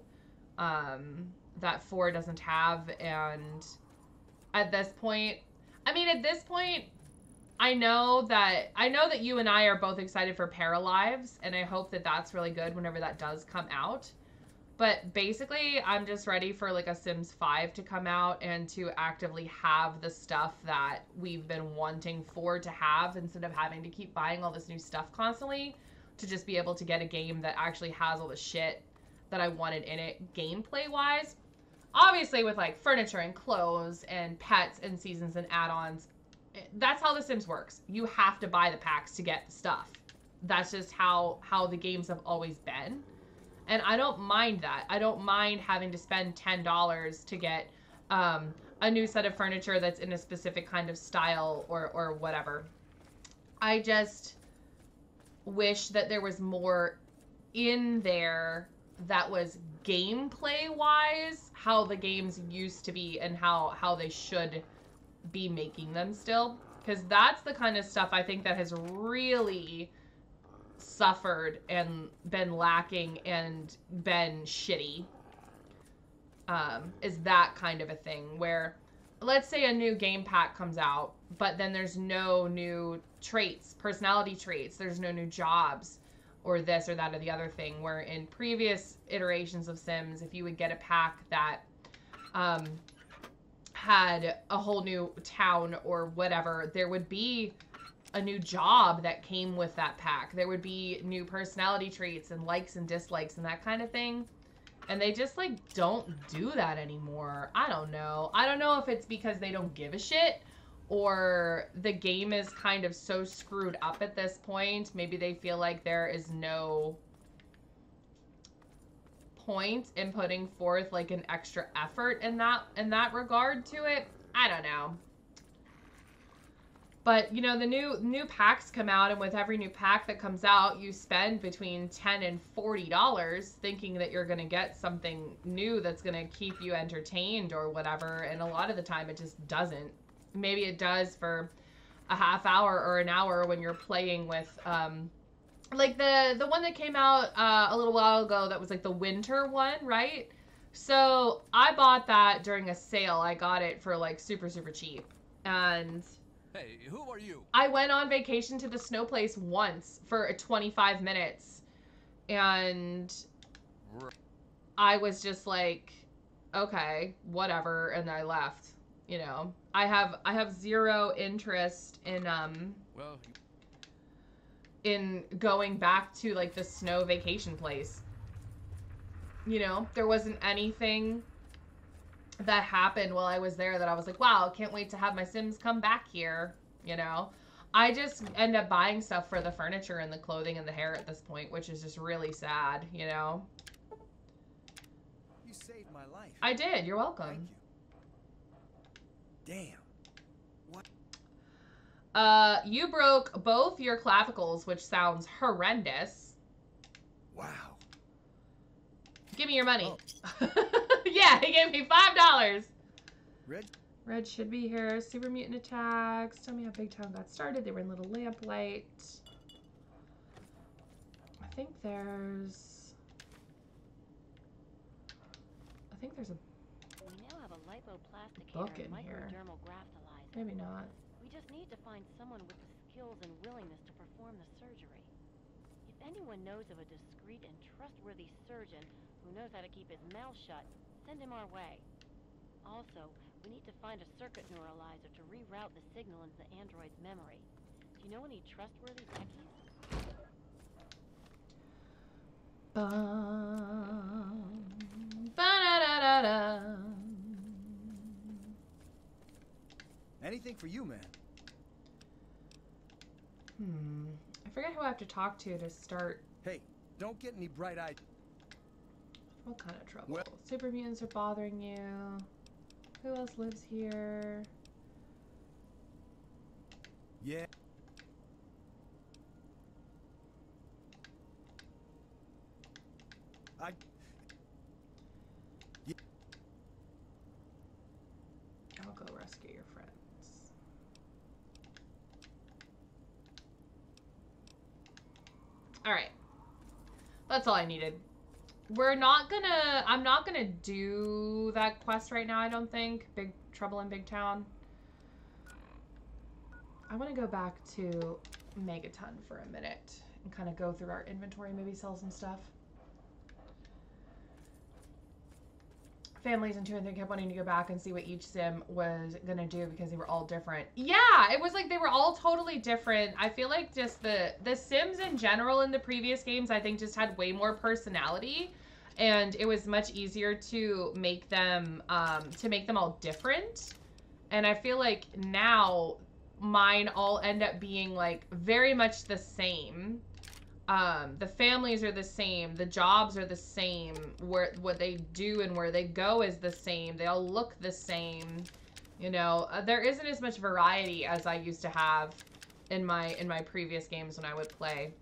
that 4 doesn't have. And at this point, I mean, at this point, I know that you and I are both excited for Paralives, and I hope that that's really good whenever that does come out. But basically, I'm just ready for like a Sims 5 to come out and to actively have the stuff that we've been wanting 4 to have, instead of having to keep buying all this new stuff constantly, to just be able to get a game that actually has all the shit that I wanted in it gameplay-wise. Obviously with like furniture and clothes and pets and seasons and add-ons, that's how The Sims works. You have to buy the packs to get the stuff. That's just how the games have always been. And I don't mind that. I don't mind having to spend $10 to get a new set of furniture that's in a specific kind of style or whatever. I just wish that there was more in there that was gameplay-wise how the games used to be and how they should be making them still. Because that's the kind of stuff I think that has really suffered and been lacking and been shitty, is that kind of a thing where, let's say a new game pack comes out, but then there's no new traits, personality traits, there's no new jobs, or this or that or the other thing, where in previous iterations of Sims, if you would get a pack that had a whole new town or whatever, there would be a new job that came with that pack. There would be new personality traits and likes and dislikes and that kind of thing. And they just, like, don't do that anymore. I don't know. I don't know if it's because they don't give a shit or the game is kind of so screwed up at this point. Maybe they feel like there is no point in putting forth, like, an extra effort in that regard to it. I don't know. But, you know, the new packs come out, and with every new pack that comes out, you spend between $10 and $40 thinking that you're going to get something new that's going to keep you entertained or whatever, and a lot of the time it just doesn't. Maybe it does for a half hour or an hour when you're playing with, like the one that came out a little while ago that was like the winter one, right? So I bought that during a sale. I got it for like super, super cheap. And Hey, who are you? I went on vacation to the snow place once for 25 minutes, and I was just like, okay, whatever, and I left. You know, I have zero interest Well, in going back to like the snow vacation place. You know, there wasn't anything that happened while I was there that I was like, wow, can't wait to have my Sims come back here, you know? I just end up buying stuff for the furniture and the clothing and the hair at this point, which is just really sad, you know? You saved my life. I did. You're welcome. Thank you. Damn. You broke both your clavicles, which sounds horrendous. Wow. Give me your money. Oh. Yeah, he gave me $5. Red should be here. Super mutant attacks. Tell me how Big Town got started. They were in Little Lamplight. I think there's a We now have a lipoplastic book hair and in here. microdermal graftalizer. Maybe not. We just need to find someone with the skills and willingness to perform the surgery. If anyone knows of a discreet and trustworthy surgeon who knows how to keep his mouth shut, send him our way. Also, we need to find a circuit neuralizer to reroute the signal into the android's memory. Do you know any trustworthy techies? Ba-da-da-da-da. Anything for you, man. I forget who I have to talk to start. Hey, don't get any bright-eyed. What kind of trouble? Well, Super mutants are bothering you. Who else lives here? yeah. I'll go rescue your friends. Alright. That's all I needed. I'm not gonna do that quest right now, I don't think. Big Trouble in Big Town. I want to go back to Megaton for a minute and kind of go through our inventory, maybe sell some stuff. Families in 2 and 3 kept wanting to go back and see what each sim was gonna do because they were all different. Yeah, it was like they were all totally different. I feel like just the Sims in general in the previous games, I think just had way more personality, and it was much easier to make them all different. And I feel like now mine all end up being like very much the same. The families are the same. The jobs are the same. What they do and where they go is the same. They all look the same. You know, there isn't as much variety as I used to have in my previous games when I would play.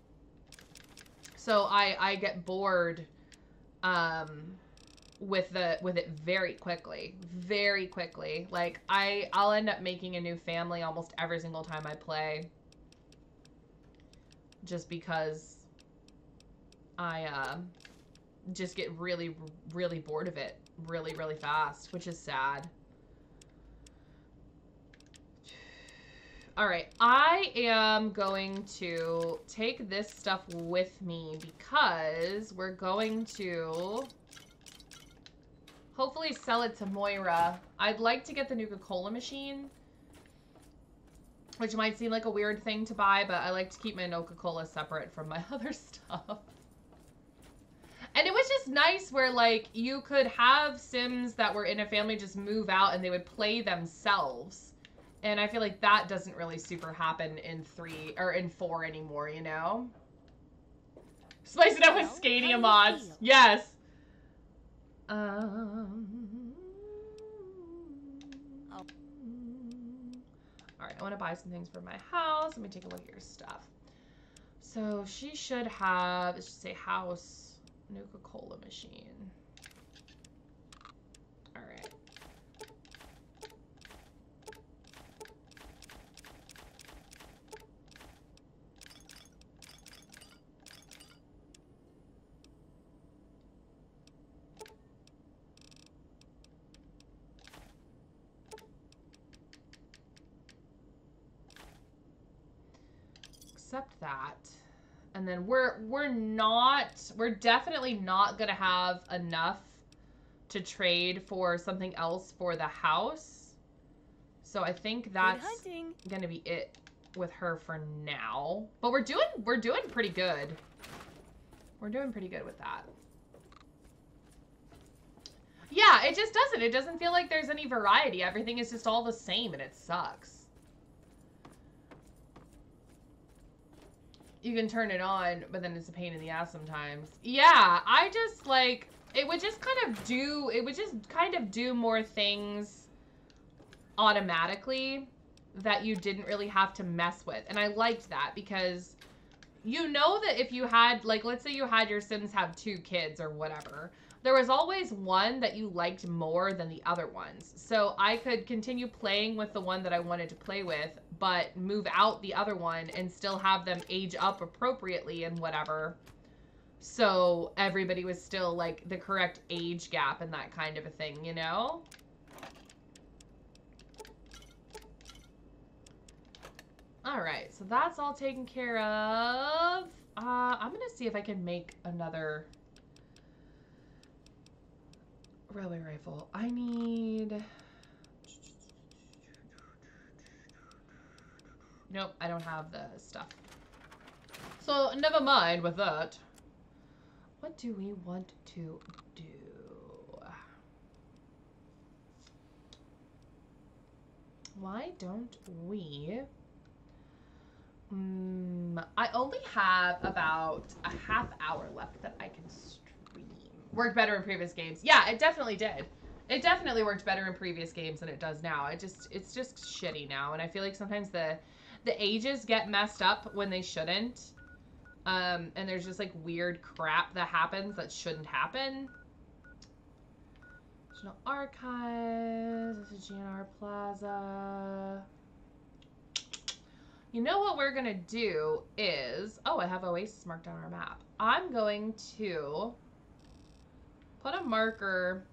So I get bored with it very quickly. Very quickly. Like I'll end up making a new family almost every single time I play. Just because I just get really, really bored of it really, really fast, which is sad. All right, I am going to take this stuff with me because we're going to hopefully sell it to Moira. I'd like to get the Nuka-Cola machine, which might seem like a weird thing to buy, but I like to keep my Nuka-Cola separate from my other stuff. And it was just nice where, like, you could have Sims that were in a family just move out and they would play themselves. And I feel like that doesn't really super happen in 3 or in 4 anymore, you know? Spice it up with Scadia mods. Yes. Alright, I want to buy some things for my house. Let me take a look at your stuff. So she should have, it should say house Nuka-Cola machine. Alright. Accept that. And then we're definitely not gonna have enough to trade for something else for the house. So I think Good that's hunting. gonna be it with her for now. But we're doing pretty good. We're doing pretty good with that. Yeah, it just doesn't. It doesn't feel like there's any variety. Everything is just all the same and it sucks. You can turn it on, but then it's a pain in the ass sometimes. Yeah, I just like, it would just kind of do more things automatically that you didn't really have to mess with. And I liked that because you know that if you had, like, let's say you had your Sims have 2 kids or whatever, there was always one that you liked more than the other ones. So I could continue playing with the one that I wanted to play with, but move out the other one and still have them age up appropriately and whatever. So everybody was still, like, the correct age gap and that kind of a thing, you know? Alright, so that's all taken care of. I'm gonna see if I can make another railway rifle. I need... Nope, I don't have the stuff. So, never mind with that. What do we want to do? Why don't we... I only have about a half hour left that I can stream. Worked better in previous games. Yeah, it definitely did. It definitely worked better in previous games than it does now. It's just shitty now, and I feel like sometimes the ages get messed up when they shouldn't. And there's just like weird crap that happens that shouldn't happen. National Archives. This is GNR Plaza. You know what we're gonna do is, oh, I have Oasis marked on our map. I'm going to put a marker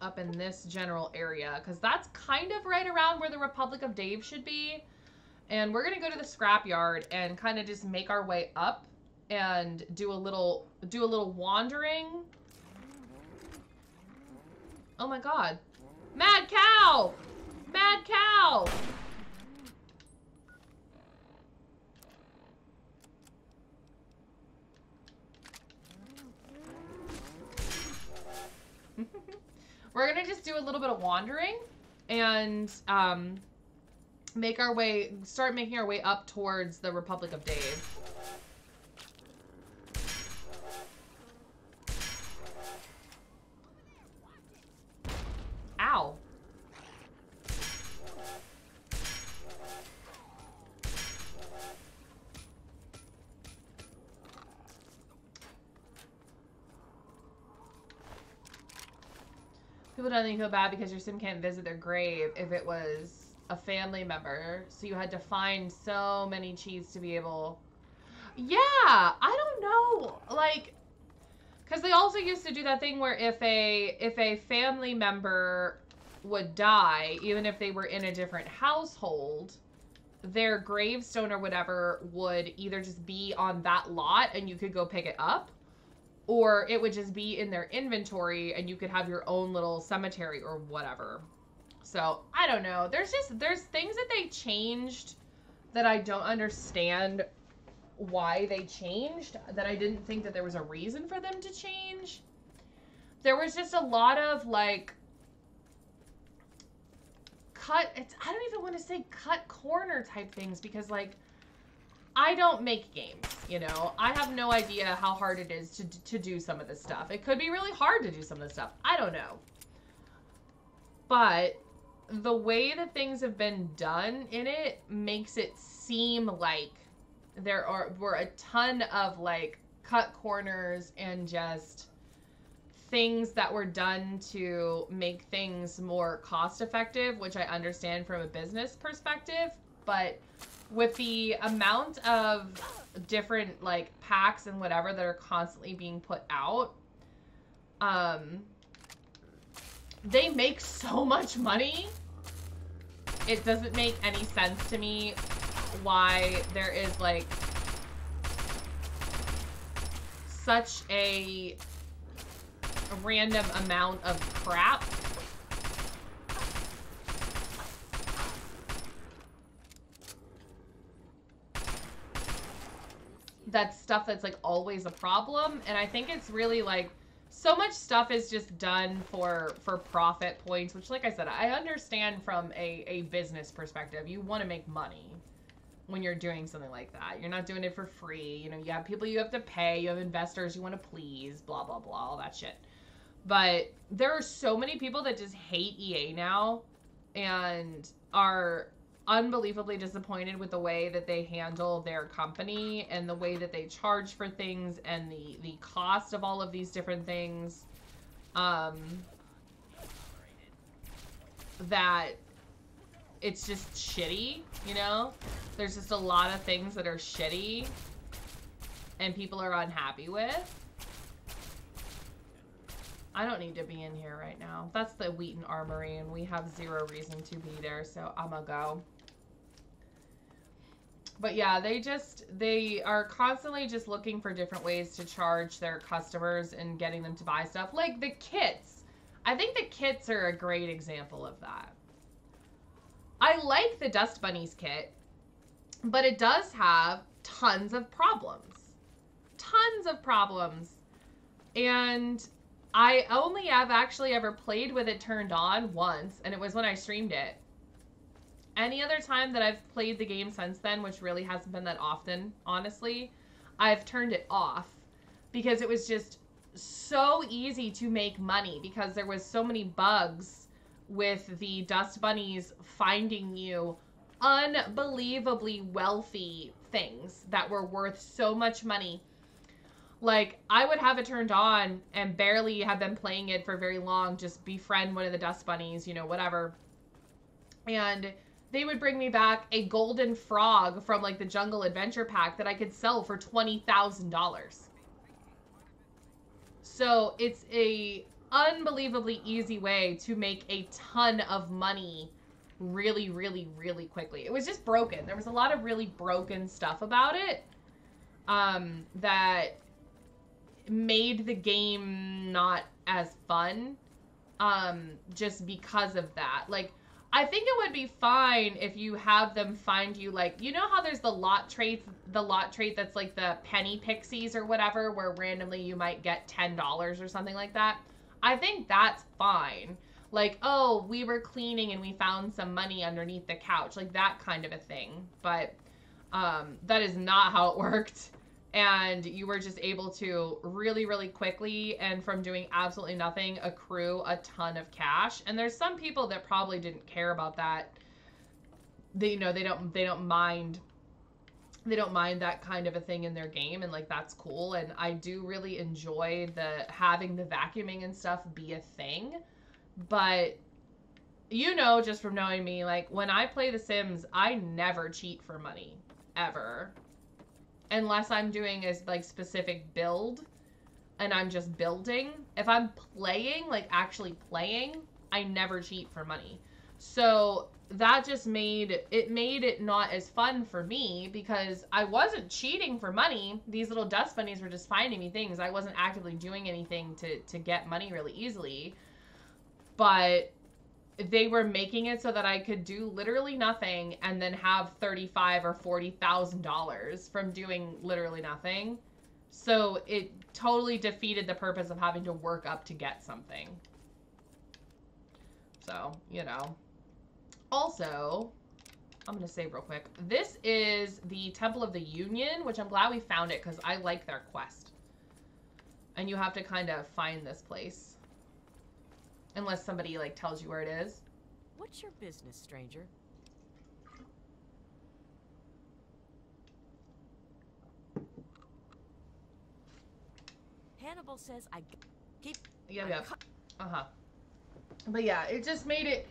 up in this general area because that's kind of right around where the Republic of Dave should be. And we're gonna go to the scrapyard and kind of just make our way up and do a little wandering. Oh my God, Mad Cow! Mad Cow! We're gonna just do a little bit of wandering and start making our way up towards the Republic of Dave. Ow. People don't think you feel bad because your sim can't visit their grave if it was a family member. So you had to find so many cheats to be able... Yeah, I don't know. Like, because they also used to do that thing where if a family member would die, even if they were in a different household, their gravestone or whatever would either just be on that lot and you could go pick it up, or it would just be in their inventory and you could have your own little cemetery or whatever. So, I don't know. There's things that they changed that I don't understand why they changed, that I didn't think that there was a reason for them to change. There was just a lot of, like, I don't even want to say cut corner type things because, like, I don't make games, you know? I have no idea how hard it is to do some of this stuff. It could be really hard to do some of this stuff. I don't know. But the way that things have been done in it makes it seem like there were a ton of, like, cut corners and just things that were done to make things more cost effective, which I understand from a business perspective, but with the amount of different, like, packs and whatever that are constantly being put out, they make so much money. It doesn't make any sense to me why there is, like, such a random amount of crap that's stuff that's like always a problem. And I think it's really like so much stuff is just done for profit points, which, like I said, I understand from a business perspective. You want to make money when you're doing something like that. You're not doing it for free. You know, you have people you have to pay, you have investors you want to please, blah, blah, blah, all that shit. But there are so many people that just hate EA now and are unbelievably disappointed with the way that they handle their company and the way that they charge for things and the cost of all of these different things. That it's just shitty, you know? There's just a lot of things that are shitty and people are unhappy with. I don't need to be in here right now. That's the Wheaton Armory and we have zero reason to be there, so I'm gonna go. But yeah, they are constantly just looking for different ways to charge their customers and getting them to buy stuff. Like the kits. I think the kits are a great example of that. I like the Dust Bunnies kit, but it does have tons of problems. Tons of problems. And I only have actually ever played with it turned on once, and it was when I streamed it. Any other time that I've played the game since then, which really hasn't been that often, honestly, I've turned it off because it was just so easy to make money because there was so many bugs with the Dust Bunnies finding you unbelievably wealthy things that were worth so much money. Like, I would have it turned on and barely have been playing it for very long, just befriend one of the Dust Bunnies, you know, whatever. And they would bring me back a golden frog from, like, the Jungle Adventure Pack that I could sell for $20,000. So, it's a unbelievably easy way to make a ton of money really, really, really quickly. It was just broken. There was a lot of really broken stuff about it that made the game not as fun just because of that. Like, I think it would be fine if you have them find you, like, you know how there's the lot trait that's like the penny pixies or whatever, where randomly you might get $10 or something like that. I think that's fine. Like, oh, we were cleaning and we found some money underneath the couch, like that kind of a thing. But that is not how it worked. And you were just able to really, really quickly and from doing absolutely nothing accrue a ton of cash. And there's some people that probably didn't care about that. They, you know, they don't mind that kind of a thing in their game, and like that's cool. And I do really enjoy having the vacuuming and stuff be a thing. But you know, just from knowing me, like when I play The Sims, I never cheat for money ever. Unless I'm doing a like specific build and I'm just building. If I'm playing, like actually playing, I never cheat for money. So that just made it not as fun for me because I wasn't cheating for money. These little Dust Bunnies were just finding me things. I wasn't actively doing anything to get money really easily. But they were making it so that I could do literally nothing and then have $35,000 or $40,000 from doing literally nothing. So it totally defeated the purpose of having to work up to get something. So, you know. Also, I'm going to save real quick. This is the Temple of the Union, which I'm glad we found it because I like their quest. And you have to kind of find this place. Unless somebody, like, tells you where it is. What's your business, stranger? Hannibal says I keep... Yep. Uh-huh. But yeah, it just made it...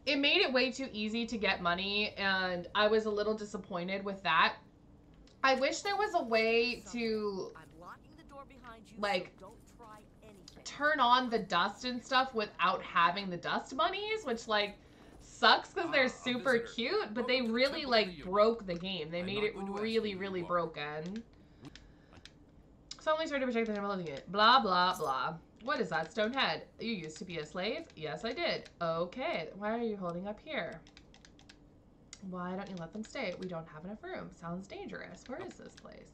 It made it way too easy to get money, and I was a little disappointed with that. I wish there was a way to... I'm locking the door behind you, like... so don't try anything. Turn on the dust and stuff without having the Dust Bunnies, which like sucks because they're super cute, but they really like broke the game. They made it really, really broken. Suddenly started to protect the temple of the unit. Blah, blah, blah. What is that stone head? You used to be a slave? Yes, I did. Okay. Why are you holding up here? Why don't you let them stay? We don't have enough room. Sounds dangerous. Where is this place?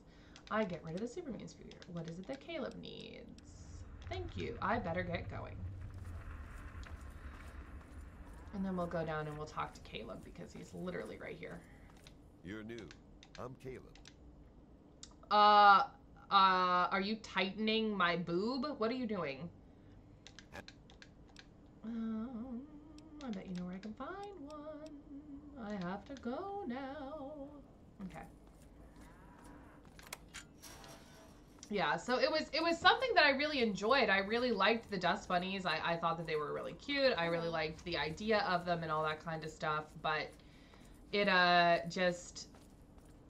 I get rid of the Superman sphere. What is it that Caleb needs? Thank you. I better get going. And then we'll go down and we'll talk to Caleb because he's literally right here. You're new. I'm Caleb. Are you tightening my boob? What are you doing? I bet you know where I can find one. I have to go now. Okay. Yeah, so it was something that I really enjoyed. I really liked the dust bunnies. I thought that they were really cute. I really liked the idea of them and all that kind of stuff, but it just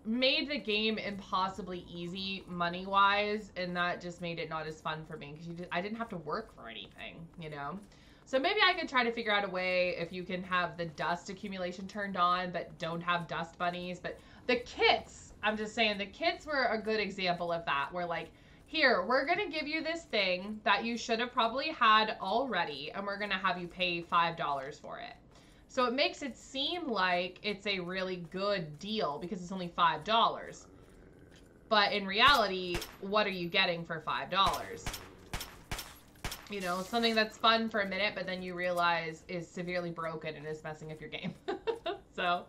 made the game impossibly easy money-wise, and that just made it not as fun for me because I didn't have to work for anything, you know? So maybe I could try to figure out a way if you can have the dust accumulation turned on but don't have dust bunnies. But the kits, I'm just saying, the kits were a good example of that. Where like, here, we're going to give you this thing that you should have probably had already, and we're going to have you pay $5 for it. So it makes it seem like it's a really good deal because it's only $5. But in reality, what are you getting for $5? You know, something that's fun for a minute, but then you realize is severely broken and is messing up your game. So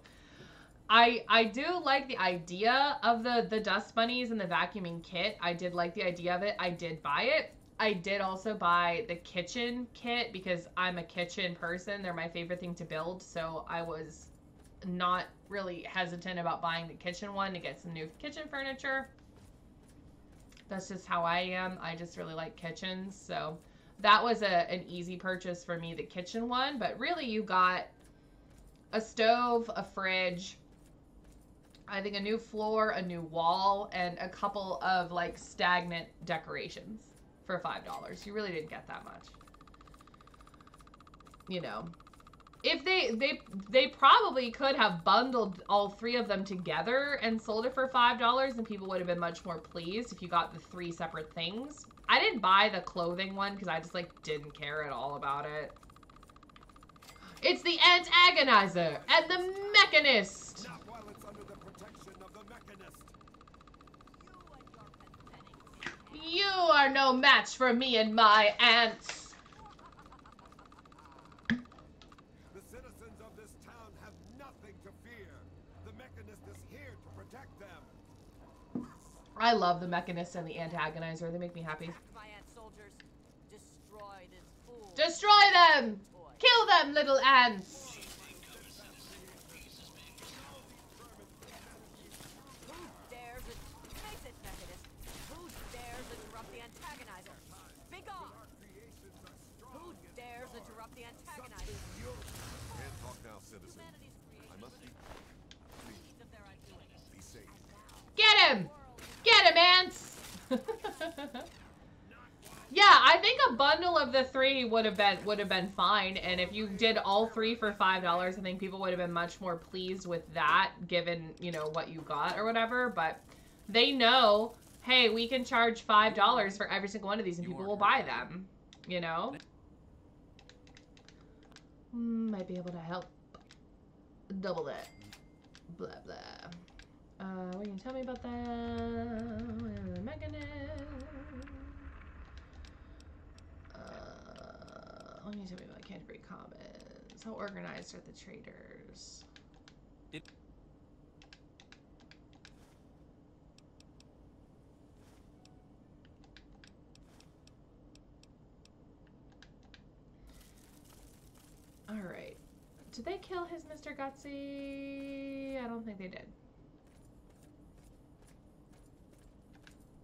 I do like the idea of the dust bunnies and the vacuuming kit. I did like the idea of it. I did buy it. I did also buy the kitchen kit because I'm a kitchen person. They're my favorite thing to build. So I was not really hesitant about buying the kitchen one to get some new kitchen furniture. That's just how I am. I just really like kitchens. So that was an easy purchase for me, the kitchen one. But really you got a stove, a fridge, I think a new floor, a new wall, and a couple of like stagnant decorations for $5. You really didn't get that much. You know, if they probably could have bundled all three of them together and sold it for $5, and people would have been much more pleased if you got the 3 separate things. I didn't buy the clothing one because I just like didn't care at all about it. It's the antagonizer and the mechanist. Not while it's under the protection of the mechanist. You are no match for me and my ants. The citizens of this town have nothing to fear. The mechanist is here to protect them. I love the mechanist and the antagonizer. They make me happy. My ant soldiers, destroy this fool. Destroy them! Kill them, little ants! Who dares face it, mechanist? Who dares interrupt the antagonizer? Be gone! Who dares interrupt the antagonizer? Can't talk now, citizen. Humanity's I must be. Please, creations of their undoing. be safe. Get him! Get him, ants! Yeah, I think a bundle of the 3 would have been fine, and if you did all 3 for $5, I think people would have been much more pleased with that, given, you know, what you got or whatever. But they know, hey, we can charge $5 for every single one of these, and people will buy them. You know, might be able to help double that. Blah blah. What can you tell me about that? Mechanist. What can you tell me about Canterbury Commons? How organized are the traders? Alright. Did they kill his Mr. Gutsy? I don't think they did.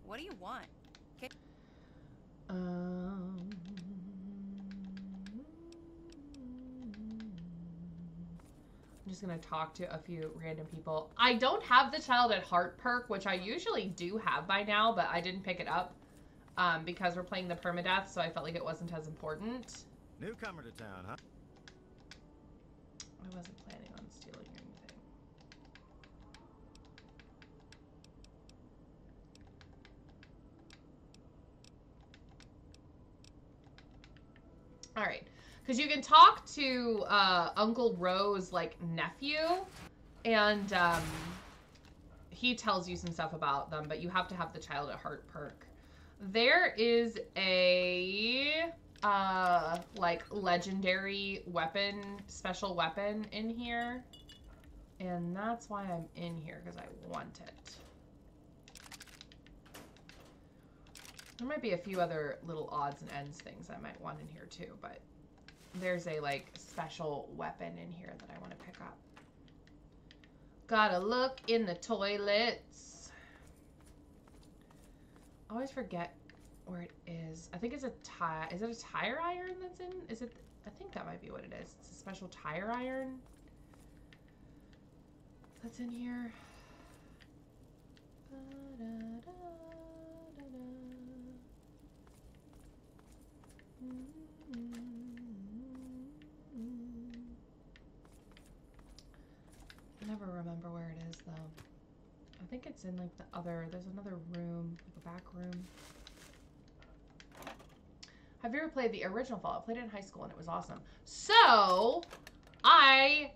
What do you want? I'm just gonna talk to a few random people. I don't have the Child at Heart perk, which I usually do have by now, but I didn't pick it up because we're playing the Perma Death, so I felt like it wasn't as important. Newcomer to town, huh? I wasn't planning on stealing anything. All right. Because you can talk to Uncle Ro's, like, nephew, and he tells you some stuff about them, but you have to have the Child at Heart perk. There is a like legendary weapon, special weapon in here, and that's why I'm in here, because I want it. There might be a few other little odds and ends things I might want in here too, but there's a like special weapon in here that I want to pick up. Gotta look in the toilets. I always forget where it is. I think it's a tire. Is it a tire iron that's in? Is it? I think that might be what it is. It's a special tire iron that's in here. I never remember where it is though. I think it's in like the other, there's another room, like a back room. Have you ever played the original Fallout? I played it in high school and it was awesome. So, I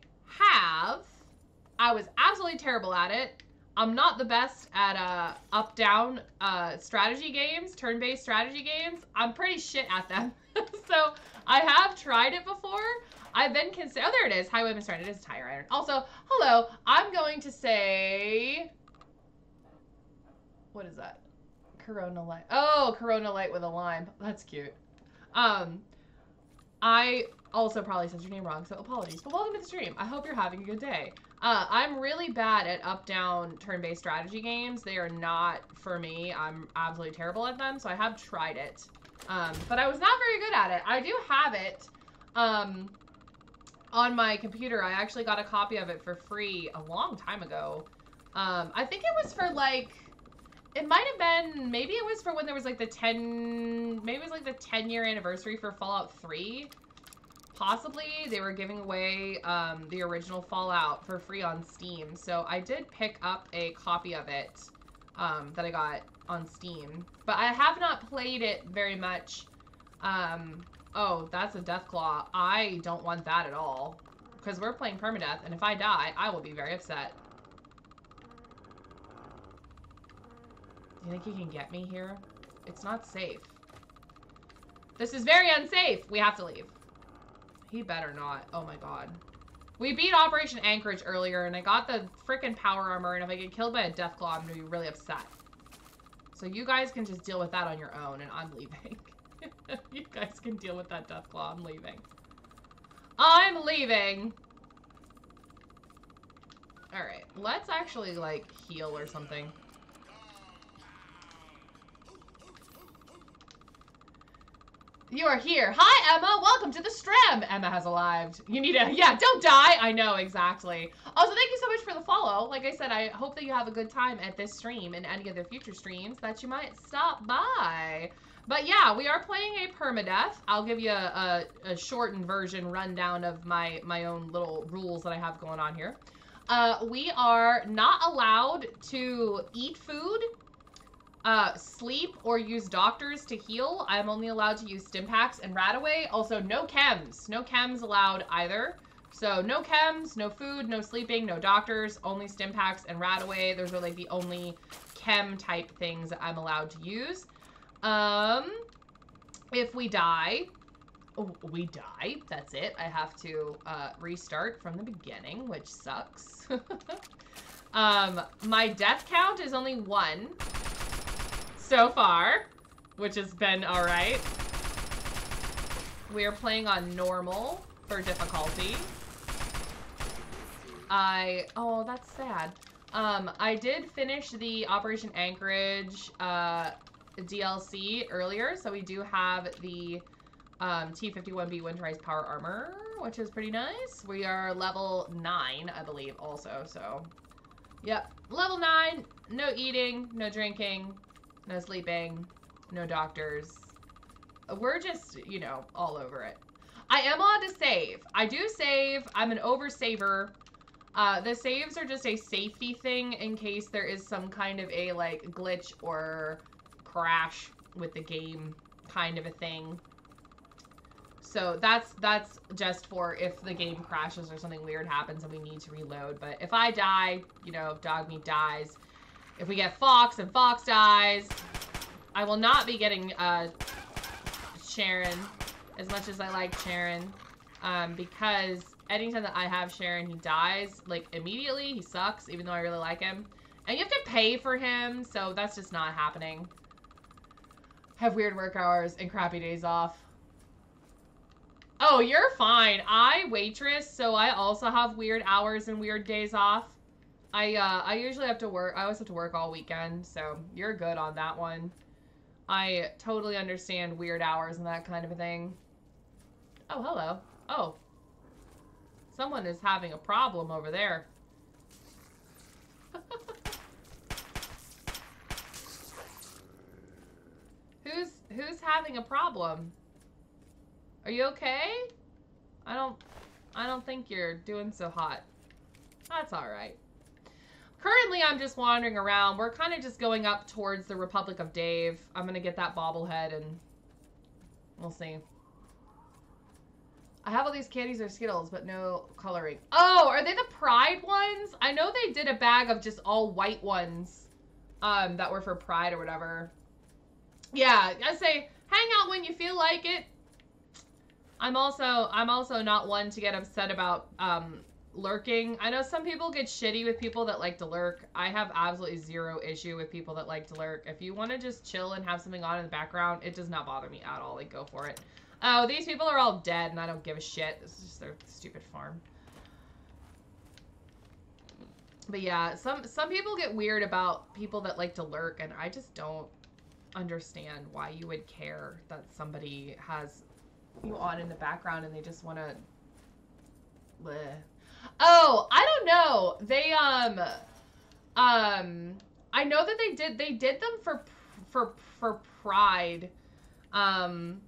was absolutely terrible at it. I'm not the best at up-down strategy games, turn-based strategy games. I'm pretty shit at them. So, I have tried it before. I've been considered, oh, there it is. Highway Mr. It is a tire iron. Also, hello, I'm going to say, what is that? Corona Light. Oh, Corona Light with a lime. That's cute. I also probably said your name wrong, so apologies. But welcome to the stream. I hope you're having a good day. I'm really bad at up-down turn-based strategy games. They are not for me. I'm absolutely terrible at them, so I have tried it. But I was not very good at it. I do have it on my computer. I actually got a copy of it for free a long time ago. I think it was for like, it might have been, maybe it was for when there was like the 10-year anniversary for Fallout 3. Possibly they were giving away the original Fallout for free on Steam. So I did pick up a copy of it that I got on Steam. But I have not played it very much. Oh, that's a Deathclaw. I don't want that at all. Because we're playing Perma Death, and if I die, I will be very upset. Do you think he can get me here? It's not safe. This is very unsafe. We have to leave. He better not. Oh my god. We beat Operation Anchorage earlier, and I got the frickin' power armor, and if I get killed by a Deathclaw, I'm gonna be really upset. So you guys can just deal with that on your own, and I'm leaving. You guys can deal with that Deathclaw. I'm leaving. I'm leaving! Alright, let's actually, like, heal or something. You are here. Hi, Emma. Welcome to the stream. Emma has arrived. You need a... Yeah, don't die. I know, exactly. Also, thank you so much for the follow. Like I said, I hope that you have a good time at this stream and any other future streams that you might stop by. But yeah, we are playing a permadeath. I'll give you a shortened version rundown of my own little rules that I have going on here. We are not allowed to eat food, sleep, or use doctors to heal. I'm only allowed to use Stimpaks and Radaway. Also, no chems. No chems allowed either. So, no chems, no food, no sleeping, no doctors, only Stimpaks and Radaway. Those are like the only chem type things that I'm allowed to use. If we die, that's it. I have to restart from the beginning, which sucks. My death count is only 1 so far, which has been alright. We are playing on normal for difficulty. Oh, that's sad. I did finish the Operation Anchorage DLC earlier, so we do have the T-51B Winterized Power Armor, which is pretty nice. We are level 9, I believe, also, so... Yep, level 9, no eating, no drinking, no sleeping, no doctors. We're just, you know, all over it. I am allowed to save. I do save. I'm an oversaver. The saves are just a safety thing in case there is some kind of a, like, glitch or crash with the game kind of a thing. So that's just for if the game crashes or something weird happens and we need to reload. But if I die, you know, if Dog Meat dies, If we get Fox and Fox dies, I will not be getting Sharon as much as I like Sharon. Because anytime that I have Sharon, he dies, like, immediately. He sucks, even though I really like him. And you have to pay for him, so that's just not happening. Have weird work hours and crappy days off. Oh, you're fine. I waitress, so I also have weird hours and weird days off. I usually have to work. I always have to work all weekend, so you're good on that one. I totally understand weird hours and that kind of a thing. Oh, hello. Oh. Someone is having a problem over there. Who's having a problem? Are you okay? I don't think you're doing so hot. That's all right. Currently, I'm just wandering around. We're kind of just going up towards the Republic of Dave. I'm gonna get that bobblehead and we'll see. I have all these candies or Skittles, but no coloring. Oh, are they the Pride ones? I know they did a bag of just all white ones that were for Pride or whatever. Yeah, I say hang out when you feel like it. I'm also not one to get upset about lurking. I know some people get shitty with people that like to lurk. I have absolutely zero issue with people that like to lurk. If you want to just chill and have something on in the background, it does not bother me at all. Like, go for it. Oh, these people are all dead and I don't give a shit. This is just their stupid farm. But yeah, some people get weird about people that like to lurk, and I just don't understand why you would care that somebody has you on in the background and they just want to. Oh, I don't know. They I know that they did them for Pride, and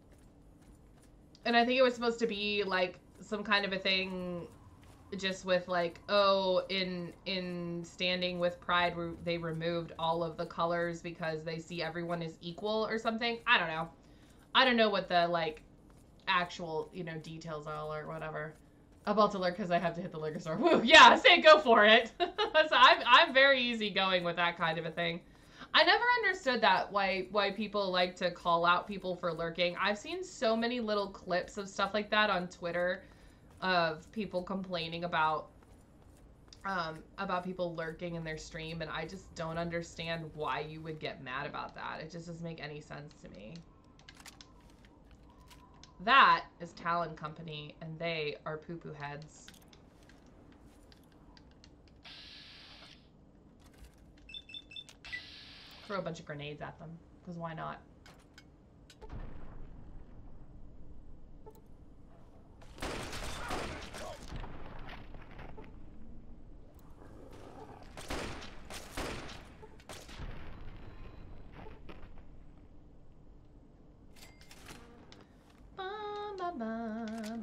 I think it was supposed to be like some kind of a thing, just with like, oh, in standing with Pride, they removed all of the colors because they see everyone as equal or something. I don't know. I don't know what the like actual, you know, details are or whatever. About to lurk because I have to hit the liquor store. Woo, yeah, say go for it. So I'm very easygoing with that kind of a thing. I never understood that, why people like to call out people for lurking. I've seen so many little clips of stuff like that on Twitter of people complaining about people lurking in their stream, and I just don't understand why you would get mad about that. It just doesn't make any sense to me. That is Talon Company, and they are poo-poo heads. Throw a bunch of grenades at them, because why not?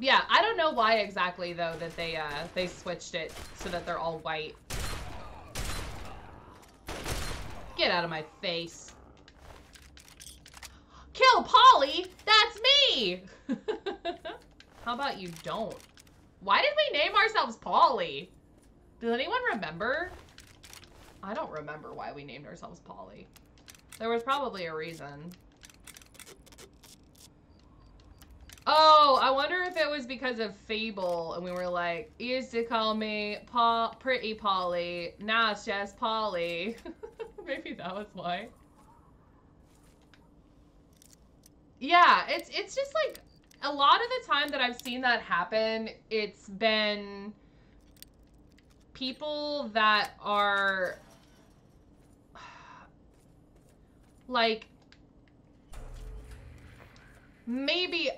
Yeah, I don't know why exactly though that they switched it so that they're all white. Get out of my face. Kill Polly? That's me! How about you don't? Why did we name ourselves Polly? Does anyone remember? I don't remember why we named ourselves Polly. There was probably a reason. Oh, I wonder if it was because of Fable, and we were like, you used to call me Pretty Polly, now it's just Polly. Maybe that was why. Yeah, it's just like, a lot of the time that I've seen that happen, it's been people that are, like, maybe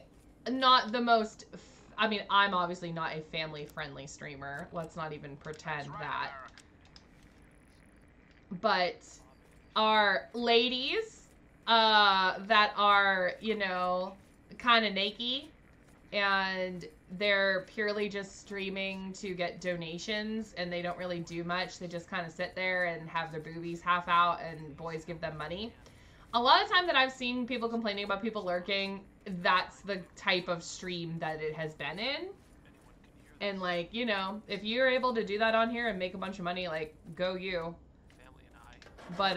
not the most, I mean, I'm obviously not a family-friendly streamer. Let's not even pretend that. But are ladies that are, you know, kind of naked, and they're purely just streaming to get donations, and they don't really do much. They just kind of sit there and have their boobies half out, and boys give them money. A lot of time that I've seen people complaining about people lurking, that's the type of stream that it has been in. And like, you know, if you're able to do that on here and make a bunch of money, like, go you. But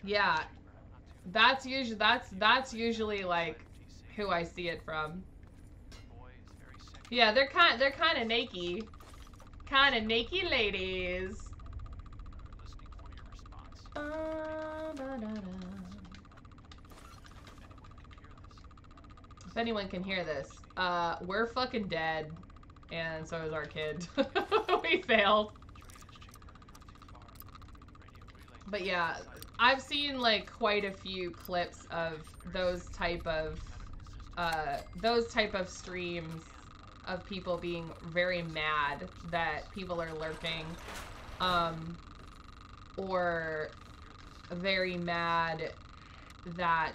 yeah, that's usually like who I see it from. Yeah, they're kind of naked. Kind of naked ladies. If anyone can hear this, we're fucking dead, and so is our kid. We failed. But yeah, I've seen like quite a few clips of those type of streams of people being very mad that people are lurking, or very mad that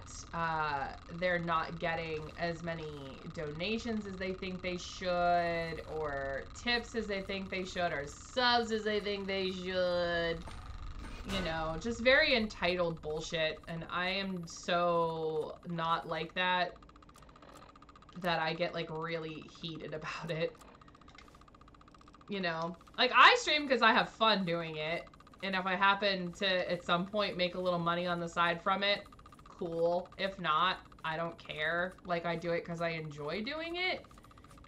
they're not getting as many donations as they think they should, or tips as they think they should, or subs as they think they should. You know, just very entitled bullshit, and I am so not like that I get like really heated about it. You know, like I stream because I have fun doing it, and if I happen to at some point make a little money on the side from it, cool. If not, I don't care. Like, I do it because I enjoy doing it.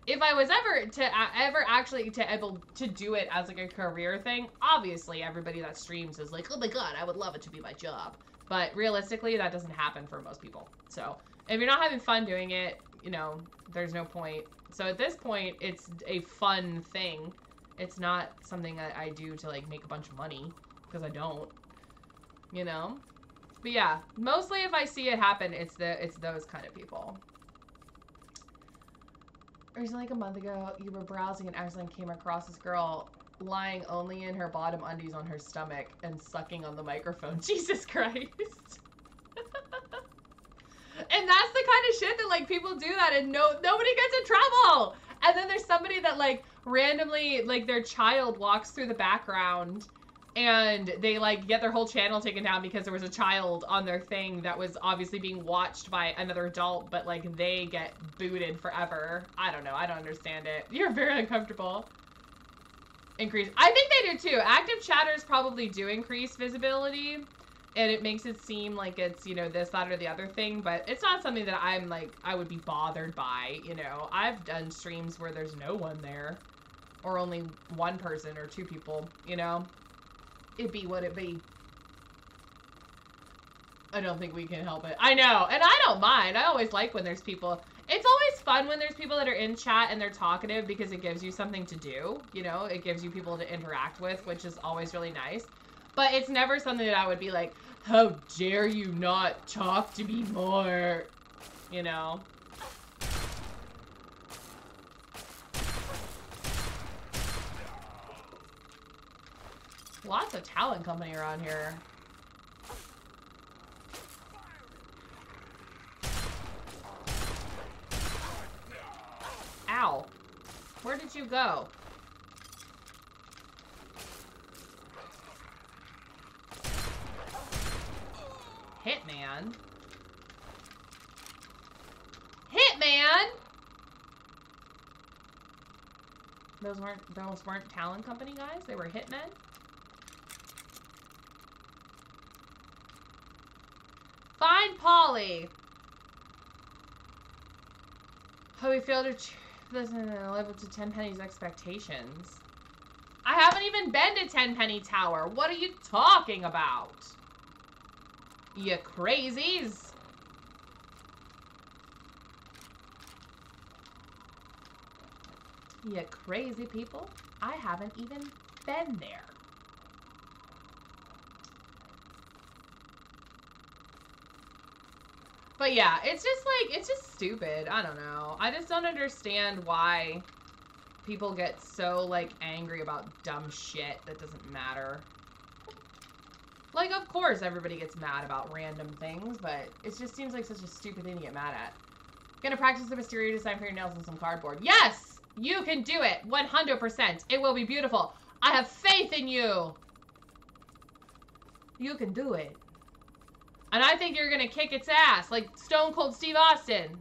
If I was ever actually able to do it as like a career thing, obviously everybody that streams is like, oh my god, I would love it to be my job. But realistically, that doesn't happen for most people. So if you're not having fun doing it, you know, there's no point. So at this point, it's a fun thing. It's not something that I do to like make a bunch of money, because I don't, you know? But yeah, mostly if I see it happen, it's those kind of people. Recently, like a month ago, you were browsing and accidentally came across this girl lying only in her bottom undies on her stomach and sucking on the microphone. Jesus Christ. And that's the kind of shit that like people do that and nobody gets in trouble. And then there's somebody that like randomly, like their child walks through the background and they like get their whole channel taken down because there was a child on their thing that was obviously being watched by another adult, but like they get booted forever. I don't know. I don't understand it. You're very uncomfortable. Increase. I think they do too. Active chatters probably do increase visibility, and it makes it seem like it's, you know, this, that, or the other thing, but it's not something that I'm like, I would be bothered by, you know. I've done streams where there's no one there, or only one person or two people, you know. It be what it be. I don't think we can help it. I know, and I don't mind. I always like when there's people. It's always fun when there's people that are in chat and they're talkative because it gives you something to do, you know? It gives you people to interact with, which is always really nice. But it's never something that I would be like, how dare you not talk to me more, you know? Lots of talent company around here. Ow. Where did you go? Hitman? Hitman? Those weren't talent company guys? They were hitmen? Find Polly. How we failed to live up to Tenpenny's expectations. I haven't even been to Tenpenny Tower. What are you talking about? You crazies. You crazy people. I haven't even been there. But yeah, it's just like, it's just stupid. I don't know. I just don't understand why people get so like angry about dumb shit that doesn't matter. Like, of course everybody gets mad about random things, but it just seems like such a stupid thing to get mad at. Gonna practice the mysterious design for your nails on some cardboard. Yes! You can do it! 100%! It will be beautiful! I have faith in you! You can do it. And I think you're gonna kick its ass, like Stone Cold Steve Austin.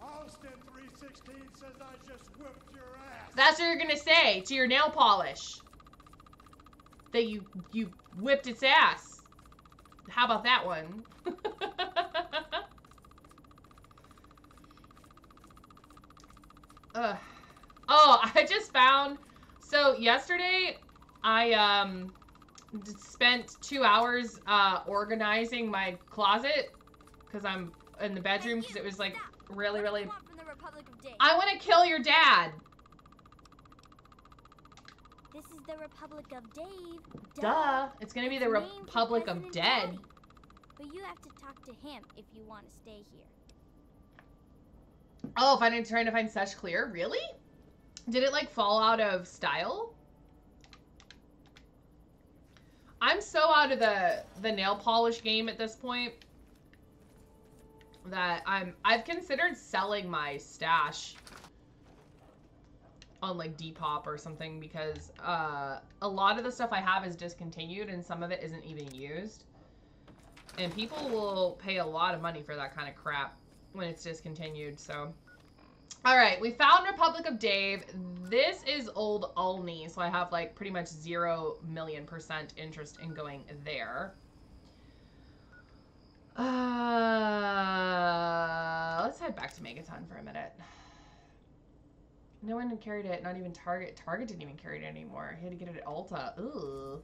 Austin 316 says I just whipped your ass. That's what you're gonna say to your nail polish. That you whipped its ass. How about that one? Oh, I just found, so yesterday I spent 2 hours organizing my closet because I'm in the bedroom because it was like really I want to kill your dad. This is the Republic of Dave. Duh. It's gonna be the Republic of Dead. But you have to talk to him if you want to stay here. Oh, if I'm trying to find such clear? Really? Did it like fall out of style? I'm so out of the nail polish game at this point that I've considered selling my stash on like Depop or something because a lot of the stuff I have is discontinued and some of it isn't even used. And people will pay a lot of money for that kind of crap when it's discontinued, so. Alright, we found Republic of Dave. This is Old Olney, so I have like pretty much 0,000,000% interest in going there. Let's head back to Megaton for a minute. No one carried it, not even Target. Target didn't even carry it anymore. He had to get it at Ulta. Ugh.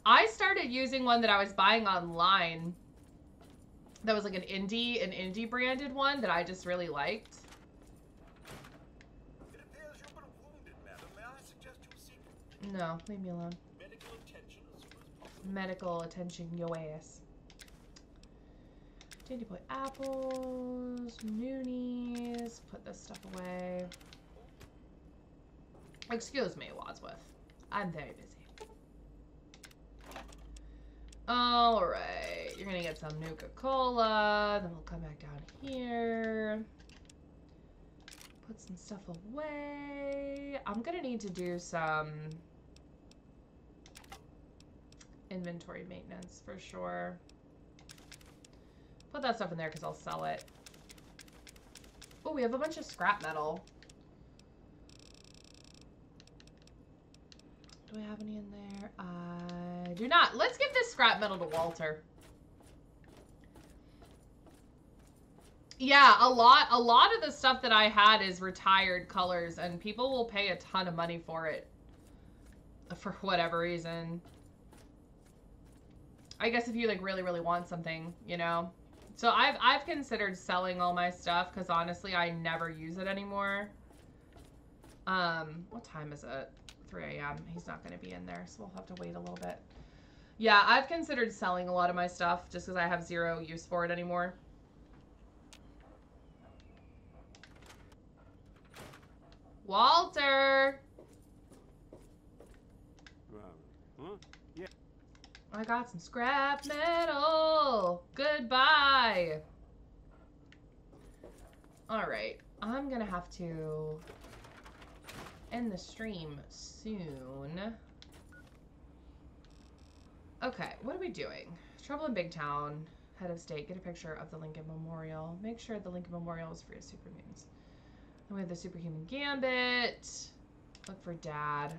I started using one that I was buying online that was like an indie branded one that I just really liked. It appears you've been wounded, madam. May I suggest you seek No, leave me alone. medical attention as soon as possible? Medical attention, yo ass. Dandy Boy apples, Moonies, put this stuff away. Excuse me, Wadsworth. I'm very busy. Alright, you're gonna get some Nuka-Cola, then we'll come back down here. Put some stuff away. I'm gonna need to do some inventory maintenance for sure. Put that stuff in there because I'll sell it. Oh, we have a bunch of scrap metal. Do I have any in there? I do not. Let's give this scrap metal to Walter. Yeah, a lot of the stuff that I had is retired colors, and people will pay a ton of money for it. For whatever reason. I guess if you like really, really want something, you know? So I've considered selling all my stuff, because honestly, I never use it anymore. What time is it? 3 a.m. He's not going to be in there, so we'll have to wait a little bit. Yeah, I've considered selling a lot of my stuff just because I have zero use for it anymore. Walter! Huh? Yeah. I got some scrap metal! Goodbye! Alright, I'm gonna have to end the stream soon. Okay, what are we doing? Trouble in Big Town. Head of State. Get a picture of the Lincoln Memorial. Make sure the Lincoln Memorial is free of supermutants. Then we have the Superhuman Gambit. Look for Dad.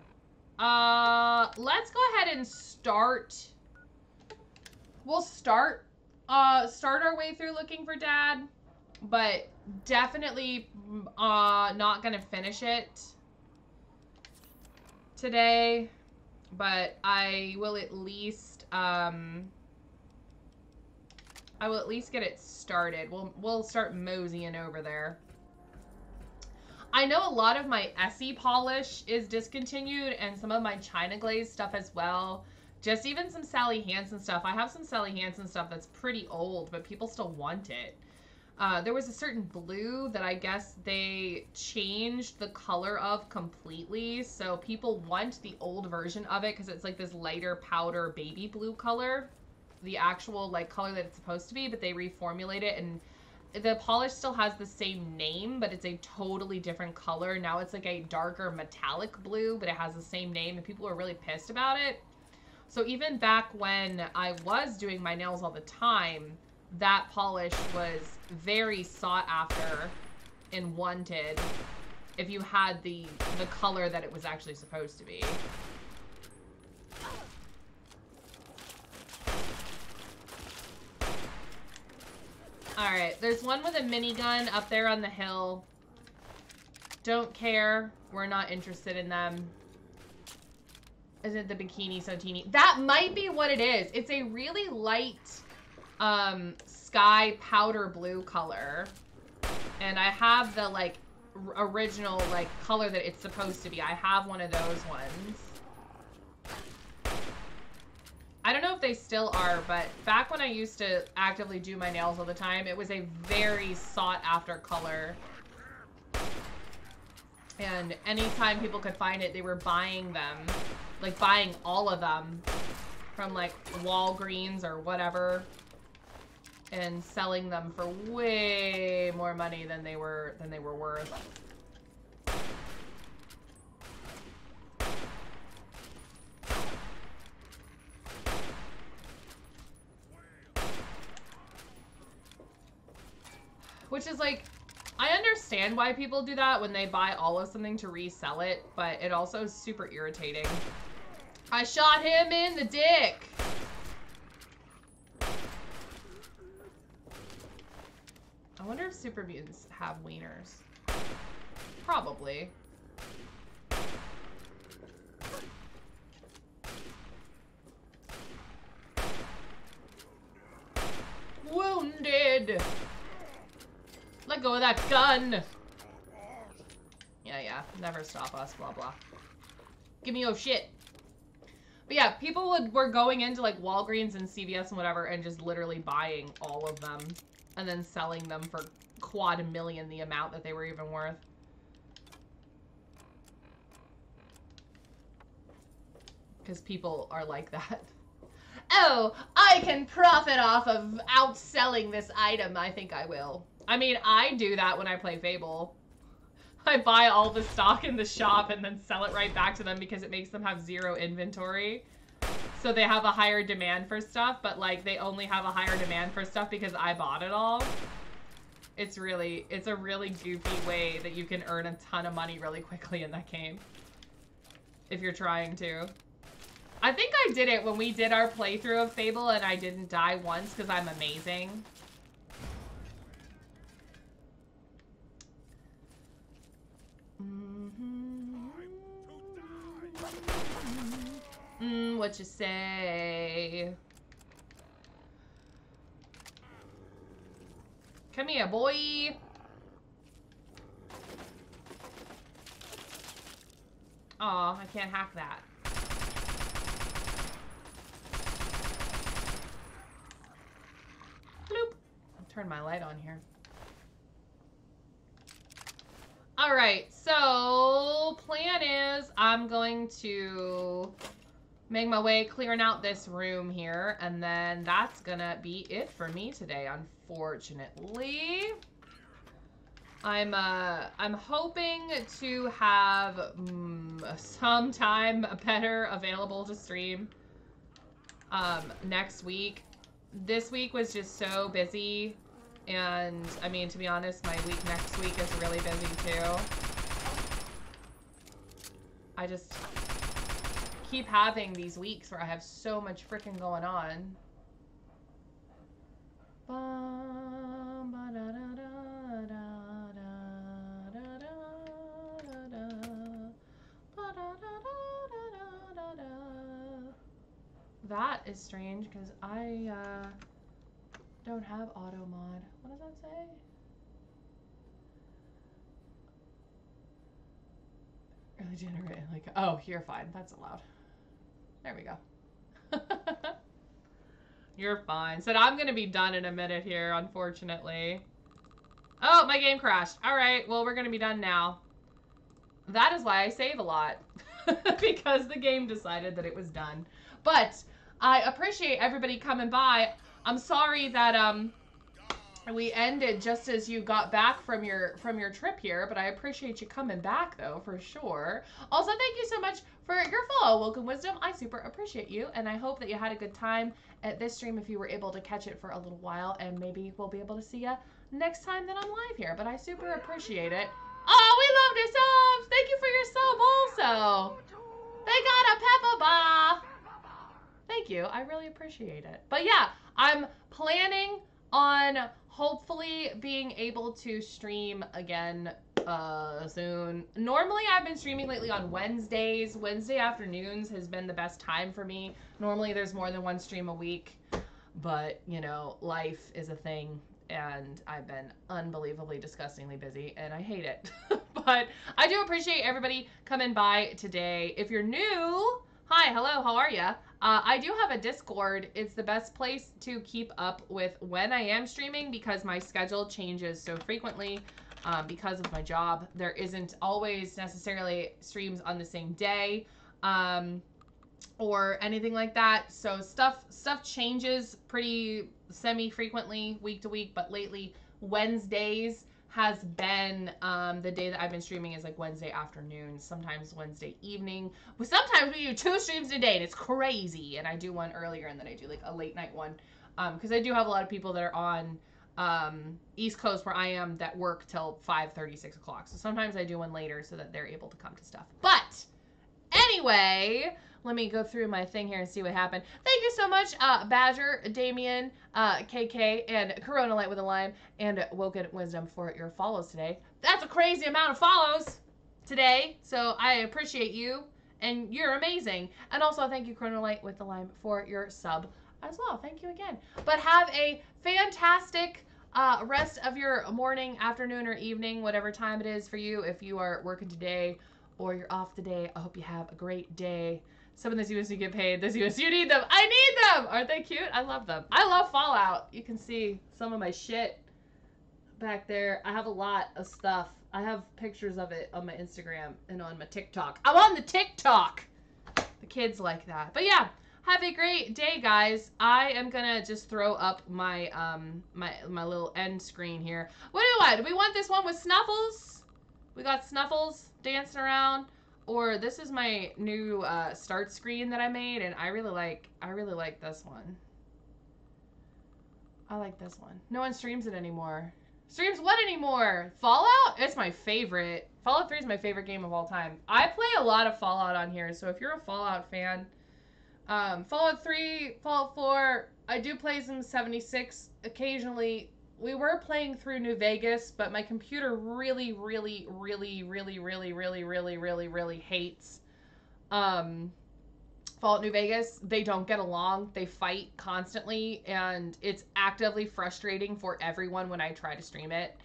Let's go ahead and start. We'll start our way through looking for Dad, but definitely not gonna finish it today, but I will at least get it started. We'll start moseying over there. I know a lot of my Essie polish is discontinued and some of my China Glaze stuff as well. Just even some Sally Hansen stuff. I have some Sally Hansen stuff that's pretty old, but people still want it. There was a certain blue that I guess they changed the color of completely. So people want the old version of it because it's like this lighter powder baby blue color. The actual like color that it's supposed to be, but they reformulate it and the polish still has the same name, but it's a totally different color. Now it's like a darker metallic blue, but it has the same name and people are really pissed about it. So even back when I was doing my nails all the time, that polish was very sought after and wanted if you had the color that it was actually supposed to be. Alright, there's one with a minigun up there on the hill. Don't care. We're not interested in them. Isn't the bikini so teeny? That might be what it is. It's a really light sky powder blue color. And I have the, like, original, like, color that it's supposed to be. I have one of those ones. I don't know if they still are, but back when I used to actively do my nails all the time, it was a very sought-after color. And anytime people could find it, they were buying them. Like, buying all of them from, like, Walgreens or whatever. And selling them for way more money than they were worth. Which is like, I understand why people do that when they buy all of something to resell it, but it also is super irritating. I shot him in the dick! I wonder if super mutants have wieners. Probably. Wounded! Let go of that gun! Yeah, never stop us, blah blah. Give me your shit. But yeah, people were going into like Walgreens and CVS and whatever and just literally buying all of them and then selling them for quad-a-million the amount that they were even worth. Because people are like that. Oh, I can profit off of outselling this item. I think I will. I mean, I do that when I play Fable. I buy all the stock in the shop and then sell it right back to them because it makes them have zero inventory. So they have a higher demand for stuff, but like they only have a higher demand for stuff because I bought it all. It's a really goofy way that you can earn a ton of money really quickly in that game. If you're trying to. I think I did it when we did our playthrough of Fable and I didn't die once because I'm amazing. What you say? Come here, boy. Aw, I can't hack that. Bloop. I'll turn my light on here. Alright, so plan is I'm going to make my way clearing out this room here, and then that's gonna be it for me today, unfortunately. I'm hoping to have some time better available to stream next week. This week was just so busy. And, I mean, to be honest, my week next week is really busy, too. I just keep having these weeks where I have so much freaking going on. That is strange, because I, don't have auto mod. What does that say? Early generate, like, oh, you're fine. That's allowed. There we go. You're fine. Said I'm gonna be done in a minute here, unfortunately. Oh, my game crashed. All right, well, we're gonna be done now. That is why I save a lot. Because the game decided that it was done. But I appreciate everybody coming by. I'm sorry that we ended just as you got back from your trip here, but I appreciate you coming back though, for sure. Also, thank you so much for your follow, Welcome Wisdom. I super appreciate you, and I hope that you had a good time at this stream if you were able to catch it for a little while, and maybe we'll be able to see you next time that I'm live here, but I super appreciate it. Oh, we love your subs! Thank you for your sub also! They got a Peppa Ba! Thank you, I really appreciate it. But yeah, I'm planning on hopefully being able to stream again soon. Normally I've been streaming lately on Wednesdays. Wednesday afternoons has been the best time for me. Normally there's more than one stream a week, but you know, life is a thing and I've been unbelievably disgustingly busy and I hate it. But I do appreciate everybody coming by today. If you're new, hi, hello, how are ya? I do have a Discord. It's the best place to keep up with when I am streaming because my schedule changes so frequently because of my job. There isn't always necessarily streams on the same day or anything like that. So stuff changes pretty semi-frequently week to week, but lately Wednesdays has been the day that I've been streaming is like Wednesday afternoon, sometimes Wednesday evening. But sometimes we do 2 streams a day and it's crazy. And I do one earlier and then I do like a late night one. Because I do have a lot of people that are on East Coast where I am that work till 5:30, 6 o'clock. So sometimes I do one later so that they're able to come to stuff. But anyway, let me go through my thing here and see what happened. Thank you so much, Badger, Damien, KK, and Corona Light with a Lime, and Woken Wisdom for your follows today. That's a crazy amount of follows today, so I appreciate you, and you're amazing. And also, thank you, Corona Light with the Lime, for your sub as well. Thank you again. But have a fantastic rest of your morning, afternoon, or evening, whatever time it is for you. If you are working today or you're off today, I hope you have a great day. Some of those USU get paid. Those USU need them. I need them! Aren't they cute? I love them. I love Fallout. You can see some of my shit back there. I have a lot of stuff. I have pictures of it on my Instagram and on my TikTok. I'm on the TikTok! The kids like that. But yeah, have a great day, guys. I am gonna just throw up my my little end screen here. What do we want? Do we want this one with Snuffles? We got Snuffles dancing around. Or this is my new start screen that I made, and I really like this one. I like this one. No one streams it anymore. Streams what anymore? Fallout? It's my favorite. Fallout 3 is my favorite game of all time. I play a lot of Fallout on here, so if you're a Fallout fan, Fallout 3, Fallout 4, I do play some 76 occasionally. We were playing through New Vegas, but my computer really hates Fallout New Vegas. They don't get along. They fight constantly, and it's actively frustrating for everyone when I try to stream it.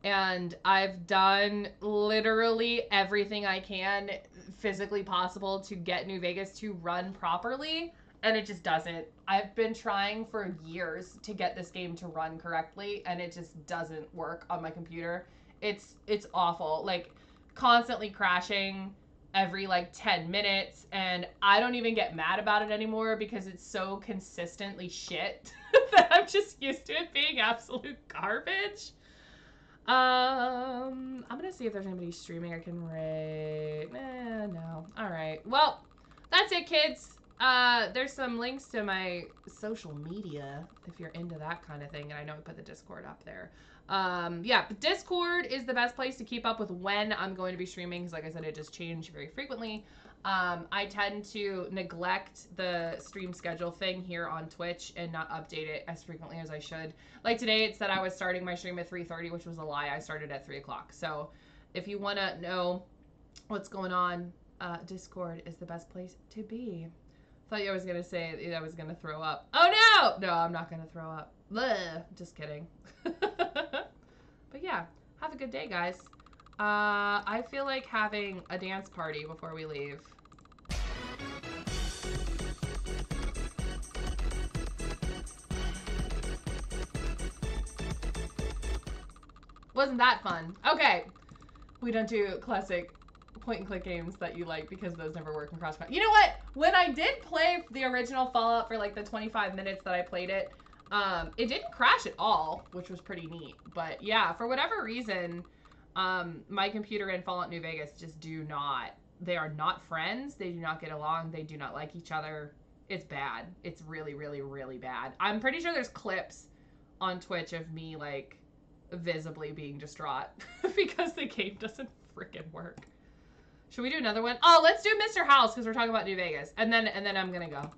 And I've done literally everything I can physically possible to get New Vegas to run properly, and it just doesn't. I've been trying for years to get this game to run correctly, and it just doesn't work on my computer. It's awful. Like, constantly crashing every, like, 10 minutes, and I don't even get mad about it anymore because it's so consistently shit that I'm just used to it being absolute garbage. I'm gonna see if there's anybody streaming I can rate. No. Alright. Well, that's it, kids. There's some links to my social media if you're into that kind of thing, and I know I put the Discord up there. Yeah, but Discord is the best place to keep up with when I'm going to be streaming, because like I said, it just changes very frequently. I tend to neglect the stream schedule thing here on Twitch and not update it as frequently as I should. Like today, it said I was starting my stream at 3:30, which was a lie. I started at 3 o'clock. So if you want to know what's going on, Discord is the best place to be. Thought I was going to say I was going to throw up. Oh, no! No, I'm not going to throw up. Bleh. Just kidding. But yeah, have a good day, guys. I feel like having a dance party before we leave. Wasn't that fun? Okay. We don't do classic point-and-click games that you like because those never work in cross-platform. You know what? When I did play the original Fallout for like the 25 minutes that I played it, it didn't crash at all, which was pretty neat. But yeah, for whatever reason, my computer and Fallout New Vegas just do not, they are not friends. They do not get along. They do not like each other. It's bad. It's really, really, really bad. I'm pretty sure there's clips on Twitch of me like visibly being distraught because the game doesn't freaking work. Should we do another one? Oh, let's do Mr. House because we're talking about New Vegas. And then I'm gonna go.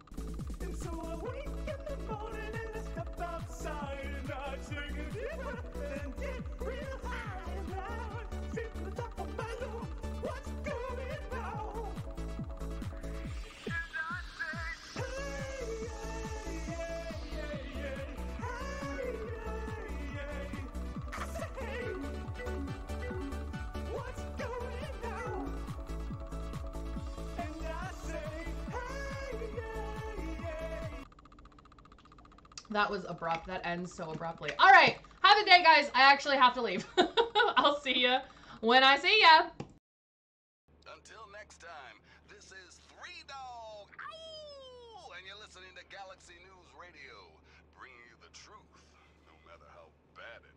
And so I wake in the morning and I step outside and I That was abrupt. That ends so abruptly. All right. Have a day, guys. I actually have to leave. I'll see ya when I see ya. Until next time, this is 3Dog. Ow! And you're listening to Galaxy News Radio, bringing you the truth, no matter how bad it